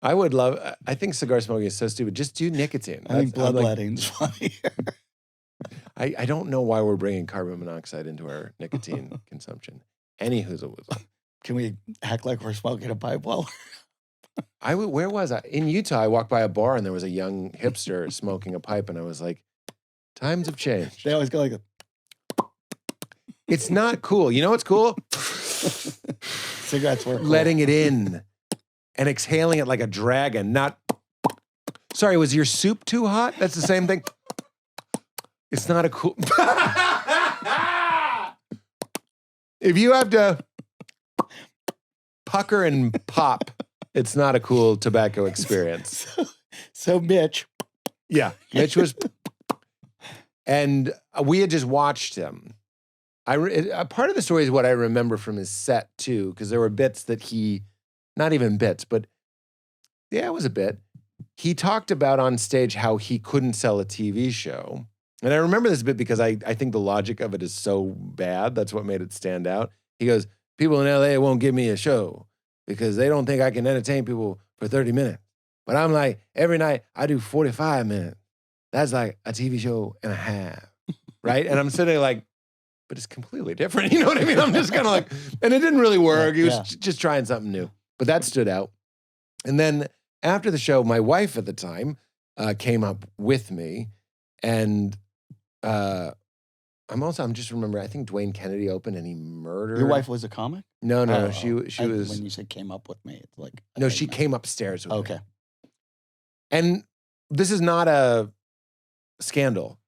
I think cigar smoking is so stupid. Just do nicotine. I think I'm like, bloodletting's funnier. I don't know why we're bringing carbon monoxide into our nicotine consumption. Any whoozle woozle. Can we act like we're smoking a pipe while? Where was I? In Utah, I walked by a bar and there was a young hipster smoking a pipe, and I was like, times have changed. They always go like, It's not cool. You know what's cool? Cigarettes were cool. letting it in and exhaling it like a dragon. Not. Sorry, was your soup too hot? That's the same thing. It's not a cool. If you have to pucker and pop, it's not a cool tobacco experience. So Mitch. Yeah, Mitch was, and we had just watched him. Part of the story is what I remember from his set too, because there were bits that he, not even bits, but yeah, it was a bit. He talked about on stage how he couldn't sell a TV show. And I remember this bit because I think the logic of it is so bad. That's what made it stand out. He goes, people in LA won't give me a show because they don't think I can entertain people for 30 minutes. But I'm like, every night I do 45 minutes. That's like a TV show and a half, right? And I'm sitting there like, but it's completely different. You know what I mean? I'm just kind of like, and it didn't really work. He was just trying something new. But that stood out. And then after the show, my wife at the time came up with me, and I'm just remember, I think Dwayne Kennedy opened and he murdered. Your wife was a comic? No. She was. When you said came up with me, it's like. No, she came upstairs with me. Okay. And this is not a scandal,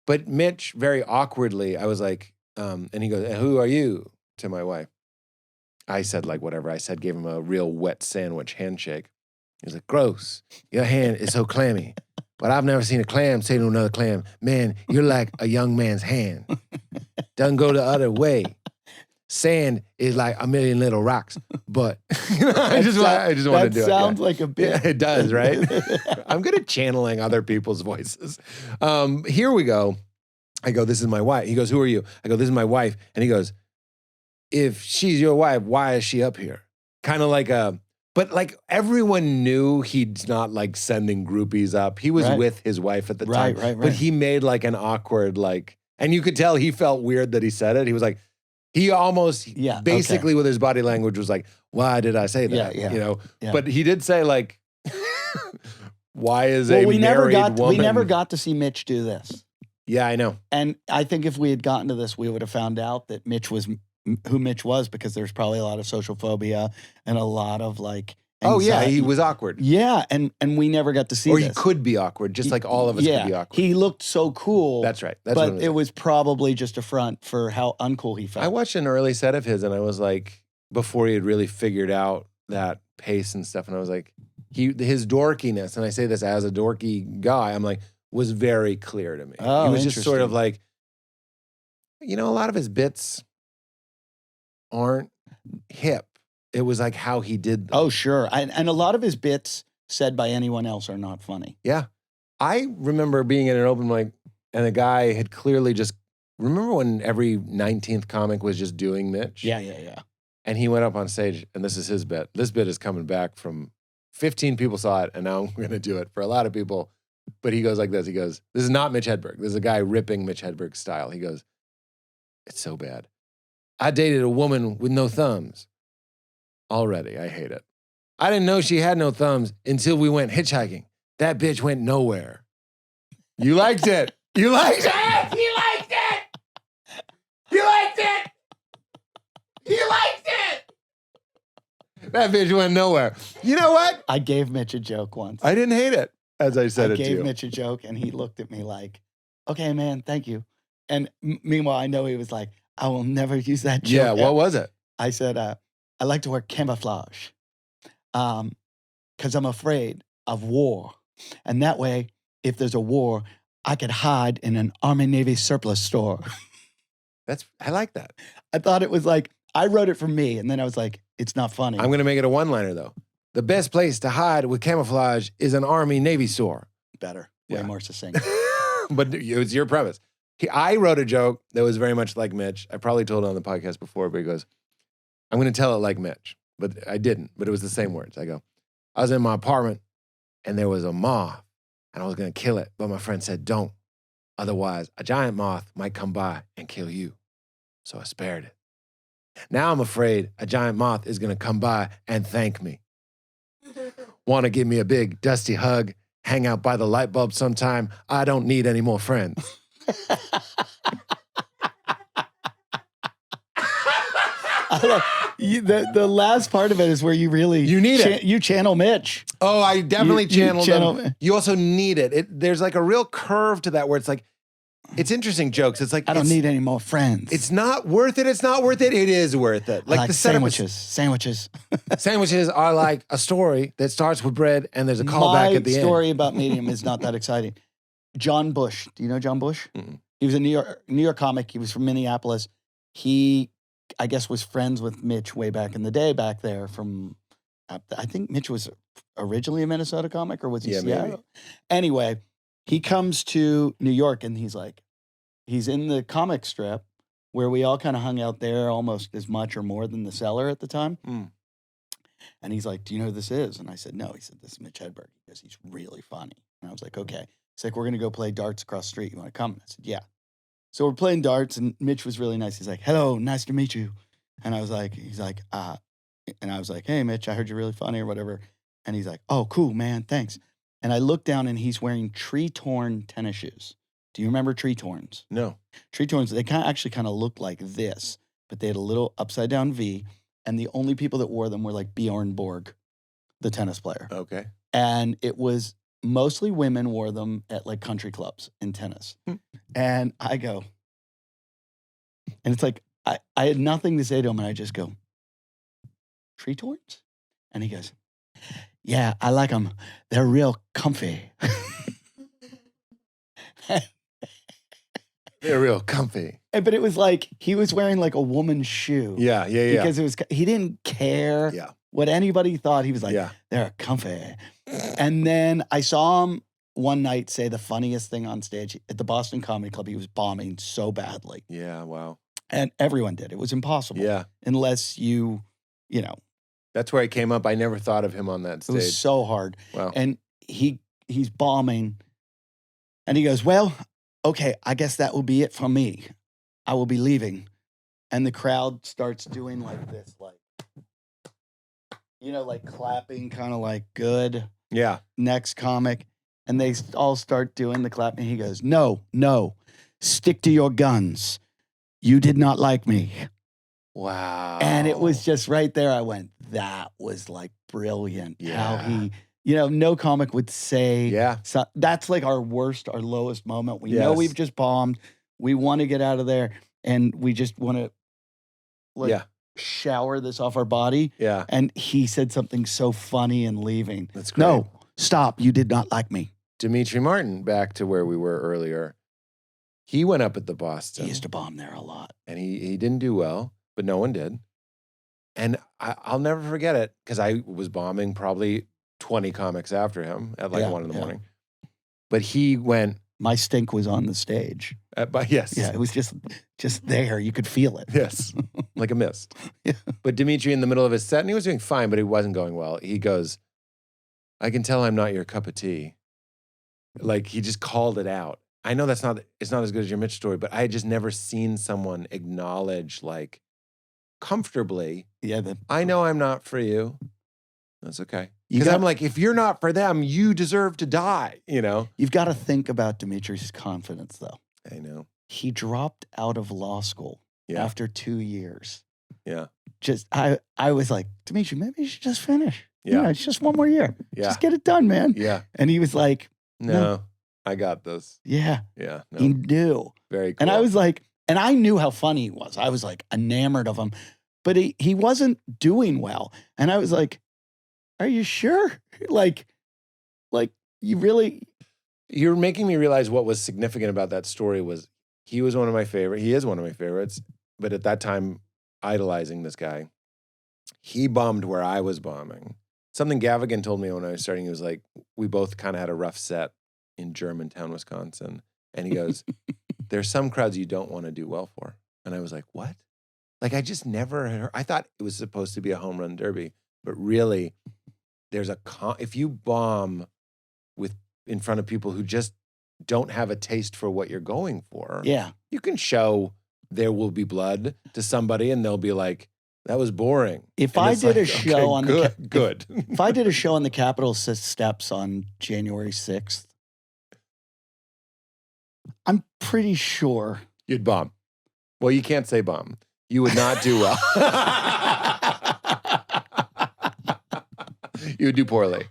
but Mitch, very awkwardly, I was like, and he goes, who are you? To my wife. I said like whatever. I said, gave him a real wet sandwich handshake. He was like, gross. Your hand is so clammy. But I've never seen a clam say to another clam, man, you're like a young man's hand. Doesn't go the other way. Sand is like a million little rocks. But I just want to do it. That sounds like a bit. Yeah, it does, right? I'm good at channeling other people's voices. Here we go. I go, this is my wife. He goes, who are you? I go, this is my wife. And he goes, if she's your wife, why is she up here? Kind of like but like everyone knew he's not like sending groupies up. He was with his wife at the time. Right. But he made like an awkward like, and you could tell he felt weird that he said it. He was like, he almost basically with his body language was like, why did I say that? Yeah. You know, Yeah. But he did say like, why is a married woman? We never got to see Mitch do this. Yeah, I know. And I think if we had gotten to this, we would have found out that Mitch was who Mitch was, because there's probably a lot of social phobia and a lot of like anxiety. Oh yeah, he was awkward. Yeah, and we never got to see or this. he could be awkward, just like all of us could be awkward. He looked so cool. That's right. That's but what it was probably just a front for how uncool he felt. I watched an early set of his, and I was like, before he had really figured out that pace and stuff, and I was like, his dorkiness, and I say this as a dorky guy, I'm like, was very clear to me. Oh, he was just sort of like, you know, a lot of his bits aren't hip. It was like how he did them. Oh, sure. And a lot of his bits said by anyone else are not funny. Yeah. I remember being in an open mic, and the guy had clearly just, remember when every 19th comic was just doing Mitch? Yeah. And he went up on stage, and this is his bit. This bit is coming back from 15 people saw it, and now I'm going to do it for a lot of people. But he goes like this. He goes, this is not Mitch Hedberg. This is a guy ripping Mitch Hedberg's style. He goes, it's so bad. I dated a woman with no thumbs. Already, I hate it. I didn't know she had no thumbs until we went hitchhiking. That bitch went nowhere. You liked it. You liked it. You liked it. You liked it. You liked it. That bitch went nowhere. You know what? I gave Mitch a joke once. I didn't hate it, as I said it to you. I gave Mitch a joke, and he looked at me like, okay, man, thank you. And meanwhile, I know he was like, I will never use that joke. Yeah, what was it? I said, I like to wear camouflage because I'm afraid of war. And that way, if there's a war, I could hide in an Army Navy surplus store. I like that. I thought it was like, I wrote it for me, and then I was like, it's not funny. I'm going to make it a one-liner, though. The best place to hide with camouflage is an Army Navy store. Better. Way more succinct. But it was your premise. I wrote a joke that was very much like Mitch. I probably told it on the podcast before, but he goes, I'm going to tell it like Mitch. But I didn't. But it was the same words. I go, I was in my apartment, and there was a moth, and I was going to kill it. But my friend said, don't. Otherwise, a giant moth might come by and kill you. So I spared it. Now I'm afraid a giant moth is going to come by and thank me. Want to give me a big, dusty hug, hang out by the light bulb sometime? I don't need any more friends. The last part of it is where you really You need it. You channel Mitch. Oh, I definitely channeled channel- them. You also need it. There's like a real curve to that where it's like, it's interesting jokes. It's like, I don't need any more friends. It's not worth it. It's not worth it. It is worth it. Like the setup is- sandwiches. Sandwiches are like a story that starts with bread and there's a callback at the My end. story about Medium is not that exciting. John Bush. Do you know John Bush? Mm-mm. He was a New York comic. He was from Minneapolis. He, I guess, was friends with Mitch way back in the day back there from, I think Mitch was originally a Minnesota comic, or was he Seattle? Maybe. Anyway, he comes to New York and he's in the comic strip where we all kind of hung out there almost as much or more than the Cellar at the time. Mm. And he's like, do you know who this is? And I said, no. He said, this is Mitch Hedberg. He goes, he's really funny. And I was like, okay. He's like, we're going to go play darts across the street. You want to come? And I said, yeah. So we're playing darts and Mitch was really nice. He's like, hello, nice to meet you. And I was like, and I was like, hey, Mitch, I heard you're really funny or whatever. And he's like, oh, cool, man, thanks. And I looked down and he's wearing tree-torn tennis shoes. Do you remember tree-torns? No. Tree-torns, they actually kind of looked like this, but they had a little upside-down V. And the only people that wore them were like Bjorn Borg, the tennis player. Okay. And it was mostly women wore them at like country clubs in tennis. And I go, and it's like, I had nothing to say to him. And I just go, tree torns? And he goes, yeah, I like them. They're real comfy. They're real comfy. But it was like, he was wearing like a woman's shoe. Yeah. Because he didn't care what anybody thought. He was like, they're comfy. And then I saw him one night say the funniest thing on stage at the Boston Comedy Club. He was bombing so badly. Yeah, wow. And everyone did. It was impossible. Yeah. Unless you know. That's where he came up. I never thought of him on that It stage. was so hard. Wow. And he's bombing. And he goes, well, okay, I guess that will be it for me. I will be leaving. And the crowd starts doing like this, like, like clapping, kind of like good. Yeah. Next comic. And they all start doing the clapping. He goes, no, stick to your guns. You did not like me. Wow. And it was just right there. I went, that was like brilliant. Yeah. How he, no comic would say, Yeah. So that's like our lowest moment. We know we've just bombed. We want to get out of there. And we just want to shower this off our body. Yeah. And he said something so funny in leaving. That's great. No, stop. You did not like me. Dimitri Martin, back to where we were earlier. He went up at the Boston. He used to bomb there a lot. And he didn't do well, but no one did. And I'll never forget it because I was bombing probably 20 comics after him at like 1 in the morning. But he went. My stink was on the stage. Yes. Yeah, it was just there. You could feel it. Yes. Like a mist. Yeah. But Dimitri in the middle of his set, and he was doing fine, but he wasn't going well. He goes, I can tell I'm not your cup of tea. Like he just called it out. I know it's not as good as your Mitch story, but I had just never seen someone acknowledge like comfortably. Yeah. I know I'm not for you. That's okay. You Because I'm like, if you're not for them, you deserve to die, You've got to think about Dimitri's confidence, though. I know. He dropped out of law school after 2 years. Yeah. I was like, Dimitri, maybe you should just finish. Yeah. It's just one more year. Yeah. Just get it done, man. Yeah. And he was like, No, I got this. yeah. Yeah. No. He knew. Very cool. And I was like, and I knew how funny he was. I was like enamored of him, but he wasn't doing well. And I was like, are you sure? Like you really. You're making me realize what was significant about that story was he was one of my favorite. He is one of my favorites. But at that time, idolizing this guy, he bombed where I was bombing. Something Gavigan told me when I was starting, he was like, we both kind of had a rough set in Germantown, Wisconsin. And he goes, there's some crowds you don't want to do well for. And I was like, what? Like, I just never heard, I thought it was supposed to be a home run derby, but really there's if you bomb in front of people who just don't have a taste for what you're going for. Yeah. You can show There Will Be Blood to somebody and they'll be like, that was boring. If And I it's did like, a show okay, on good. If I did a show on the Capitol steps on January 6th, I'm pretty sure You'd bomb. Well, you can't say bomb. you would not do well. You would do poorly.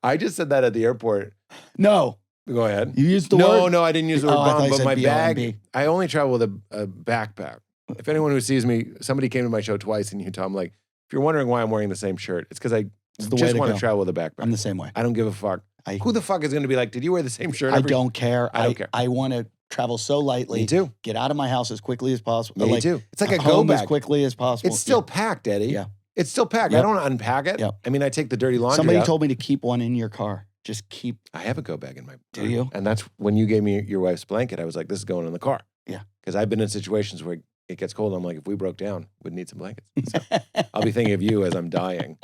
I just said that at the airport. No. Go ahead. You used the word? No, I didn't use the word Oh, I thought bomb, you but said my BLNB. bag, I only travel with a backpack. If anyone who sees me, somebody came to my show twice in Utah, I'm like, if you're wondering why I'm wearing the same shirt, it's because I It's the way just to want go. to travel with a backpack. I'm the same way. I don't give a fuck. Who the fuck is going to be like, did you wear the same shirt? I don't care. I don't care. I want to travel so lightly. Me too. Get out of my house as quickly as possible. Me too. It's like a go home as bag. quickly as possible. It's still packed, Eddie. Yeah. It's still packed. Yep. I don't unpack it. Yep. I mean, I take the dirty laundry Somebody out. told me to keep one in your car. Just keep. I have a go bag in my Do you? And that's when you gave me your wife's blanket. I was like, this is going in the car. Yeah. Because I've been in situations where it gets cold. I'm like, if we broke down, we'd need some blankets. So I'll be thinking of you as I'm dying.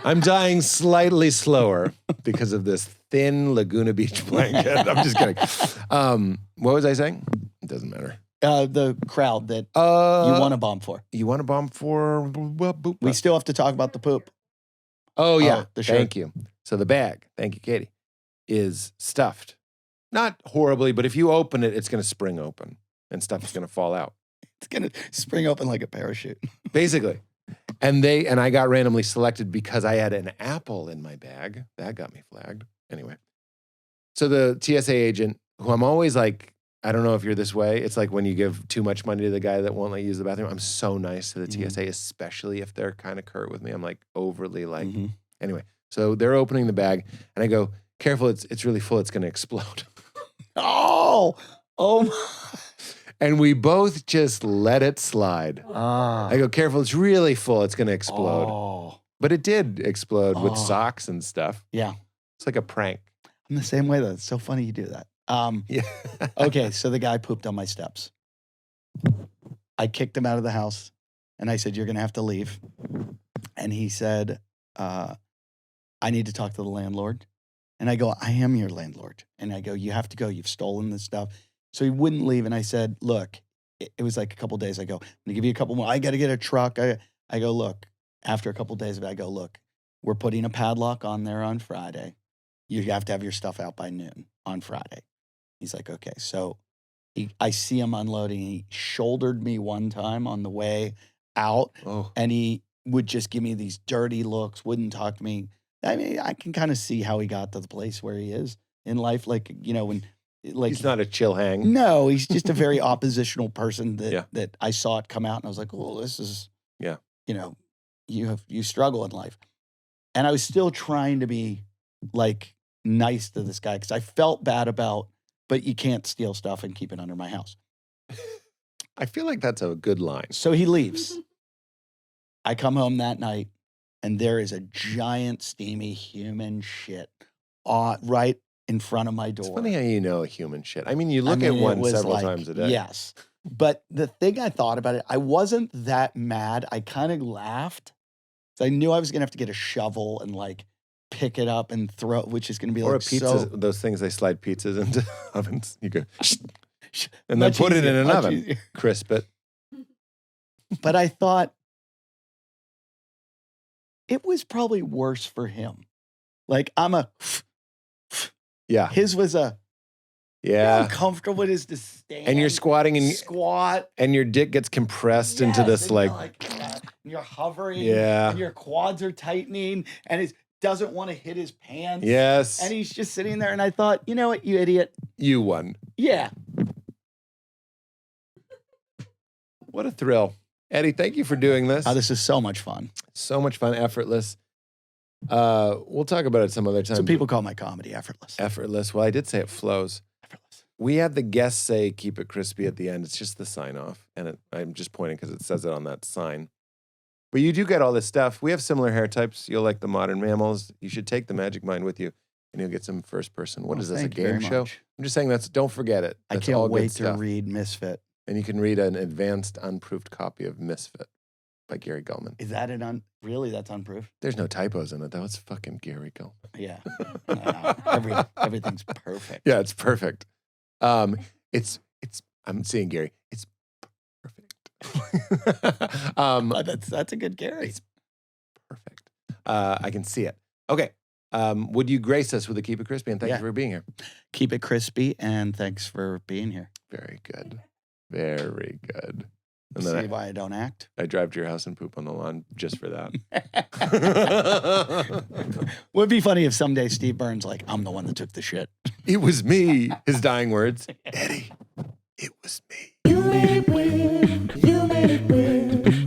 I'm dying slightly slower because of this thin Laguna Beach blanket. I'm just kidding. What was I saying? It doesn't matter. The crowd that you want to bomb for. You want to bomb for? We still have to talk about the poop. Oh, yeah. the shirt. Thank you. So the bag, thank you, Katie, is stuffed. Not horribly, but if you open it, it's going to spring open and stuff is going to fall out. It's going to spring open like a parachute. Basically. And I got randomly selected because I had an apple in my bag. That got me flagged. Anyway. So the TSA agent, who I'm always like, I don't know if you're this way. It's like when you give too much money to the guy that won't let you use the bathroom. I'm so nice to the TSA, especially if they're kind of curt with me. I'm like overly like, anyway. So they're opening the bag and I go, careful, it's really full. It's going to explode. Oh my. And we both just let it slide. Ah. I go, careful, it's really full. It's going to explode. Oh. But it did explode with socks and stuff. Yeah. It's like a prank. I'm the same way though. It's so funny you do that. Yeah. Okay, so the guy pooped on my steps. I kicked him out of the house and I said, you're going to have to leave. And he said, I need to talk to the landlord. And I go, I am your landlord. And I go, you have to go. You've stolen this stuff. So he wouldn't leave. And I said, look, it was like a couple of days. I go, I'm going to give you a couple more. I got to get a truck. I go, look, after a couple of days of it, I go, look, we're putting a padlock on there on Friday. You have to have your stuff out by noon on Friday. He's like, okay. So I see him unloading. He shouldered me one time on the way out. Oh. And he would just give me these dirty looks, wouldn't talk to me. I mean, I can kind of see how he got to the place where he is in life. Like, you know, when like He's not a chill hang. no, he's just a very oppositional person that Yeah. that I saw it come out and I was like, oh, this is, Yeah. you know, you struggle in life. And I was still trying to be like nice to this guy because I felt bad about, but you can't steal stuff and keep it under my house. I feel like that's a good line. So he leaves. I come home that night and there is a giant steamy human shit right in front of my door. It's funny how you know human shit. I mean, you look I mean, at it one was several like, times a day. Yes. But the thing I thought about it, I wasn't that mad. I kind of laughed. So I knew I was going to have to get a shovel and like pick it up and throw it, which is going to be Or like a pizza, so. those things they slide pizzas into ovens. You go, and then Much put it in easier, an much oven, easier. crisp it. But I thought it was probably worse for him. Like Yeah. his was a, Yeah. uncomfortable it is to stand. And you're squatting and squat. and your dick gets compressed into Yes, this and you're like that, and you're hovering. Yeah. And your quads are tightening and he doesn't want to hit his pants. yes, And he's just sitting there and I thought, you know what, you idiot. you won. Yeah. What a thrill. Eddie, thank you for doing this. Oh, this is so much fun. So much fun, effortless. We'll talk about it some other time. So people call my comedy effortless. Effortless. Well, I did say it flows. Effortless. We have the guests say keep it crispy at the end. It's just the sign off. And I'm just pointing because it says it on that sign. But you do get all this stuff. We have similar hair types. You'll like the modern mammals. You should take the Magic Mind with you and you'll get some first person. What is this, a Thank you very game show? much. I'm just saying don't forget it. I That's can't all good wait to stuff. read Misfit. And you can read an advanced, unproofed copy of Misfit by Gary Gulman. Is that really? That's unproofed? There's no typos in it, though. It's fucking Gary Gulman. Yeah. Everything's perfect. Yeah, it's perfect. It's I'm seeing Gary. It's perfect. Oh, that's a good Gary. It's perfect. I can see it. Okay. Would you grace us with a Keep It Crispy? And thank you for being here. Keep it crispy and thanks for being here. Very good. Very good. And See then why I don't act? I drive to your house and poop on the lawn just for that. Would be funny if someday Steve Burns like, I'm the one that took the shit. It was me. His dying words. Eddie, it was me. You made it weird. You made it weird.